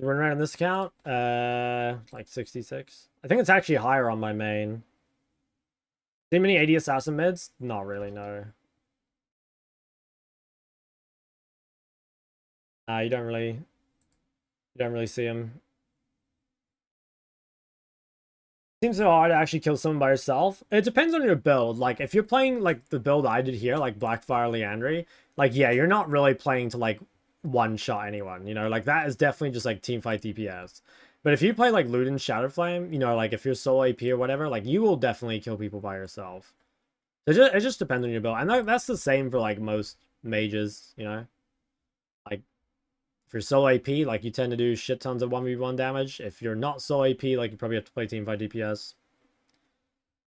Run around on this account? Like 66. I think it's actually higher on my main. See many 80 assassin mids? Not really, no. You don't really see them. Seems so hard to actually kill someone by yourself. It depends on your build. Like, if you're playing, like, the build I did here, like Blackfire Leandry, like, yeah, you're not really playing to, like, one-shot anyone, you know? Like, that is definitely just, like, teamfight DPS. But if you play, like, Luden Shadowflame, you know, like, if you're solo AP or whatever, like, you will definitely kill people by yourself. It just depends on your build. And that's the same for, like, most mages, you know? Like, if you're solo AP, like, you tend to do shit tons of 1v1 damage. If you're not solo AP, like, you probably have to play teamfight DPS.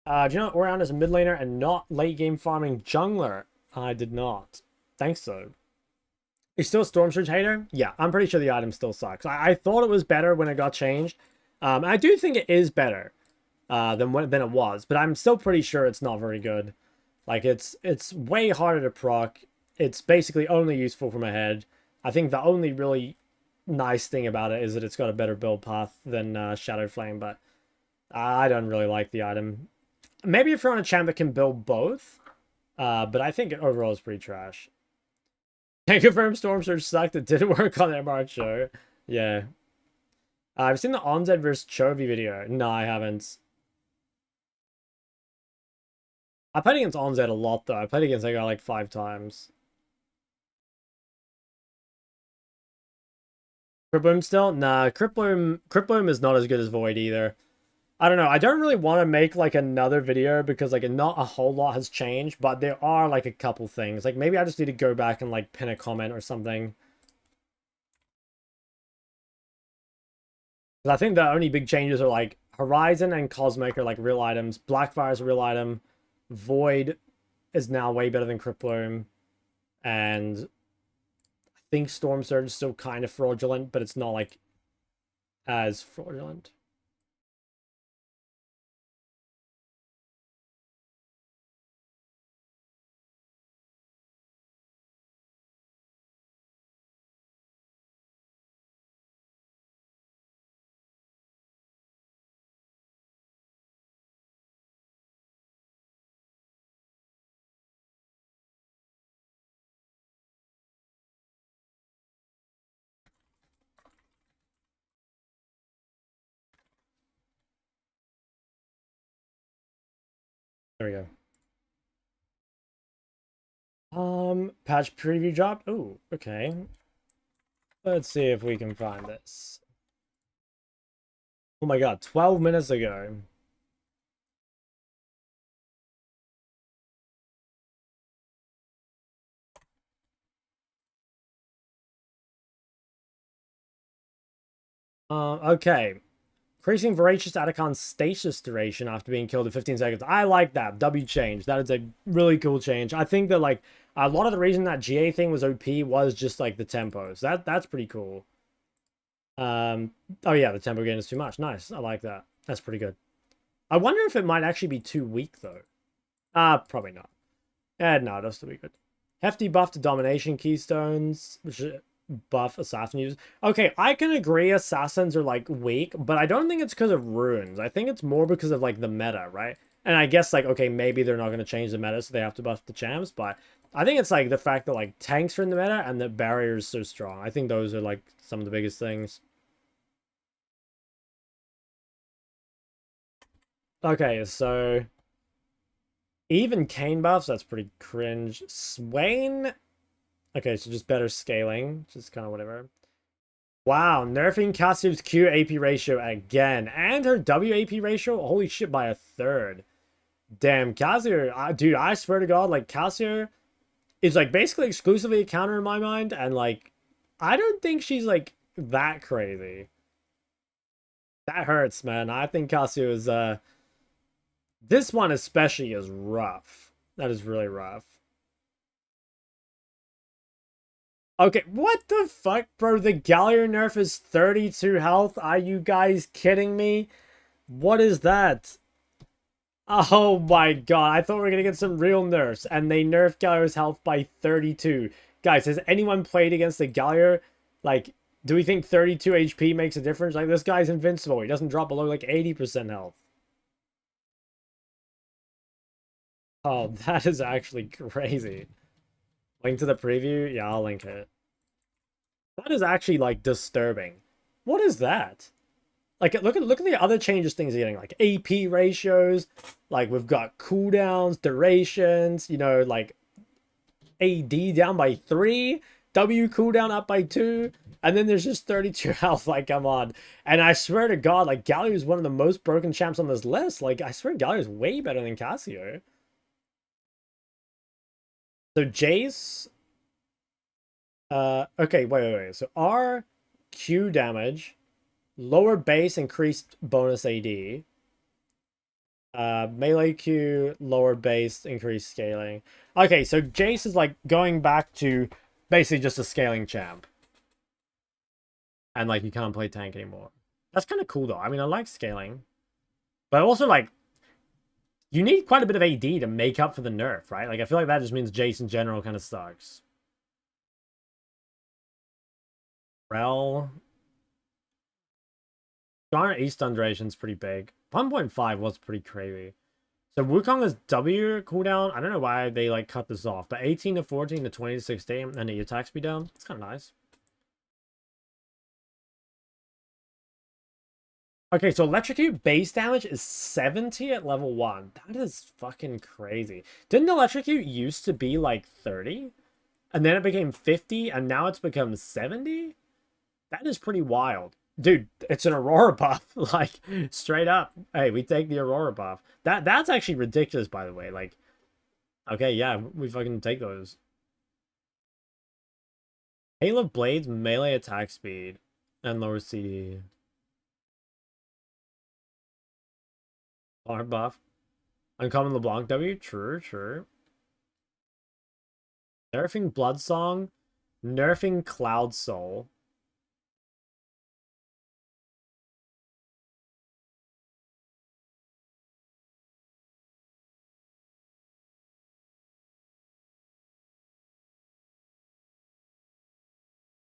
Do you know Orion is a mid laner and not late game farming jungler? I did not. Thanks, so. You're still a Storm Surge hater? Yeah, I'm pretty sure the item still sucks. I thought it was better when it got changed. I do think it is better than it was, but I'm still pretty sure it's not very good. Like, it's way harder to proc. It's basically only useful from ahead. I think the only really nice thing about it is that it's got a better build path than Shadow Flame, but I don't really like the item. Maybe if you're on a champ that can build both, but I think overall it's pretty trash. Can confirm Storm Surge sucked. It didn't work on MR show. Yeah. I've seen the Onzed vs Chovy video. No, I haven't. I played against Onzed a lot though. I played against that guy like 5 times. Criploom still? Nah, Criploom is not as good as Void either. I don't know. I don't really want to make like another video because like not a whole lot has changed, but there are like a couple things. Like maybe I just need to go back and like pin a comment or something. I think the only big changes are like Horizon and Cosmic are like real items. Blackfire is a real item. Void is now way better than Criploom. And I think Storm Surge is still kind of fraudulent, but it's not like as fraudulent. There we go. Patch preview dropped. Oh, okay. Let's see if we can find this. Oh my god, 12 minutes ago. Okay. Increasing Voracious Atacon's stasis duration after being killed in 15 seconds. I like that. W change. That is a really cool change. I think that, like, a lot of the reason that GA thing was OP was just, like, the tempos. That's pretty cool. Oh, yeah, the tempo gain is too much. Nice. I like that. That's pretty good. I wonder if it might actually be too weak, though. Probably not. No, that'll still be good. Hefty buff to domination keystones, which buff assassin use. Okay, I can agree assassins are like weak, but I don't think it's because of runes. I think it's more because of like the meta, right? And I guess like, okay, maybe they're not going to change the meta, so they have to buff the champs, but I think it's like the fact that like tanks are in the meta and the barriers so strong. I think those are like some of the biggest things. Okay, so even Kane buffs, that's pretty cringe. Swain, okay, so just better scaling, just kind of whatever. Wow, nerfing Cassio's Q AP ratio again, and her W AP ratio, holy shit, by a third. Damn, Cassio, dude, I swear to God, like Cassio is like basically exclusively a counter in my mind, and like I don't think she's like that crazy. That hurts, man. I think Cassio is this one especially is rough. That is really rough. Okay, what the fuck, bro? The Gallier nerf is 32 health? Are you guys kidding me? What is that? Oh my god, I thought we were gonna get some real nerfs, and they nerfed Gallier's health by 32. Guys, has anyone played against a Gallier? Like, do we think 32 HP makes a difference? Like, this guy's invincible. He doesn't drop below, like, 80% health. Oh, that is actually crazy. Link to the preview? Yeah, I'll link it. That is actually, like, disturbing. What is that? Like, look at the other changes things are getting, like AP ratios, like we've got cooldowns, durations, you know, like AD down by 3, W cooldown up by 2, and then there's just 32 health, like, come on. And I swear to God, like, Galio is one of the most broken champs on this list. Like, I swear Galio is way better than Cassio. So Jace, okay, wait. So R Q damage, lower base, increased bonus AD. Melee Q, lower base, increased scaling. Okay, so Jace is like going back to basically just a scaling champ. And like you can't play tank anymore. That's kind of cool though. I mean, I like scaling. But also like, you need quite a bit of AD to make up for the nerf, right? Like I feel like that just means Jace in general kind of sucks. Rel. Giant E stun duration's pretty big. 1.5 was pretty crazy. So Wukong is W cooldown. I don't know why they like cut this off, but 18 to 14 to 20 to 16, and the attack speed down. It's kind of nice. Okay, so Electrocute base damage is 70 at level 1. That is fucking crazy. Didn't Electrocute used to be like 30? And then it became 50, and now it's become 70? That is pretty wild. Dude, it's an Aurora buff. Like, straight up. Hey, we take the Aurora buff. That's actually ridiculous, by the way. Like, okay, yeah, we fucking take those. Hail of Blades, melee attack speed, and lower CD. Power buff. Uncommon LeBlanc W, true. Nerfing Bloodsong, nerfing Cloud Soul.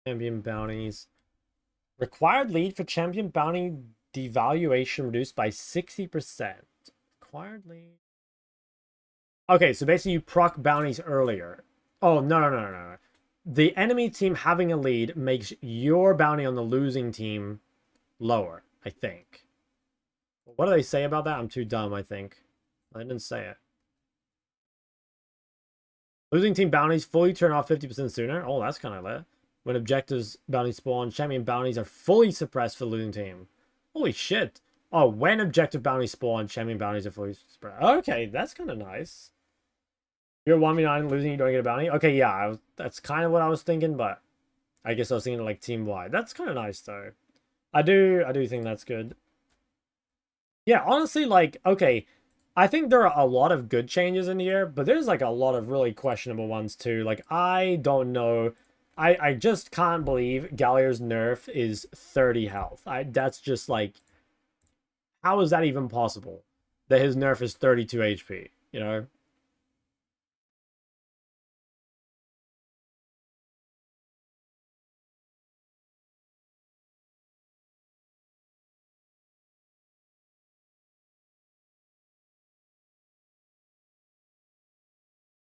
Champion bounties. Required lead for champion bounty devaluation reduced by 60%. Required lead. Okay, so basically you proc bounties earlier. Oh, no. The enemy team having a lead makes your bounty on the losing team lower, I think. What do they say about that? I'm too dumb, I think. I didn't say it. Losing team bounties fully turn off 50% sooner. Oh, that's kind of lit. When objectives bounties spawn, champion bounties are fully suppressed for the losing team. Holy shit. Oh, when objective bounties spawn, champion bounties are fully suppressed. Okay, that's kind of nice. You're 1v9 losing, you don't get a bounty? Okay, yeah, that's kind of what I was thinking, but I guess I was thinking like team-wide. That's kind of nice, though. I do think that's good. Yeah, honestly, like, okay, I think there are a lot of good changes in here, but there's like a lot of really questionable ones too. Like, I don't know. I just can't believe Gallier's nerf is 30 health. That's just like, how is that even possible? That his nerf is 32 HP, you know?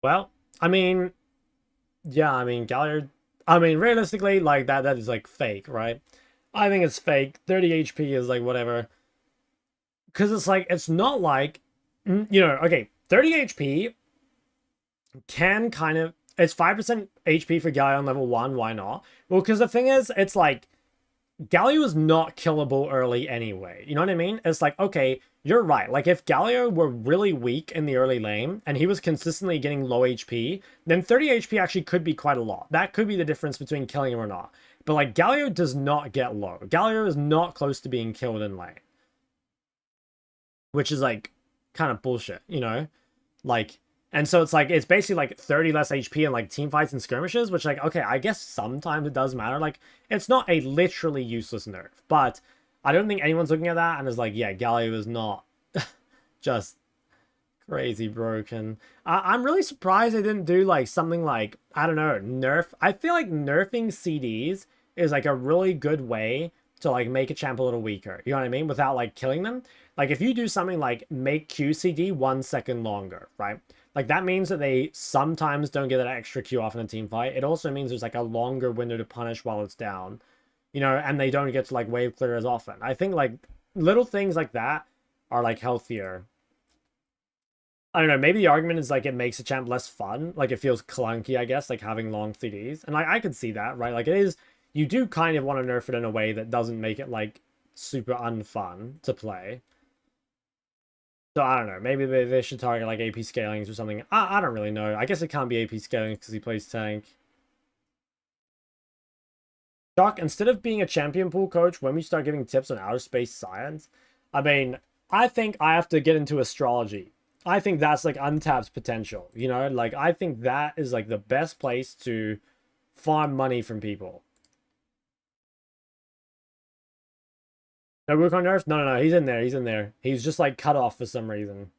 Well, I mean, yeah, I mean, Galliard, I mean, realistically, like, that is, like, fake, right? I think it's fake. 30 HP is, like, whatever. Because it's, like, it's not like, you know, okay, 30 HP can kind of, it's 5% HP for Galio on level 1, why not? Well, because the thing is, it's, like, Galio is not killable early anyway. You know what I mean? It's like, okay, you're right. Like, if Galio were really weak in the early lane, and he was consistently getting low HP, then 30 HP actually could be quite a lot. That could be the difference between killing him or not. But, like, Galio does not get low. Galio is not close to being killed in lane. Which is, like, kind of bullshit, you know? Like, and so it's like, it's basically like 30 less HP in like team fights and skirmishes, which like, okay, I guess sometimes it does matter. Like, it's not a literally useless nerf, but I don't think anyone's looking at that and is like, yeah, Galio is not just crazy broken. I'm really surprised they didn't do like something like, I don't know, nerf. I feel like nerfing CDs is like a really good way to like make a champ a little weaker. You know what I mean? Without like killing them. Like if you do something like make QCD 1 second longer, right? Like that means that they sometimes don't get that extra Q off in a team fight. It also means there's like a longer window to punish while it's down, you know, and they don't get to like wave clear as often. I think like little things like that are like healthier. I don't know, maybe the argument is like it makes a champ less fun. Like it feels clunky, I guess, like having long CDs. And like I could see that, right? Like it is, you do kind of want to nerf it in a way that doesn't make it like super unfun to play. So I don't know. Maybe they should target like AP scalings or something. I don't really know. I guess it can't be AP scaling because he plays tank. Doc, instead of being a champion pool coach, when we start giving tips on outer space science, I mean, I think I have to get into astrology. I think that's like untapped potential. You know, like I think that is like the best place to farm money from people. No Wukong nerfs? No. He's in there. He's in there. He's just like cut off for some reason.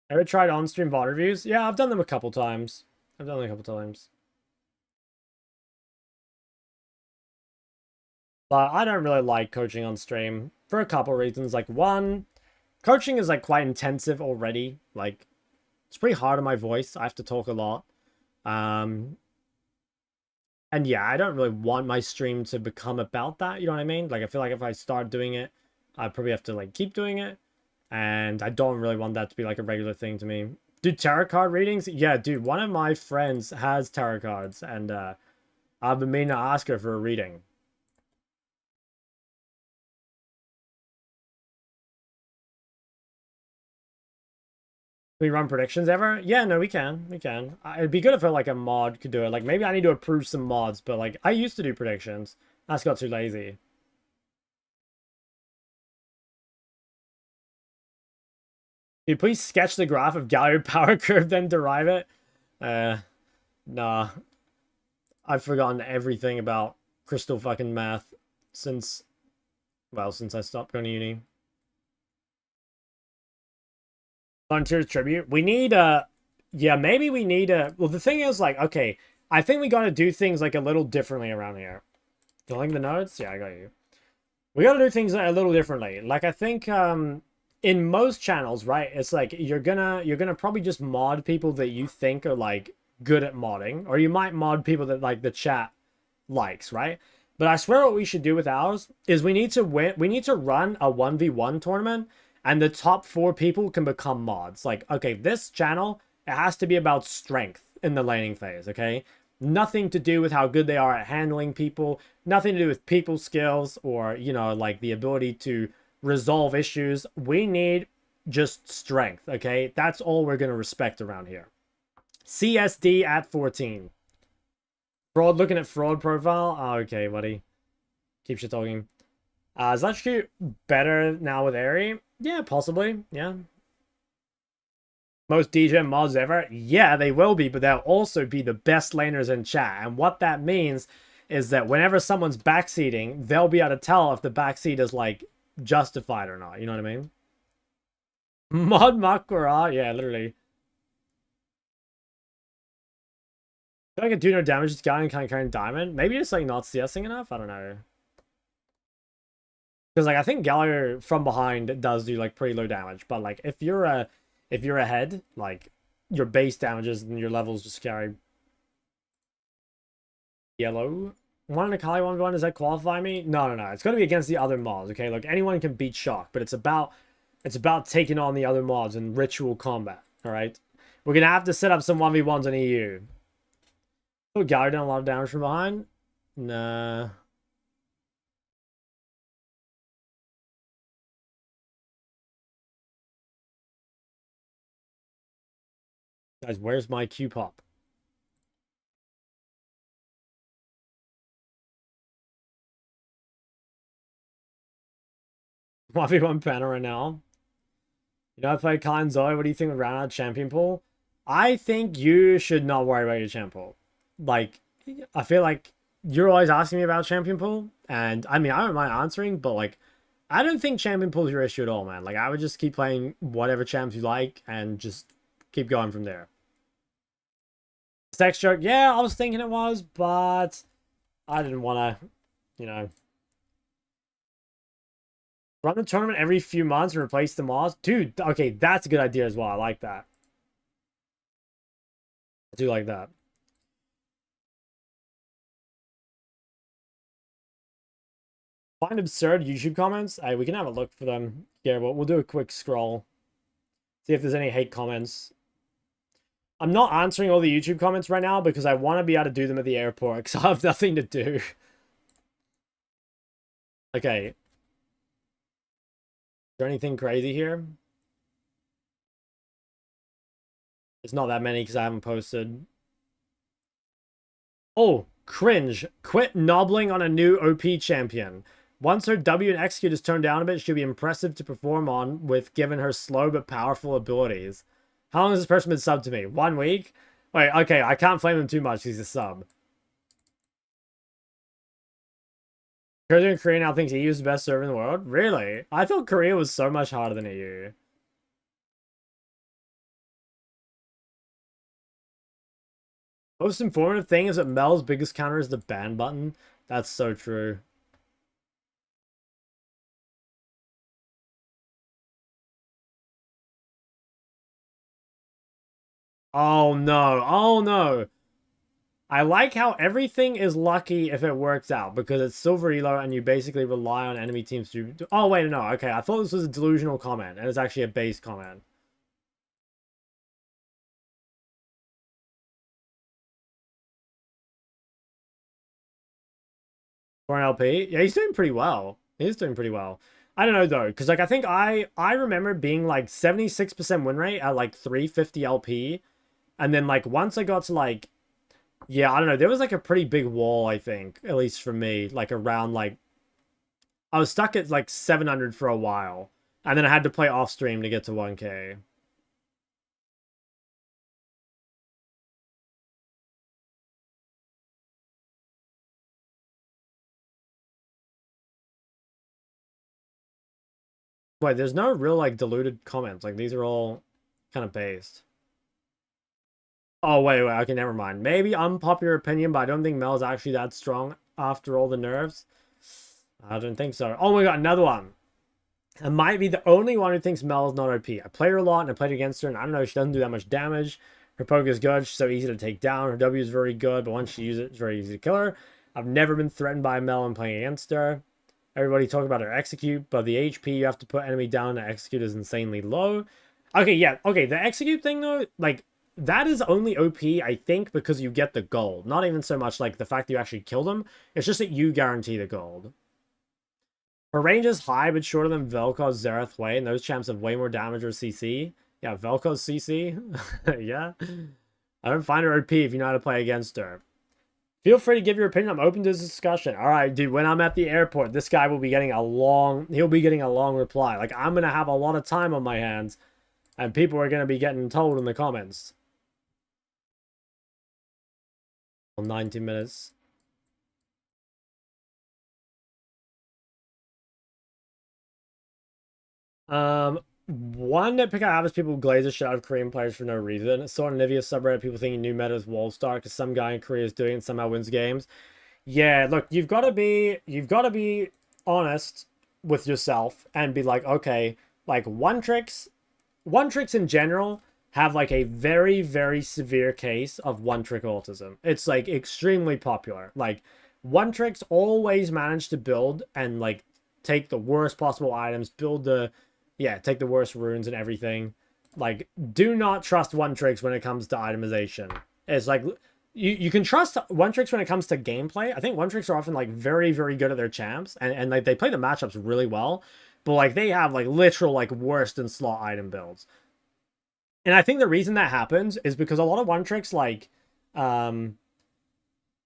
Ever tried on-stream VOD reviews? Yeah, I've done them a couple times. I've done them a couple times. But I don't really like coaching on stream for a couple reasons. Like one, coaching is like quite intensive already. Like it's pretty hard on my voice. I have to talk a lot. And yeah, I don't really want my stream to become about that. You know what I mean? Like I feel like if I start doing it, I probably have to like keep doing it. And I don't really want that to be like a regular thing to me. Dude, tarot card readings? Yeah, dude, one of my friends has tarot cards, and I've been meaning to ask her for a reading. Can we run predictions ever? Yeah, no, we can. We can. It'd be good if like a mod could do it. Like maybe I need to approve some mods, but like I used to do predictions. I just got too lazy. Dude, please sketch the graph of Galio power curve, then derive it. Nah. I've forgotten everything about crystal fucking math since, well, since I stopped going to uni. Volunteers tribute. We need yeah, maybe we need well, the thing is like, okay, I think we gotta do things like a little differently around here. You like the notes? Yeah, I got you. We gotta do things a little differently. Like I think in most channels, right, it's like you're gonna probably just mod people that you think are like good at modding, or you might mod people that like the chat likes, right? But I swear what we should do with ours is we need to run a 1v1 tournament, and the top 4 people can become mods. Like, okay, this channel, it has to be about strength in the laning phase, okay? Nothing to do with how good they are at handling people, nothing to do with people skills or, you know, like the ability to resolve issues. We need just strength, okay? That's all we're going to respect around here. CSD at 14. Fraud, looking at fraud profile. Oh, okay, buddy. Keep shit talking. Is that actually better now with Airy? Yeah, possibly. Yeah. Most DJ mods ever? Yeah, they will be, but they'll also be the best laners in chat. And what that means is that whenever someone's backseating, they'll be able to tell if the backseat is, like, justified or not. You know what I mean? Mod Makura? Yeah, literally. I feel like I do no damage to guy and kind of carrying diamond. Maybe it's like not CSing enough? I don't know. Because like I think Galio from behind does do like pretty low damage, but like if you're ahead, like your base damages and your levels just carry yellow. One in a Kali 1v1, does that qualify me? No, no, no. It's gonna be against the other mods, okay? Like anyone can beat Shock, but it's about taking on the other mods in ritual combat, alright? We're gonna have to set up some 1v1s on EU. Oh, Galio done a lot of damage from behind? Nah. Guys, where's my Q-pop? One v one panel right now. You know, I played Kai and Zoe. What do you think of round out champion pool? I think you should not worry about your champion pool. Like, I feel like you're always asking me about champion pool, and I mean, I don't mind answering, but like, I don't think champion pool is your issue at all, man. Like, I would just keep playing whatever champs you like and just keep going from there. Sex joke, yeah, I was thinking it was, but I didn't want to, you know. Run the tournament every few months and replace the mods. Dude, okay, that's a good idea as well. I like that. I do like that. Find absurd YouTube comments. Hey, we can have a look for them. Yeah, but we'll do a quick scroll. See if there's any hate comments. I'm not answering all the YouTube comments right now because I want to be able to do them at the airport because I have nothing to do. Okay. Is there anything crazy here? It's not that many because I haven't posted. Oh, cringe. Quit nobbling on a new OP champion. Once her W and execute is toned down a bit, she'll be impressive to perform on with given her slow but powerful abilities. How long has this person been subbed to me? 1 week? Wait, okay, I can't flame him too much. He's a sub. Korean Korea now thinks EU is the best server in the world? Really? I thought Korea was so much harder than EU. Most informative thing is that Mel's biggest counter is the ban button. That's so true. Oh no. Oh no. I like how everything is lucky if it works out because it's silver elo and you basically rely on enemy teams to... Oh wait, no. Okay, I thought this was a delusional comment and it's actually a base comment. For an LP? Yeah, he's doing pretty well. He's doing pretty well. I don't know though, because like I think I remember being like 76% win rate at like 350 LP. And then like once I got to like, yeah, I don't know, there was like a pretty big wall, I think, at least for me, like around like, I was stuck at like 700 for a while. And then I had to play off stream to get to 1K. Wait, there's no real like diluted comments. Like these are all kind of based. Oh, wait, okay, never mind. Maybe unpopular opinion, but I don't think Mel's actually that strong after all the nerfs. I don't think so. Oh, we got another one. I might be the only one who thinks Mel is not OP. I play her a lot and I played against her and I don't know, she doesn't do that much damage. Her poke is good, she's so easy to take down. Her W is very good, but once she uses it, it's very easy to kill her. I've never been threatened by Mel and playing against her. Everybody talk about her execute, but the HP you have to put enemy down to execute is insanely low. Okay, yeah, okay, the execute thing though, like, that is only OP, I think, because you get the gold. Not even so much like the fact that you actually kill them. It's just that you guarantee the gold. Her range is high, but shorter than Vel'Koz's Xerath Way, and those champs have way more damage or CC. Yeah, Vel'Koz's CC. Yeah. I don't find her OP if you know how to play against her. Feel free to give your opinion. I'm open to this discussion. All right, dude, when I'm at the airport, this guy will be getting he'll be getting a long reply. Like, I'm going to have a lot of time on my hands, and people are going to be getting told in the comments. 90 minutes. One nitpick I have is people glaze the shit out of Korean players for no reason. I saw on Nivea subreddit people thinking new meta is Wallstar because some guy in Korea is doing it and somehow wins games. Yeah, look, you've got to be honest. with yourself and be like, okay, like one tricks in general have like a very, very severe case of one trick autism. It's like extremely popular. Like one tricks always manage to build and like take the worst possible items, take the worst runes and everything. Like, do not trust one tricks when it comes to itemization. It's like you can trust one tricks when it comes to gameplay. I think one tricks are often like very, very good at their champs and like they play the matchups really well. But like they have like literal like worse than slot item builds. And I think the reason that happens is because a lot of one tricks a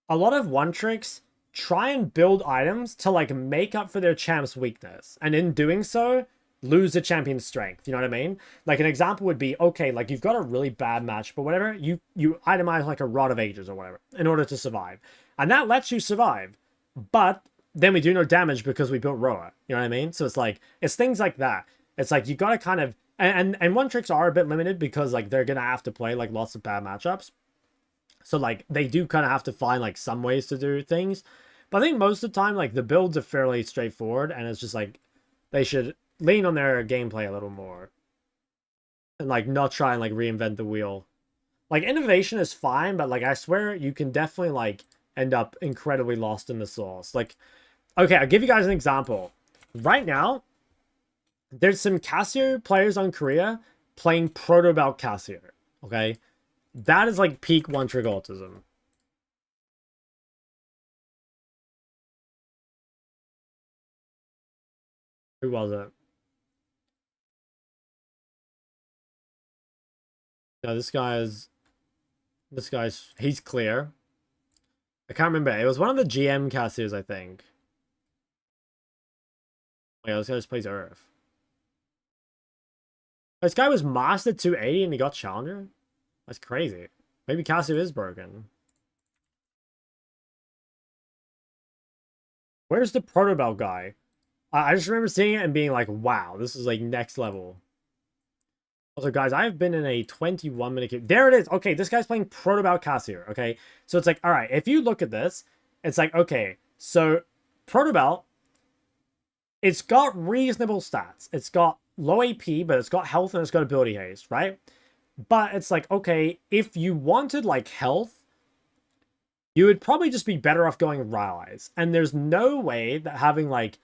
lot of one tricks try and build items to like make up for their champ's weakness. And in doing so, lose the champion's strength. You know what I mean? Like an example would be, okay, like you've got a really bad match, but whatever, you itemize like a Rod of Ages or whatever in order to survive. And that lets you survive. But then we do no damage because we built Roa. You know what I mean? So it's like, it's things like that. It's like you gotta kind of and one tricks are a bit limited because like they're gonna have to play like lots of bad matchups. So like they do kind of have to find like some ways to do things. But I think most of the time like the builds are fairly straightforward and it's just like they should lean on their gameplay a little more. And like not try and like reinvent the wheel. Like innovation is fine, but like I swear you can definitely like end up incredibly lost in the sauce. Like, okay, I'll give you guys an example. Right now, there's some Cassier players on Korea playing Proto Belt Cassier. Okay? That is like peak one trick autism. Who was it? No, he's clear. I can't remember. It was one of the GM Cassiers, I think. Oh, yeah, this guy just plays Earth. This guy was Master 280 and he got Challenger? That's crazy. Maybe Cassier is broken. Where's the Protobelt guy? I just remember seeing it and being like, wow, this is like next level. Also, guys, I've been in a 21-minute queue. There it is. Okay, this guy's playing Protobelt Cassier, okay? So it's like, all right, if you look at this, it's like, okay, so Protobelt, it's got reasonable stats. It's got low AP, but it's got health and it's got ability haste, right? But it's like, okay, if you wanted, like, health, you would probably just be better off going Rylai's. And there's no way that having, like,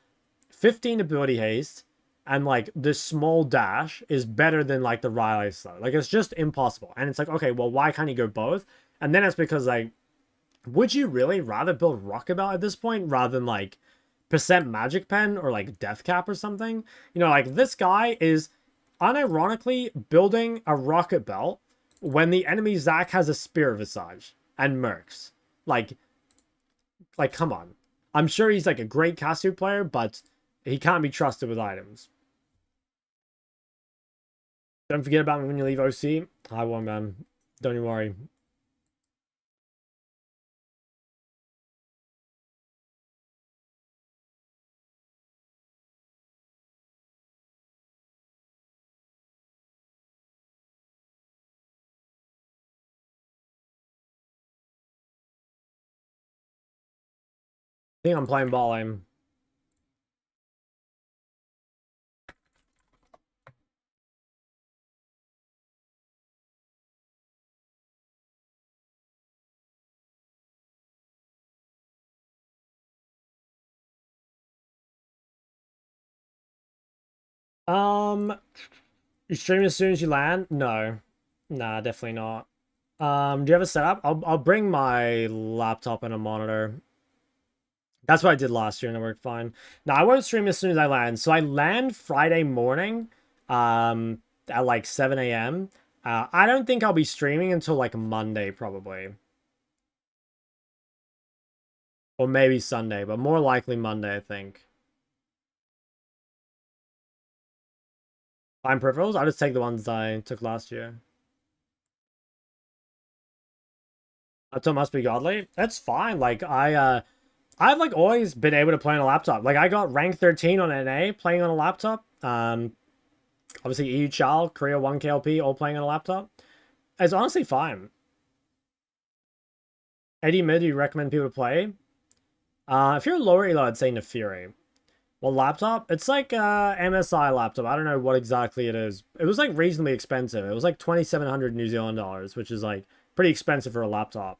15 ability haste and, like, this small dash is better than, like, the Rylai's slow. Like, it's just impossible. And it's like, okay, well, why can't you go both? And then it's because, like, would you really rather build Rockabelt at this point rather than, like, percent Magic Pen or, like, Death Cap or something? You know, like, this guy is unironically building a rocket belt when the enemy Zac has a Spear Visage and Mercs. Like, come on. I'm sure he's like a great Casu player, but he can't be trusted with items. Don't forget about me when you leave OC. I won't, man. Don't you worry. I think I'm playing ball aim. You stream as soon as you land? No. Nah, definitely not. Do you have a setup? I'll bring my laptop and a monitor. That's what I did last year and it worked fine. Now I won't stream as soon as I land. So I land Friday morning, at like 7 a.m. I don't think I'll be streaming until like Monday probably. Or maybe Sunday, but more likely Monday, I think. Fine peripherals? I'll just take the ones I took last year. Laptop must be godly. That's fine. Like I've like always been able to play on a laptop. Like I got rank 13 on NA playing on a laptop. Obviously EU Chal, Korea 1 KLP all playing on a laptop. It's honestly fine. 80 mid you recommend people play? If you're lower elo, I'd say Nefiri. What laptop? It's like MSI laptop. I don't know what exactly it is. It was like reasonably expensive. It was like 2,700 New Zealand dollars, which is like pretty expensive for a laptop.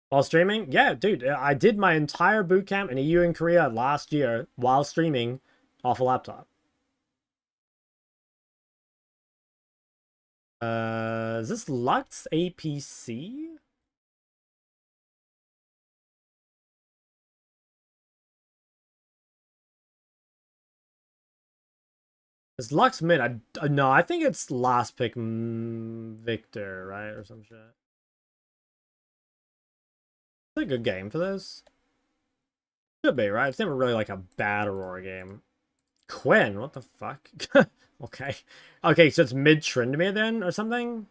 While streaming? Yeah, dude, I did my entire boot camp in EU and Korea last year while streaming off a laptop. Is this Lux APC? Is Lux mid? No, I think it's last pick Victor, right? Or some shit. It's a good game for this. Should be, right? It's never really like a bad Aurora game. Quinn, what the fuck? Okay. Okay, so it's mid Tryndamere then, or something?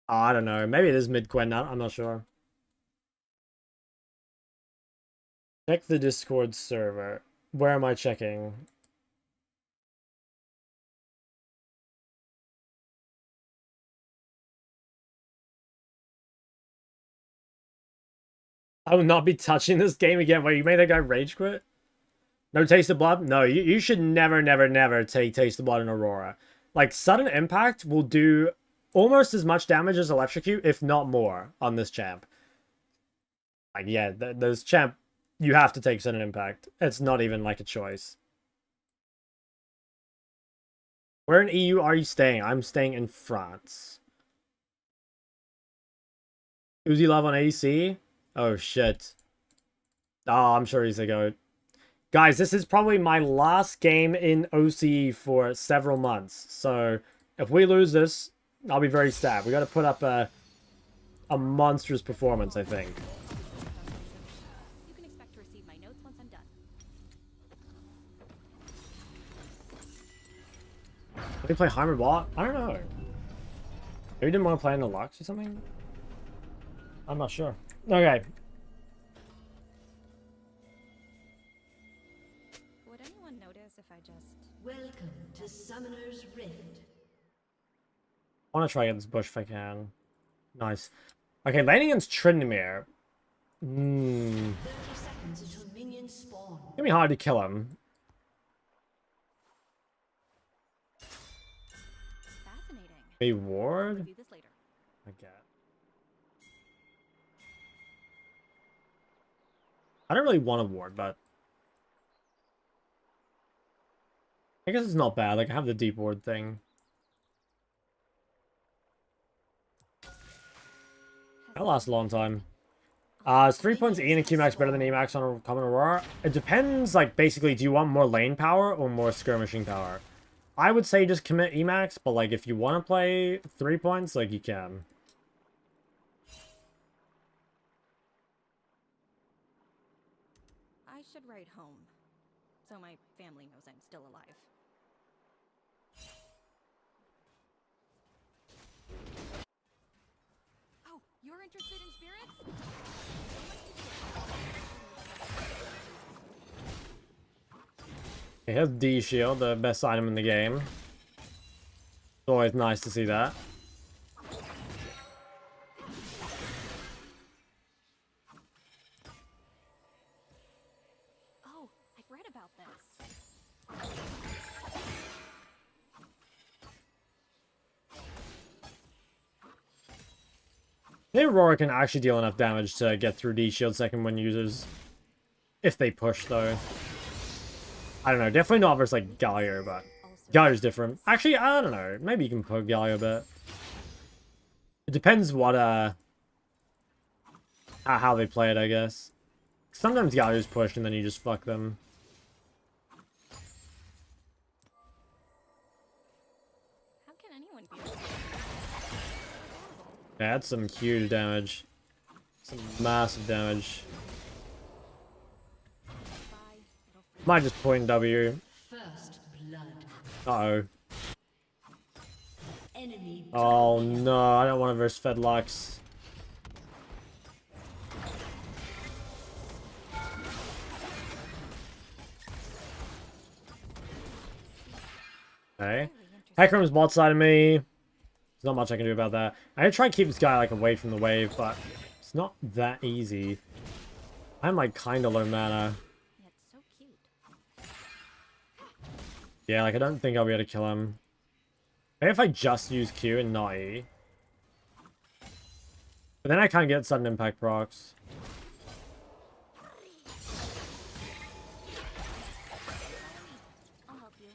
Oh, I don't know. Maybe it is mid Quinn, I'm not sure. Check the Discord server. Where am I checking? I will not be touching this game again. Wait, you made that guy rage quit? No Taste of Blood? No, you should never, never, never take Taste of Blood in Aurora. Like, Sudden Impact will do almost as much damage as Electrocute, if not more, on this champ. Like, yeah, those champ, you have to take Sudden Impact. It's not even like a choice. Where in EU are you staying? I'm staying in France. Uzi Love on AC? Oh, shit. Oh, I'm sure he's a goat. Guys, this is probably my last game in OCE for several months. So, if we lose this, I'll be very sad. We got to put up a monstrous performance, I think. You can expect to receive my notes once I'm done. Did we play Heimer bot? I don't know. Maybe we didn't want to play in the Lux or something? I'm not sure. Okay. Would anyone notice if I just... Welcome to Summoner's Rift. I want to try to get this bush if I can. Nice. Okay, landing against Tryndamere. 30 seconds until minions spawn. It's gonna be hard to kill him. Fascinating. A ward? Do this later. I get. I don't really want a ward, but I guess it's not bad. Like, I have the deep ward thing. That'll last a long time. Is 3 points E and a Qmax better than Emax on a common Aurora? It depends, like, basically, do you want more lane power or more skirmishing power? I would say just commit Emax, but, like, if you want to play 3 points, like, you can. I should write home, so my family knows I'm still alive. Oh, you're interested in spirits? It has D shield, the best item in the game. It's always nice to see that. Oh, I've read about this. I think Aurora can actually deal enough damage to get through D shield second when users. If they push, though. I don't know. Definitely not versus, like, Galio, but Galio's different. Actually, I don't know. Maybe you can poke Galio a bit. It depends what, how they play it, I guess. Sometimes Galio's pushed and then you just fuck them. How can anyone be? Yeah, that's some huge damage. Some massive damage. Might just point W. First blood. Uh-oh. Enemy. Oh no, I don't want to verse Fed Lux. Okay. Heckram's bot side of me. There's not much I can do about that. I need to try and keep this guy like away from the wave, but it's not that easy. I'm like kind of low mana. Yeah, like I don't think I'll be able to kill him. Maybe if I just use Q and not E. But then I can't get sudden impact procs. I'll help you.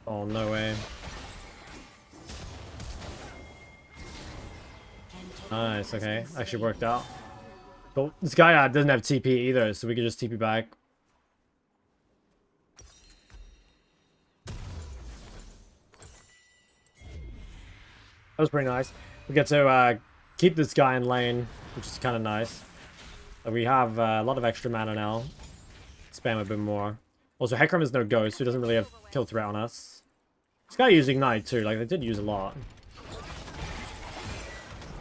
Oh, no way. Nice, okay. Actually worked out. But this guy doesn't have TP either, so we could just TP back. That was pretty nice. We get to keep this guy in lane, which is kind of nice. We have a lot of extra mana now. Spam a bit more. Also, Hecarim is no ghost, so he doesn't really have kill threat on us. This guy used Ignite too, like they did use a lot.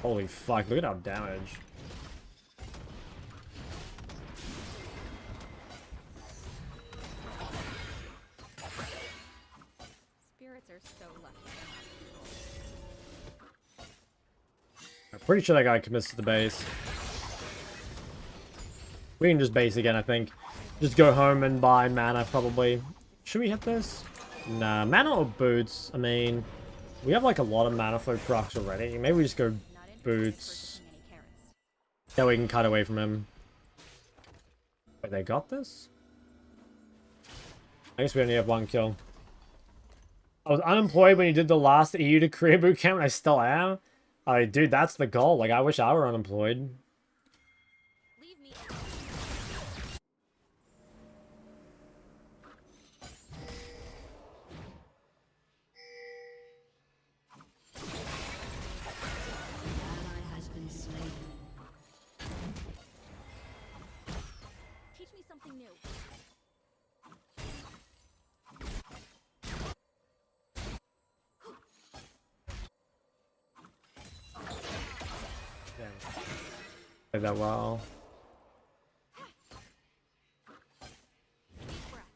Holy fuck, look at our damage. Spirits are so lucky. I'm pretty sure that guy commits to the base. We can just base again, I think. Just go home and buy mana, probably. Should we hit this? Nah, mana or boots? I mean, we have like a lot of mana flow procs already. Maybe we just go boots. Yeah, we can cut away from him. Wait, they got this? I guess we only have one kill. I was unemployed when you did the last EU to career bootcamp, and I still am. Dude, that's the goal. Like, I wish I were unemployed. Leave me. Ally has been slain. Teach me something new. Played that well. Deep breaths.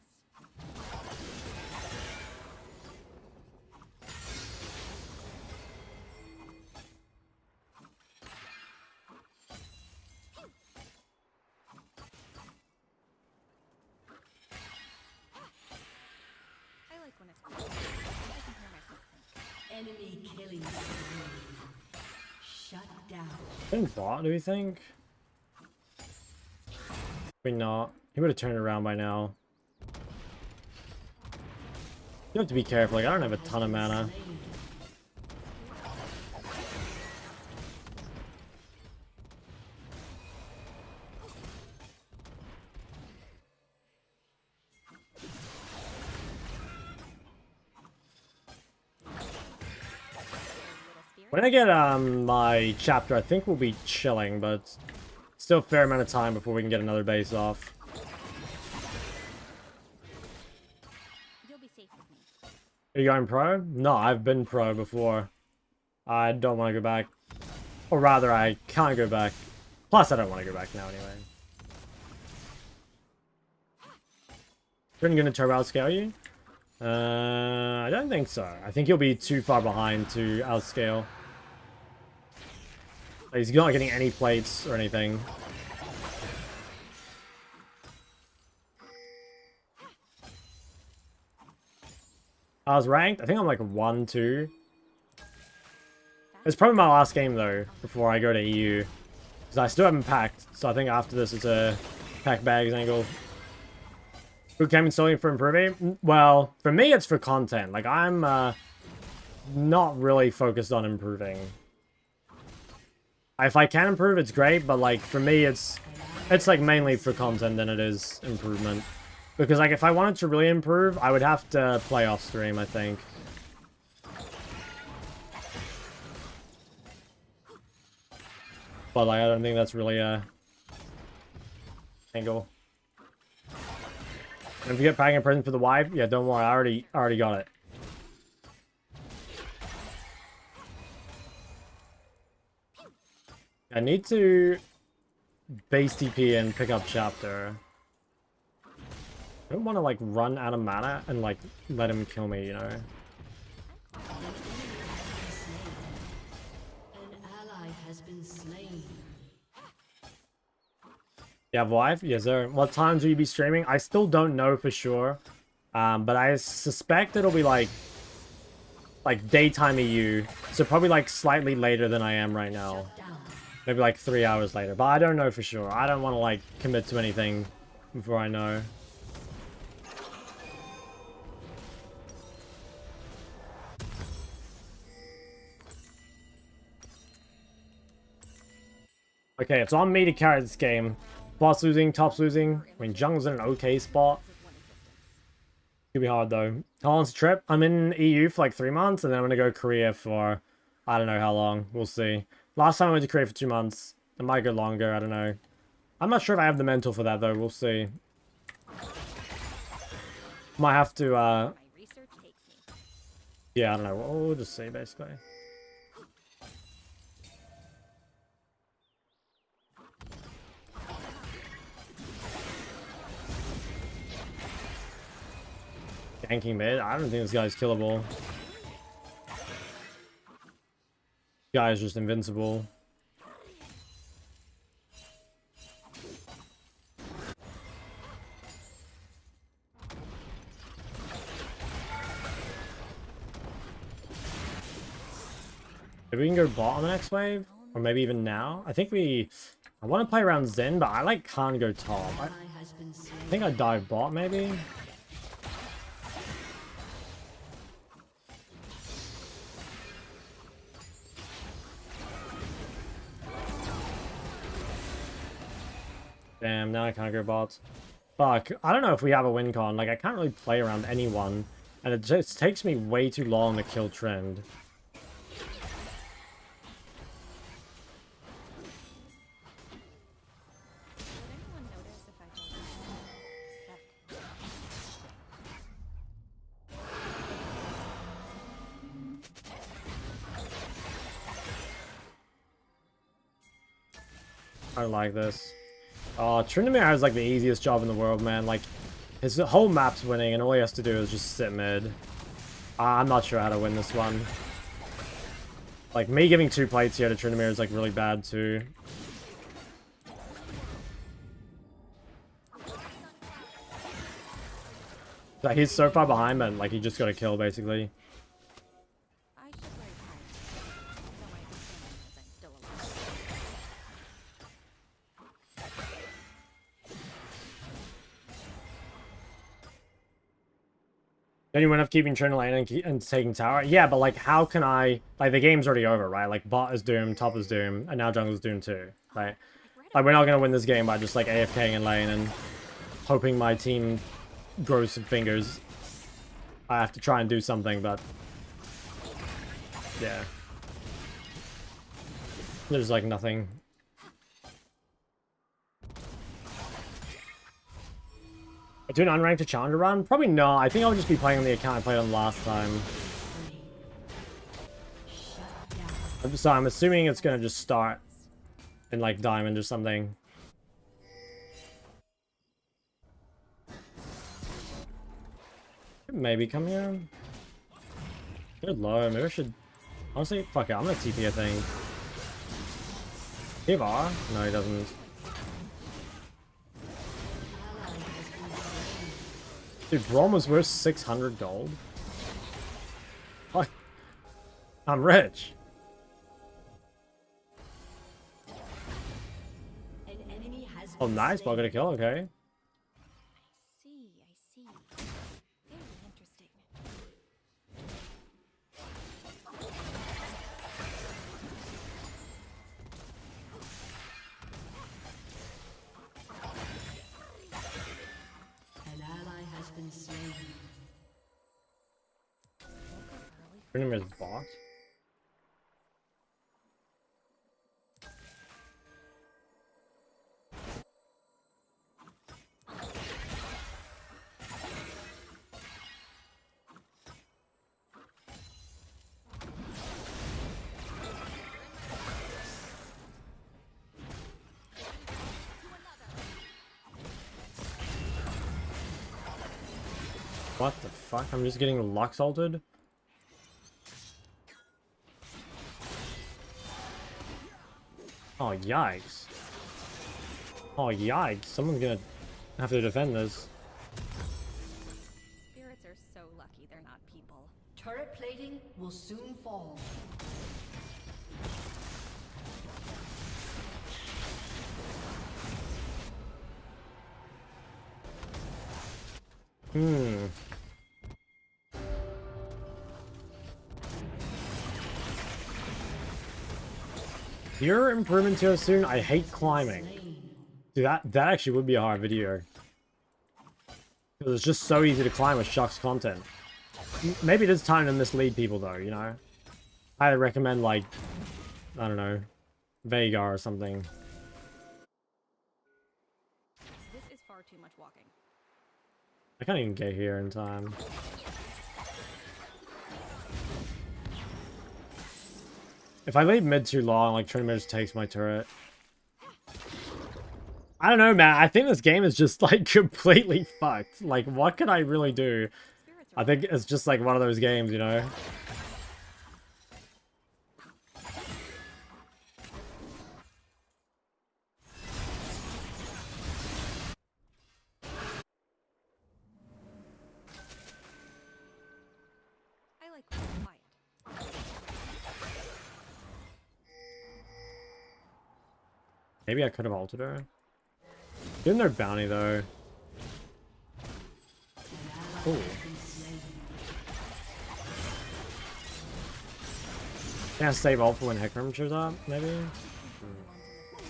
I like when it's quiet. I can hear myself think. Enemy killing spree. Shut down. Been bot, do we think? Maybe not. He would have turned around by now. You have to be careful. Like, I don't have a ton of mana. When I get my chapter, I think we'll be chilling, but still a fair amount of time before we can get another base off. You'll be safe with me. Are you going pro? No, I've been pro before. I don't want to go back. Or rather, I can't go back. Plus, I don't want to go back now anyway. Rune gonna turbo outscale you? I don't think so. I think he'll be too far behind to outscale. He's not getting any plates or anything. I was ranked. I think I'm like 1, 2. It's probably my last game though, before I go to EU. Because I still haven't packed, so I think after this it's a pack bags angle. Bootcamp installing for improving? Well, for me it's for content. Like, I'm not really focused on improving. If I can improve, it's great, but like, for me it's like mainly for content than it is improvement. Because like, if I wanted to really improve, I would have to play off stream, I think. But like, I don't think that's really a angle. And if you get packing a present for the wife, yeah, don't worry, I already got it. I need to base TP and pick up chapter. I don't want to like run out of mana and like let him kill me, you know? An ally has been slain. You have live? Yes, sir. What times will you be streaming? I still don't know for sure. But I suspect it'll be like daytime EU. So probably like slightly later than I am right now. Maybe like 3 hours later. But I don't know for sure. I don't want to like commit to anything before I know. Okay, it's on me to carry this game. Boss losing, top's losing. I mean, Jung's in an okay spot. Could be hard though. How long's the trip? I'm in EU for like 3 months, and then I'm gonna go Korea for I don't know how long. We'll see. Last time I went to Korea for 2 months. It might go longer. I don't know. I'm not sure if I have the mental for that though. We'll see. Might have to. Yeah, I don't know. We'll just see basically. Ganking mid? I don't think this guy's killable. This guy is just invincible. Maybe we can go bot on the next wave? Or maybe even now? I think I want to play around Zen, but I like can't go top. I think I dive bot maybe? Damn, now I can't go bots. Fuck, I don't know if we have a win con. Like, I can't really play around anyone. And it just takes me way too long to kill Trend. I don't like this. Oh, Tryndamere has like the easiest job in the world, man. Like, his whole map's winning, and all he has to do is just sit mid. I'm not sure how to win this one. Like, me giving 2 plates here to Tryndamere is like really bad too. Like, he's so far behind, man. Like, he just got a kill basically. Then you went up keeping Trin lane and taking tower. Yeah, but like, how can I... Like, the game's already over, right? Like, bot is doomed, top is doomed, and now jungle's doomed too, right? Like, we're not going to win this game by just, like, AFKing in lane and hoping my team grows some fingers. I have to try and do something, but... Yeah. There's, like, nothing... Do an unranked to challenger run? Probably not. I think I'll just be playing on the account I played on last time. So I'm assuming it's gonna just start in like diamond or something. Maybe come here. Good low. Maybe I should honestly fuck it. I'm gonna TP a thing. Give R? No, he doesn't. Dude, Braum was worth 600 gold. Fuck. I'm rich. Oh, nice. Ball got a kill. Okay. I see. Very interesting. An ally has been slain. Her name is bot. What the fuck? I'm just getting Lux altered? Oh, yikes. Oh, yikes. Someone's gonna have to defend this. Spirits are so lucky they're not people. Turret plating will soon fall. Hmm. Your improvement here soon. I hate climbing. Dude, that actually would be a hard video. Because it's just so easy to climb with Shuck's content. Maybe it is time to mislead people though, you know? I recommend like, I don't know, Vega or something. This is far too much walking. I can't even get here in time. If I leave mid too long, like Trinity just takes my turret. I don't know, man. I think this game is just like completely fucked. Like, what can I really do? I think it's just like one of those games, you know? I like quiet. Maybe I could have altered her. Doing their bounty though. Ooh. Can't save ult for when Hecarim shows up, maybe?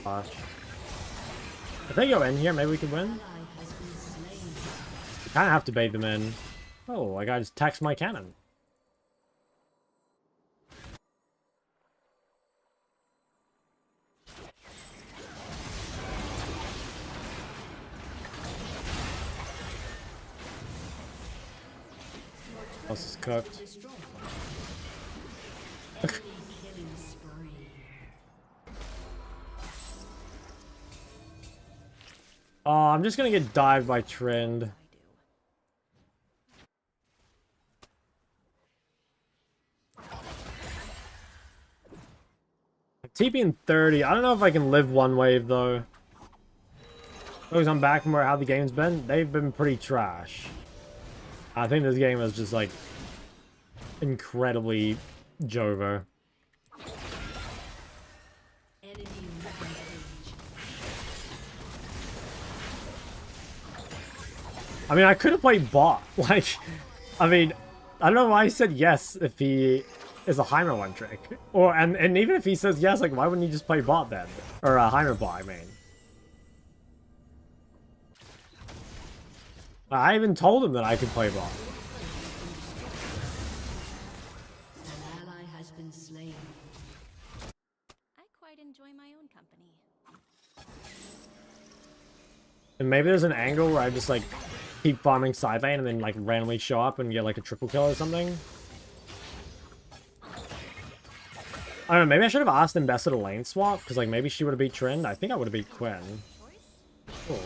Gosh. If they go in here, maybe we could win? We kinda have to bait them in. Oh, I gotta just tax my cannon. This is cooked. Oh, I'm just gonna get dived by Trend. TP in 30. I don't know if I can live one wave though. Because I'm back from how the game's been. They've been pretty trash. I think this game is just like incredibly Jover. I mean, I could have played bot. Like, I mean, I don't know why he said yes if he is a Heimer one trick. Or and even if he says yes, like, why wouldn't he just play bot then? Or a Heimer bot, I mean. I even told him that I could play bot. An ally has been slain. I quite enjoy my own company. And maybe there's an angle where I just like keep farming side lane and then like randomly show up and get like a triple kill or something. I don't know, maybe I should have asked them best at a lane swap, because like maybe she would have beat Trend. I think I would have beat Quinn. Cool.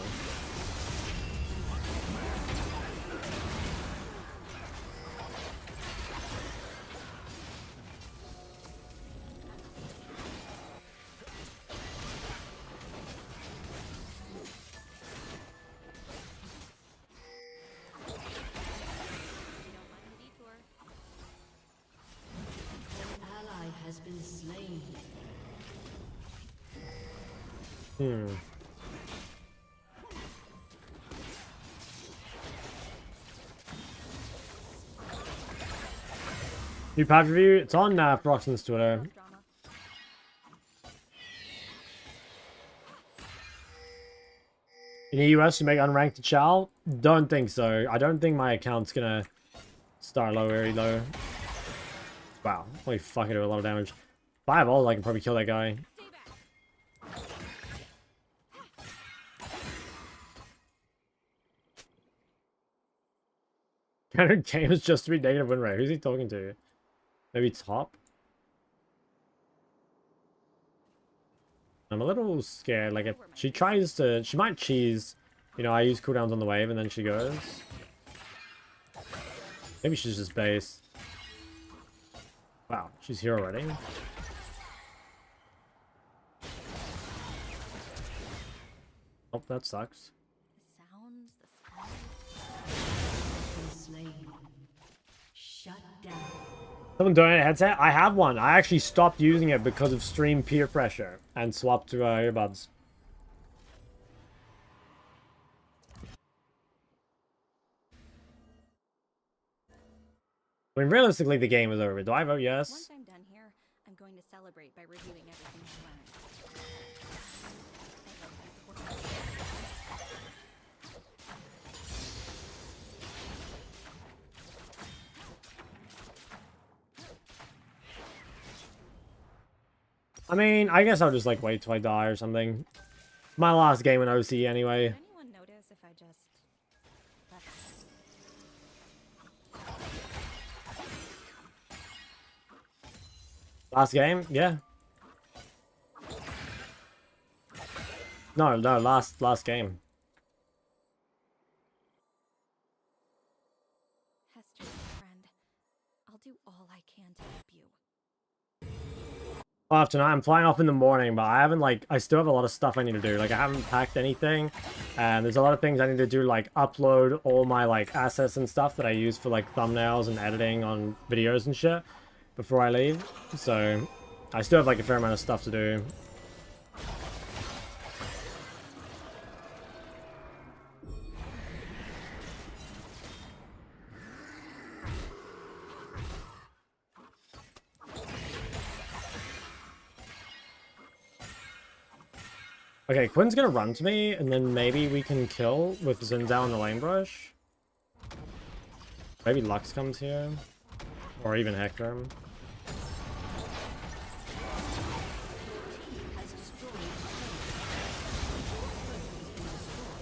New patch review. It's on Froxton's Twitter. Drama. In the US, you make unranked to Chow? Don't think so. I don't think my account's gonna start low very low. Wow. Holy fuck, I do a lot of damage. 5 ult, I can probably kill that guy. Counter games just to be negative win rate. Who's he talking to? Maybe top? I'm a little scared. Like, if she tries to... She might cheese. You know, I use cooldowns on the wave and then she goes. Maybe she's just base. Wow, she's here already. Oh, that sucks. The sounds, the smells. Slain. Shut down. Someone donated a headset? I have one. I actually stopped using it because of stream peer pressure and swapped to earbuds. I mean, realistically, the game is over. Do I vote yes? Once I'm done here, I'm going to celebrate by reviewing everything I've learned. I mean, I guess I'll just, like, wait till I die or something. My last game in OC anyway. Did anyone notice if I just left? Last game? Yeah. No, last game. Hester, my friend, I'll do all I can to help you. Well, tonight I'm flying off in the morning, but I haven't, like, I still have a lot of stuff I need to do. Like, I haven't packed anything, and there's a lot of things I need to do, like, upload all my, like, assets and stuff that I use for, like, thumbnails and editing on videos and shit before I leave. So, I still have, like, a fair amount of stuff to do. Okay, Quinn's gonna run to me, and then maybe we can kill with Zinzao and the Lane Brush. Maybe Lux comes here. Or even Hector.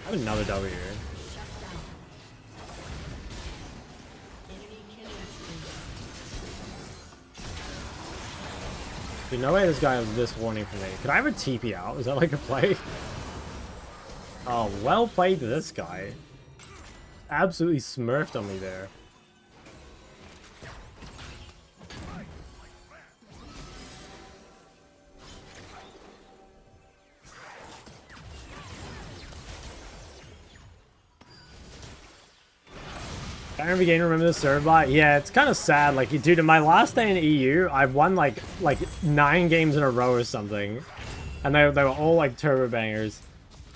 I have another W. Dude, no way this guy is this horny for me. Could I have a TP out? Is that like a play? Oh, well played to this guy. Absolutely smurfed on me there. I remember getting remember the server bot. Yeah, it's kind of sad. Like, dude, in my last day in EU, I've won like 9 games in a row or something, and they were all like turbo bangers.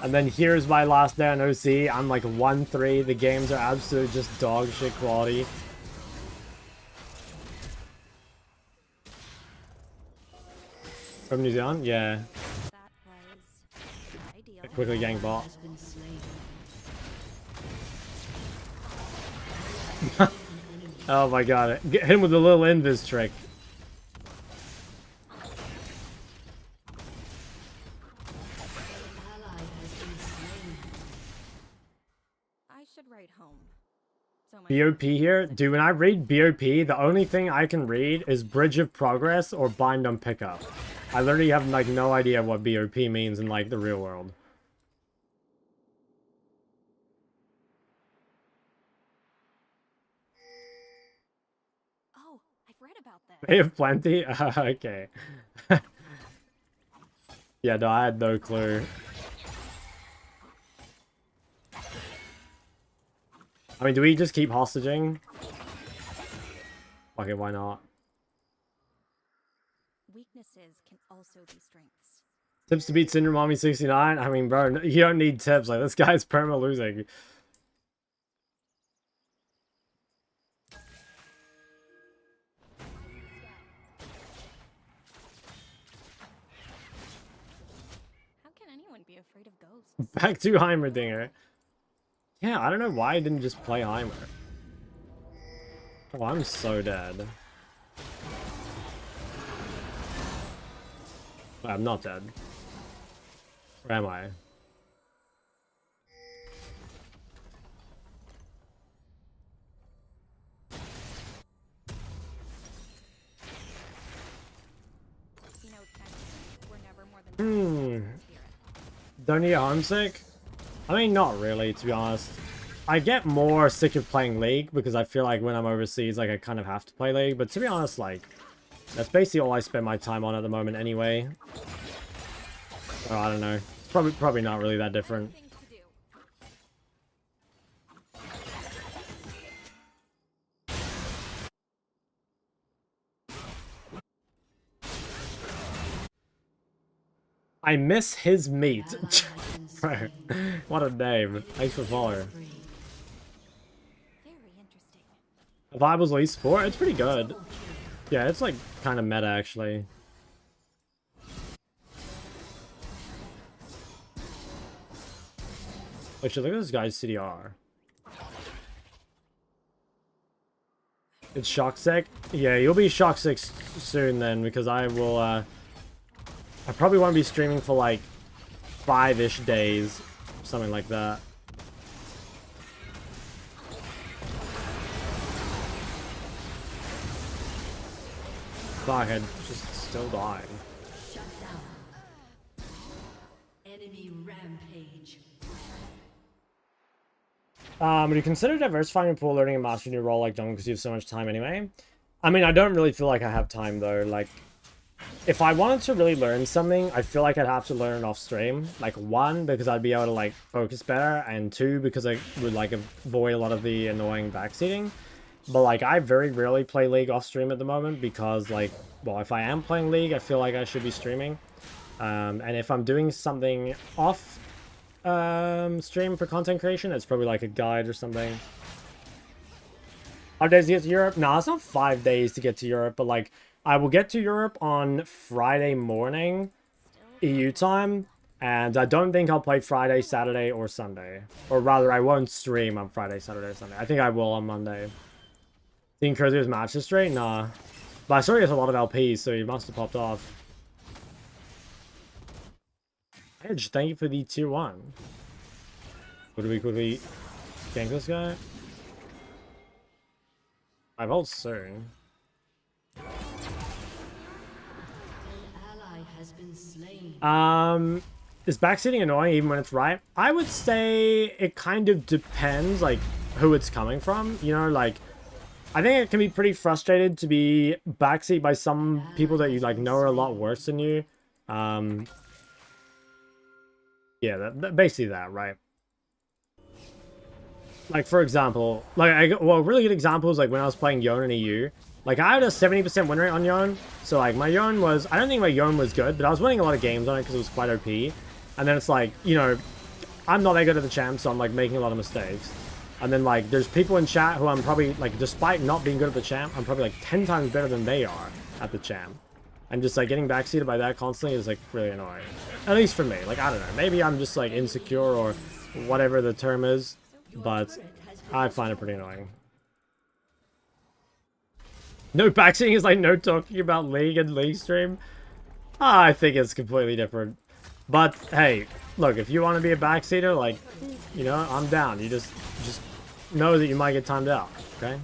And then here's my last day on OC. I'm like 1-3. The games are absolute just dog shit quality. From New Zealand, yeah. That was ideal. I quickly gang bot. Has been slain. Oh my god, hit him with a little invis trick. Ally has been slain. I should write home. So my BOP here? Dude, when I read BOP, the only thing I can read is Bridge of Progress or Bind on Pickup. I literally have like no idea what BOP means in like the real world. Oh, I've read about this. They have plenty? Okay. Yeah, no, I had no clue. I mean, do we just keep hostaging? Okay, why not? Weaknesses can also be strengths. Tips to beat Syndrome Mommy 69? I mean, bro, you don't need tips. Like, this guy's perma losing. How can anyone be afraid of ghosts? Back to Heimerdinger. Yeah, I don't know why I didn't just play Heimer. Oh, I'm so dead. I'm not dead. Where am I? You know, technically, we're never more than Don't you get homesick? I mean, not really, to be honest. I get more sick of playing League because I feel like when I'm overseas, like I kind of have to play League. But to be honest, like that's basically all I spend my time on at the moment anyway. So I don't know. It's probably not really that different. Things to do. I miss his meat. Ally has been Bro, slain. what a name. Thanks for following. Spree. Very interesting. Vibal's Elite Sport, it's pretty good. Double kill. Yeah, it's like kind of meta actually. Actually, look at this guy's CDR. It's shock sick. Yeah, you'll be shock sick soon then, because I will. I probably won't be streaming for like 5-ish days, something like that. Fuck, I'm just still dying. Shut down. Enemy rampage. Would you consider diversifying your pool, learning and mastering your role like John because you have so much time anyway? I mean, I don't really feel like I have time though. Like, if I wanted to really learn something, I feel like I'd have to learn it off stream. Like, one, because I'd be able to like focus better, and two, because I would like avoid a lot of the annoying backseating. But like, I very rarely play League off stream at the moment because like, well, if I am playing League, I feel like I should be streaming. And if I'm doing something off stream for content creation, it's probably like a guide or something. 5 days to get to Europe? No, it's not 5 days to get to Europe, but like I will get to Europe on Friday morning EU time, and I don't think I'll play Friday, Saturday, or Sunday. Or rather, I won't stream on Friday, Saturday, or Sunday. I think I will on Monday. Think Curzio's match history? Nah. But I saw he has a lot of LPs, so he must have popped off. Edge, thank you for the tier 1. Would we quickly gank this guy? I volt soon. An ally has been slain. Is backseating annoying even when it's right? I would say it kind of depends, like, who it's coming from. You know, like, I think it can be pretty frustrated to be backseat by some people that you, like, know are a lot worse than you. Yeah, basically that, right? Like, for example, like, well, a really good example is, like, when I was playing Yone in EU. Like, I had a 70% win rate on Yone. So, like, my Yone was... I don't think my Yone was good, but I was winning a lot of games on it because it was quite OP. And then it's like, you know, I'm not that good at the champ, so I'm, like, making a lot of mistakes. And then, like, there's people in chat who I'm probably, like, despite not being good at the champ, I'm probably, like, 10 times better than they are at the champ. And just, like, getting backseated by that constantly is, like, really annoying. At least for me. Like, I don't know. Maybe I'm just, like, insecure or whatever the term is. But I find it pretty annoying. No backseating is like no talking about League and League stream. I think it's completely different. But hey, look, if you want to be a backseater, like, you know, I'm down. You just know that you might get timed out, okay?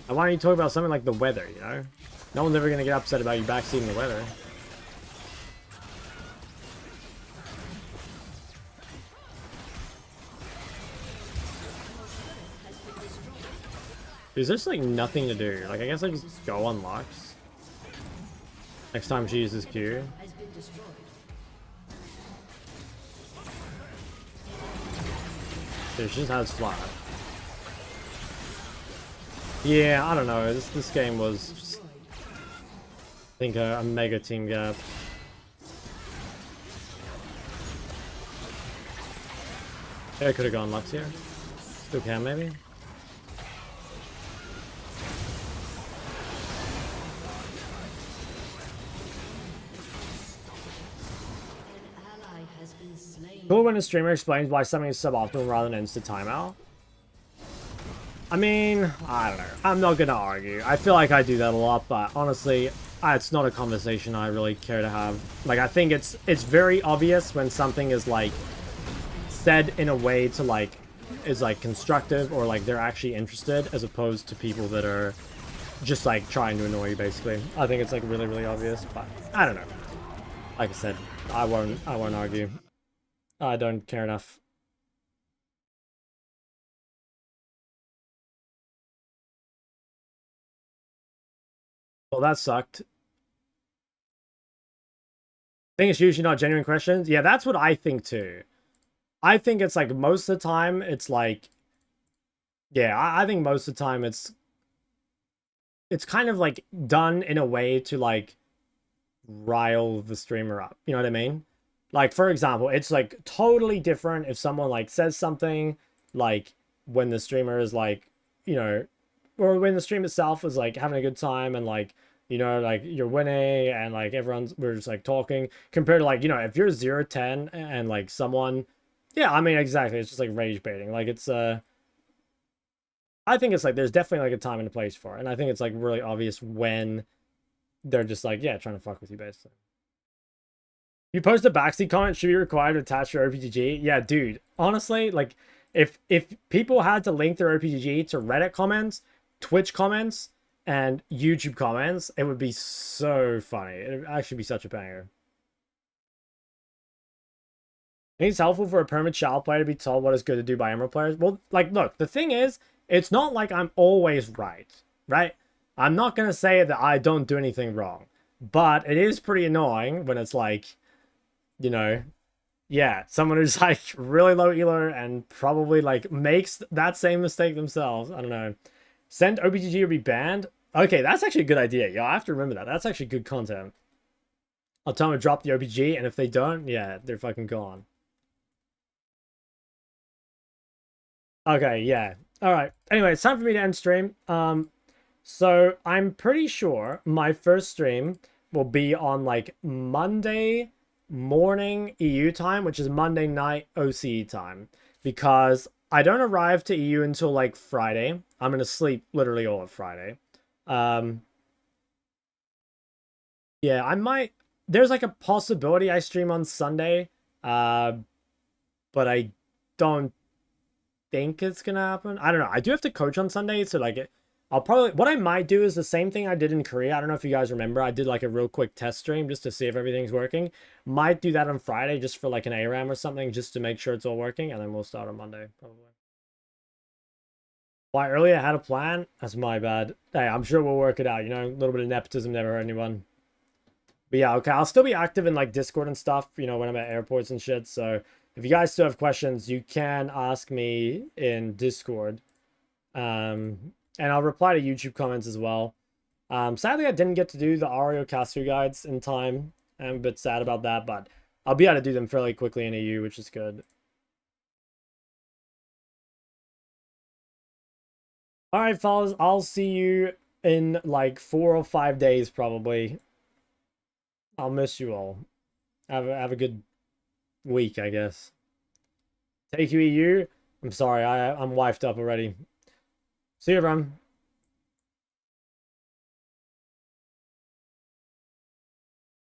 And why don't you talk about something like the weather, you know? No one's ever gonna get upset about you backseating the weather. There's just like nothing to do. Like, I guess I just go on Lux. Next time she uses Q. Has been destroyed. Dude, she just has flat. Yeah, I don't know. This game was, just, I think, a mega team gap. Yeah, I could have gone Lux here. Still can, maybe. Cool when a streamer explains why something is suboptimal rather than instant timeout. I mean, I don't know. I'm not gonna argue. I feel like I do that a lot, but honestly, it's not a conversation I really care to have. Like, I think it's very obvious when something is like said in a way to like is like constructive or like they're actually interested, as opposed to people that are just like trying to annoy you. Basically, I think it's like really, really obvious, but I don't know. Like I said, I won't argue. I don't care enough. Well, that sucked. I think it's usually not genuine questions. Yeah, that's what I think too. I think it's like most of the time it's like, yeah, I think most of the time it's kind of like done in a way to like rile the streamer up. You know what I mean? Like, for example, it's like totally different if someone like says something like when the streamer is like, you know, or when the stream itself is like having a good time and like, you know, like you're winning and like we're just like talking compared to like, you know, if you're 0-10 and like someone, yeah, I mean, exactly. It's just like rage baiting. Like it's, I think it's like there's definitely like a time and a place for it. And I think it's like really obvious when they're just like, yeah, trying to fuck with you basically. You post a backseat comment, should be required to attach your OPGG. Yeah, dude. Honestly, like if people had to link their OPGG to Reddit comments, Twitch comments, and YouTube comments, it would be so funny. It would actually be such a banger. I think it's helpful for a permanent child player to be told what is good to do by Emerald players. Well, like, look, the thing is, it's not like I'm always right? I'm not going to say that I don't do anything wrong. But it is pretty annoying when it's like, you know, yeah, someone who's like really low elo and probably like makes that same mistake themselves. I don't know. Send OPGG or be banned. Okay, that's actually a good idea. Yeah, I have to remember that. That's actually good content. I'll tell them to drop the OPG, and if they don't, yeah, they're fucking gone. Okay, yeah. All right. Anyway, it's time for me to end stream. So I'm pretty sure my first stream will be on like Monday morning EU time, which is Monday night OCE time, because I don't arrive to EU until like Friday. I'm gonna sleep literally all of Friday. Yeah, I might. There's like a possibility I stream on Sunday, but I don't think it's gonna happen. I don't know. I do have to coach on Sunday, so like I'll probably, what I might do is the same thing I did in Korea. I don't know if you guys remember. I did like a real quick test stream just to see if everything's working. Might do that on Friday just for like an ARAM or something, just to make sure it's all working, and then we'll start on Monday probably. Why earlier I had a plan? That's my bad. Hey, I'm sure we'll work it out. You know, a little bit of nepotism never hurt anyone. But yeah, okay, I'll still be active in like Discord and stuff, you know, when I'm at airports and shit. So if you guys still have questions, you can ask me in Discord. And I'll reply to YouTube comments as well. Sadly, I didn't get to do the Ario Casu guides in time. I'm a bit sad about that, but I'll be able to do them fairly quickly in EU, which is good. All right, fellas, I'll see you in like 4 or 5 days probably. I'll miss you all. Have a good week, I guess. Take you EU. I'm sorry, I'm wifed up already. See you, everyone.